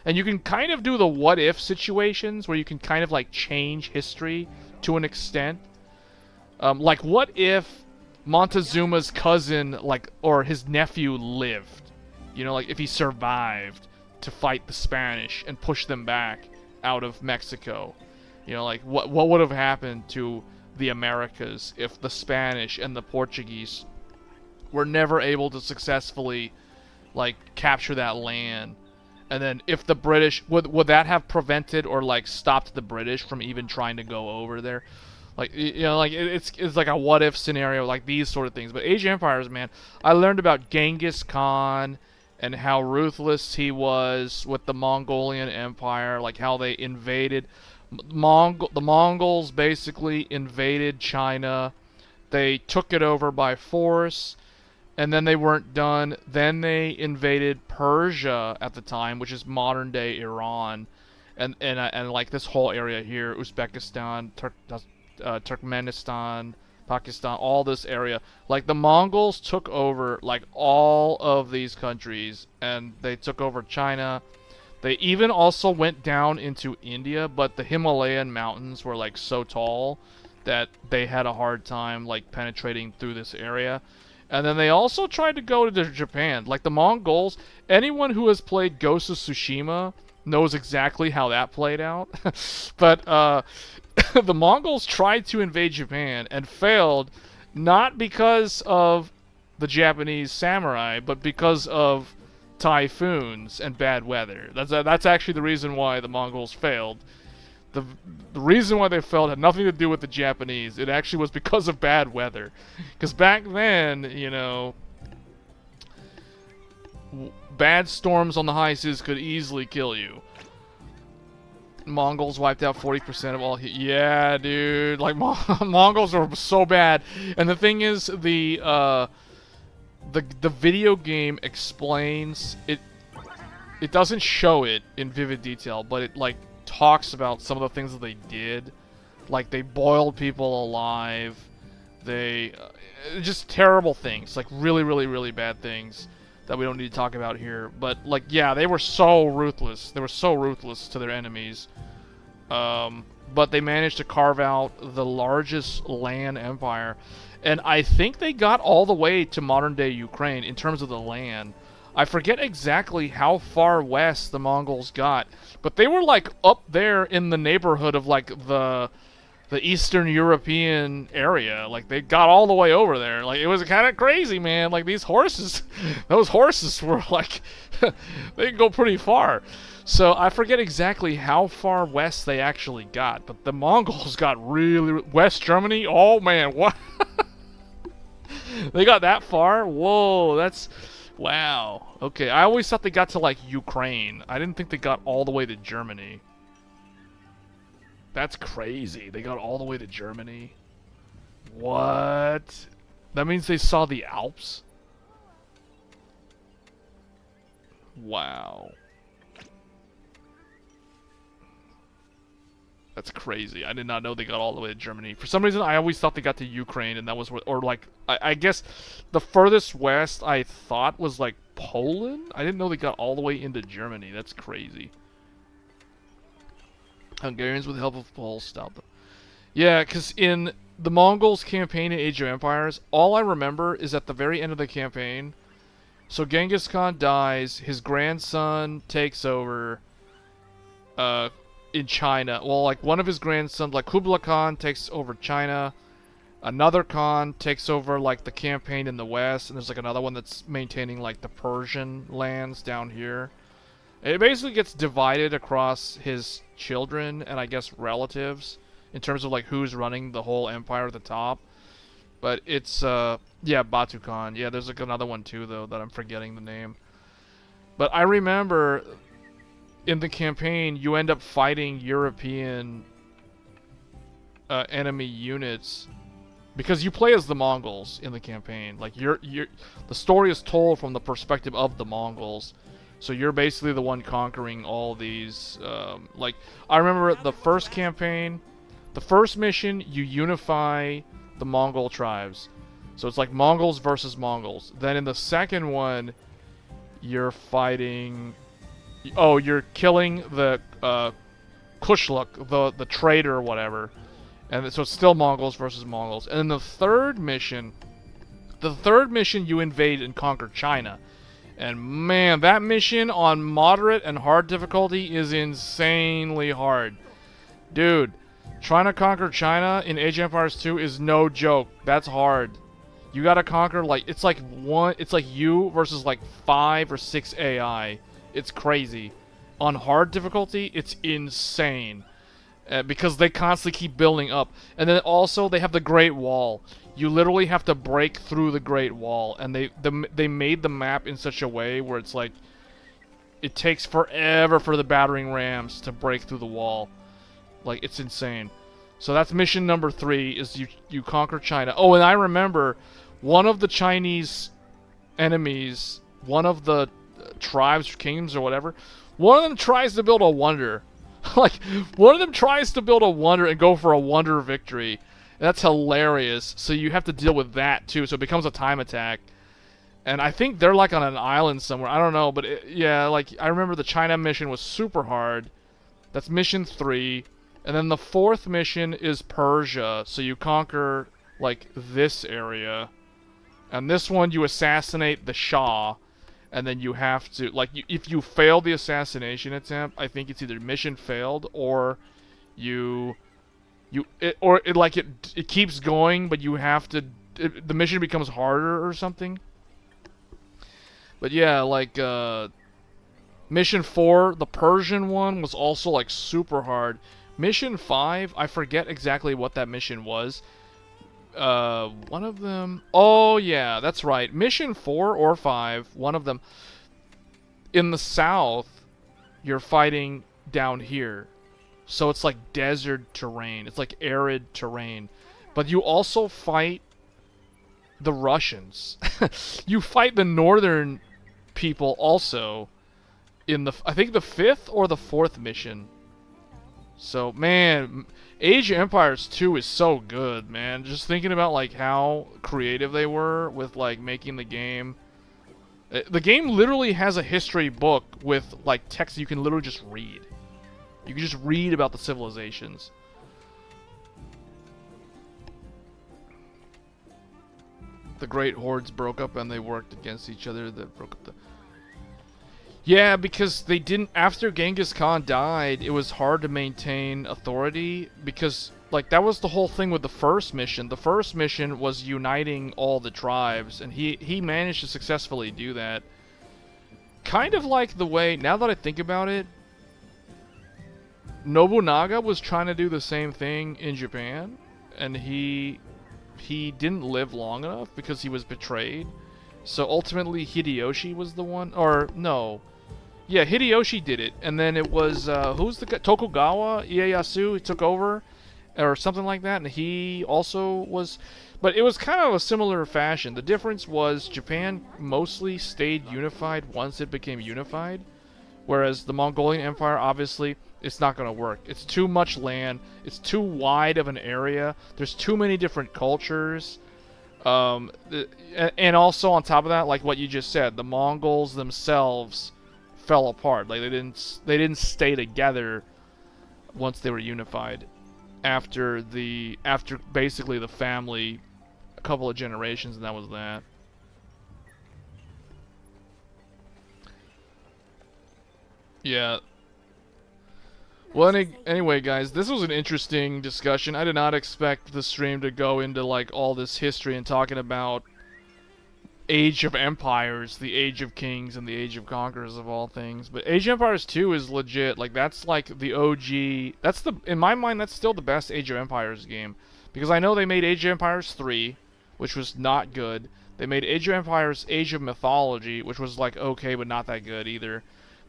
And you can kind of do the what-if situations, where you can kind of, like, change history to an extent. Like, what if Montezuma's cousin, like, or his nephew lived? You know, like, if he survived to fight the Spanish and push them back out of Mexico. You know, like, what would have happened to the Americas if the Spanish and the Portuguese were never able to successfully, like, capture that land? And then if the British, would that have prevented or like stopped the British from even trying to go over there? Like, you know, like it's like a what if scenario, like these sort of things. But Age of Empires, man, I learned about Genghis Khan and how ruthless he was with the Mongolian Empire, like how they invaded the Mongols basically invaded China. They took it over by force. And then they weren't done. Then they invaded Persia at the time, which is modern day Iran, and like this whole area here, Uzbekistan, Turkmenistan, Pakistan, all this area. Like, the Mongols took over like all of these countries, and they took over China. They even also went down into India, but the Himalayan mountains were like so tall that they had a hard time like penetrating through this area. And then they also tried to go to Japan. Like, the Mongols, anyone who has played Ghost of Tsushima knows exactly how that played out. But the Mongols tried to invade Japan and failed, not because of the Japanese samurai, but because of typhoons and bad weather. That's actually the reason why the Mongols failed. The reason why they failed had nothing to do with the Japanese. It actually was because of bad weather. Because back then, you know, bad storms on the high seas could easily kill you. Mongols wiped out 40% of all. Yeah, dude. Like, Mongols are so bad. And the thing is, the video game explains it. It doesn't show it in vivid detail, but it like talks about some of the things that they did. Like, they boiled people alive. They just terrible things, like really, really, really bad things that we don't need to talk about here. But like, yeah, they were so ruthless. They were so ruthless to their enemies. But they managed to carve out the largest land empire, and I think they got all the way to modern day Ukraine in terms of the land. I forget exactly how far west the Mongols got, but they were like up there in the neighborhood of like the Eastern European area. Like, they got all the way over there. Like, it was kind of crazy, man. Like, these horses, those horses were like, they can go pretty far. So I forget exactly how far west they actually got, but the Mongols got really West Germany. Oh man, what? They got that far? Whoa, that's Wow. Okay, I always thought they got to, like, Ukraine. I didn't think they got all the way to Germany. That's crazy. They got all the way to Germany. What? That means they saw the Alps? Wow. That's crazy. I did not know they got all the way to Germany. For some reason, I always thought they got to Ukraine, and that was, or like, I guess the furthest west I thought was like Poland. I didn't know they got all the way into Germany. That's crazy. Hungarians, with the help of Poles, stopped them. Yeah, because in the Mongols' campaign in Age of Empires, all I remember is at the very end of the campaign, so Genghis Khan dies, his grandson takes over, in China. Well, like, one of his grandsons, like Kublai Khan, takes over China. Another Khan takes over, like, the campaign in the west. And there's, like, another one that's maintaining, like, the Persian lands down here. It basically gets divided across his children and, I guess, relatives. In terms of, like, who's running the whole empire at the top. But it's, yeah, Batu Khan. Yeah, there's, like, another one, too, though, that I'm forgetting the name. But I remember in the campaign, you end up fighting European enemy units because you play as the Mongols in the campaign. Like, the story is told from the perspective of the Mongols, so you're basically the one conquering all these. Like, I remember the first campaign, the first mission, you unify the Mongol tribes, so it's like Mongols versus Mongols. Then in the second one, you're fighting. You're killing the Kushluk, the traitor or whatever. And so it's still Mongols versus Mongols. And then the third mission you invade and conquer China. And man, that mission on moderate and hard difficulty is insanely hard. Dude, trying to conquer China in Age of Empires 2 is no joke. That's hard. You gotta conquer, like, it's like you versus like 5 or 6 AI. It's crazy. On hard difficulty, it's insane. Because they constantly keep building up. And then also, they have the Great Wall. You literally have to break through the Great Wall. And they made the map in such a way where it's like, it takes forever for the battering rams to break through the wall. Like, it's insane. So that's mission number 3, is you conquer China. Oh, and I remember, one of the Chinese enemies, one of the tribes, kingdoms, or whatever, one of them tries to build a wonder. Like, one of them tries to build a wonder and go for a wonder victory. And that's hilarious. So you have to deal with that, too. So it becomes a time attack. And I think they're, like, on an island somewhere. I don't know, but, yeah, like, I remember the China mission was super hard. That's mission 3. And then the 4th mission is Persia. So you conquer, like, this area. And this one, you assassinate the Shah. And then you have to, like, if you fail the assassination attempt, I think it's either mission failed or it keeps going, but you have to, the mission becomes harder or something. But yeah, like, mission 4, the Persian one, was also, like, super hard. Mission 5, I forget exactly what that mission was. One of them... Oh, yeah, that's right. Mission 4 or 5, one of them. In the south, you're fighting down here. So it's like desert terrain. It's like arid terrain. But you also fight the Russians. You fight the northern people also in the... I think the 5th or the 4th mission. So, man... Age of Empires 2 is so good, man. Just thinking about, like, how creative they were with, like, making the game. The game literally has a history book with, like, text you can literally just read. You can just read about the civilizations. The great hordes broke up and they worked against each other. That broke up the... Yeah, because they didn't... After Genghis Khan died, it was hard to maintain authority. Because, like, that was the whole thing with the first mission. The first mission was uniting all the tribes. And he managed to successfully do that. Kind of like the way... Now that I think about it... Nobunaga was trying to do the same thing in Japan. And he didn't live long enough because he was betrayed. So ultimately Hideyoshi was the one, or no. Yeah, Hideyoshi did it, and then it was, who's the guy? Tokugawa Ieyasu took over, or something like that, and he also was, but it was kind of a similar fashion. The difference was Japan mostly stayed unified once it became unified, whereas the Mongolian Empire, obviously, it's not going to work. It's too much land, it's too wide of an area, there's too many different cultures, and also on top of that, like what you just said, the Mongols themselves fell apart. Like they didn't stay together once they were unified after basically the family, a couple of generations, and that was that. Yeah. Well, anyway, guys, this was an interesting discussion. I did not expect the stream to go into like all this history and talking about Age of Empires, the Age of Kings, and the Age of Conquerors of all things. But Age of Empires 2 is legit. Like, that's like the OG. That's in my mind, that's still the best Age of Empires game. Because I know they made Age of Empires 3, which was not good. They made Age of Empires Age of Mythology, which was like okay, but not that good either.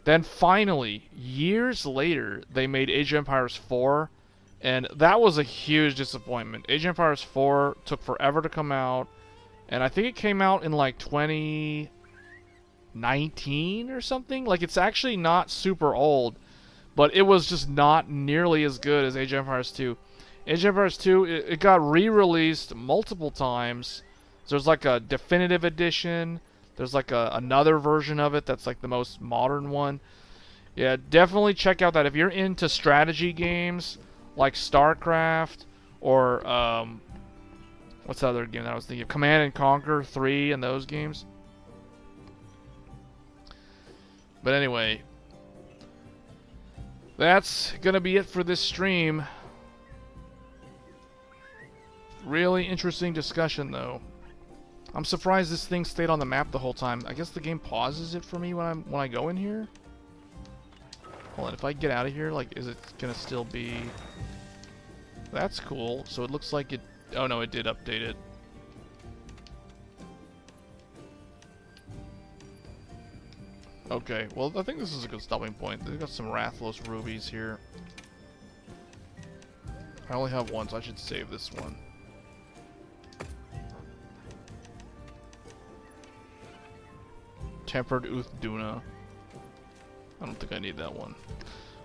Then finally, years later, they made Age of Empires 4, and that was a huge disappointment. Age of Empires 4 took forever to come out. And I think it came out in like 2019 or something. Like, it's actually not super old, but it was just not nearly as good as Age of Empires 2. Age of Empires 2, it got re-released multiple times. There's like a definitive edition. There's like another version of it that's like the most modern one. Yeah, definitely check out that. If you're into strategy games like StarCraft or what's the other game that I was thinking of? Command and Conquer 3 and those games. But anyway, that's gonna be it for this stream. Really interesting discussion, though. I'm surprised this thing stayed on the map the whole time. I guess the game pauses it for me when I go in here. Hold on, if I get out of here, like, is it gonna still be? That's cool. So it looks like it. Oh no, it did update it. Okay, well, I think this is a good stopping point. They've got some Rathlos rubies here. I only have one, so I should save this one. Tempered Uth-Duna. I don't think I need that one.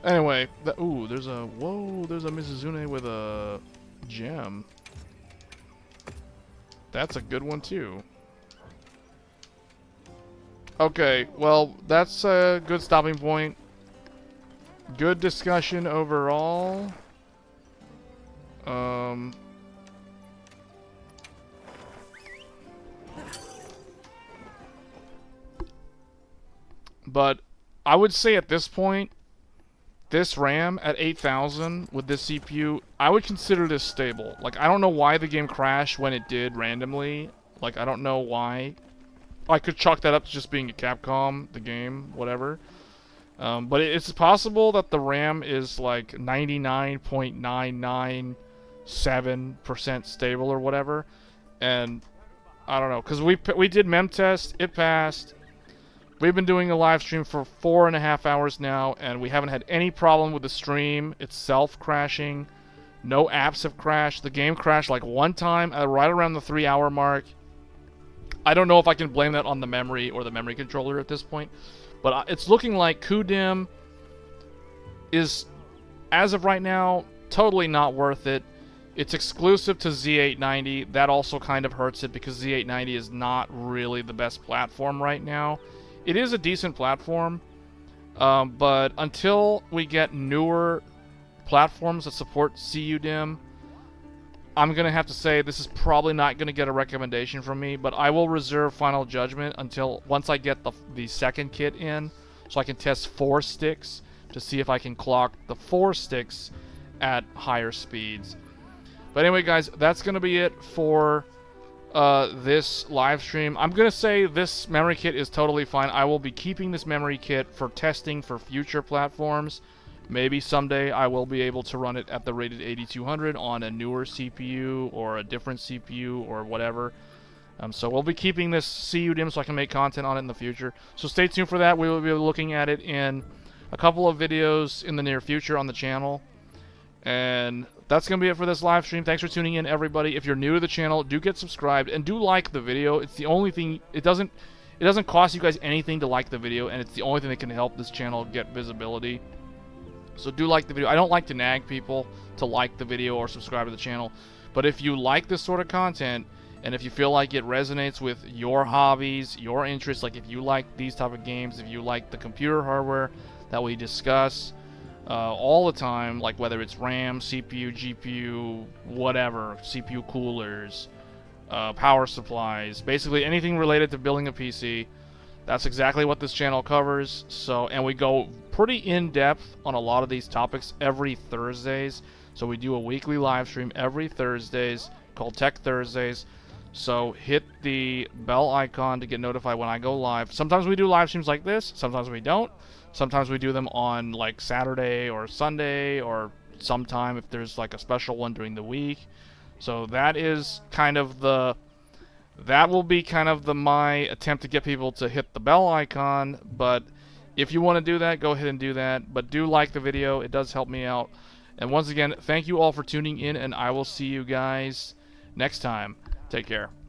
Anyway, ooh, there's a Mizuzune with a gem. That's a good one too. Okay, well, that's a good stopping point. Good discussion overall. But I would say at this point, this RAM at 8000 with this CPU, I would consider this stable. Like, I don't know why the game crashed when it did randomly. Like, I don't know why. I could chalk that up to just being a Capcom, the game, whatever. But it's possible that the RAM is like 99.997% stable or whatever. And I don't know, because we did mem test, it passed. We've been doing a live stream for 4.5 hours now, and we haven't had any problem with the stream itself crashing. No apps have crashed. The game crashed like one time right around the 3-hour mark. I don't know if I can blame that on the memory or the memory controller at this point, but it's looking like CUDIMM is, as of right now, totally not worth it. It's exclusive to Z890. That also kind of hurts it because Z890 is not really the best platform right now. It is a decent platform, but until we get newer platforms that support CUDIMM, I'm going to have to say this is probably not going to get a recommendation from me, but I will reserve final judgment until once I get the second kit in, so I can test 4 sticks to see if I can clock the 4 sticks at higher speeds. But anyway, guys, that's going to be it for this live stream. I'm going to say this memory kit is totally fine. I will be keeping this memory kit for testing for future platforms. Maybe someday I will be able to run it at the rated 8200 on a newer CPU or a different CPU or whatever. So we'll be keeping this CUDIMM so I can make content on it in the future. So stay tuned for that. We will be looking at it in a couple of videos in the near future on the channel. And that's going to be it for this live stream. Thanks for tuning in, everybody. If you're new to the channel, do get subscribed and do like the video. It's the only thing, it doesn't cost you guys anything to like the video, and it's the only thing that can help this channel get visibility. So do like the video. I don't like to nag people to like the video or subscribe to the channel, but if you like this sort of content, and if you feel like it resonates with your hobbies, your interests, like if you like these type of games, if you like the computer hardware that we discuss all the time, like whether it's RAM, CPU, GPU, whatever, CPU coolers, power supplies, basically anything related to building a PC, that's exactly what this channel covers. So, and we go pretty in-depth on a lot of these topics every Thursdays. So we do a weekly live stream every Thursdays called Tech Thursdays. So hit the bell icon to get notified when I go live. Sometimes we do live streams like this, sometimes we don't. Sometimes we do them on like Saturday or Sunday, or sometime if there's like a special one during the week. So that is kind of the, that will be kind of the my attempt to get people to hit the bell icon. But if you want to do that, go ahead and do that. But do like the video, it does help me out. And once again, thank you all for tuning in, and I will see you guys next time. Take care.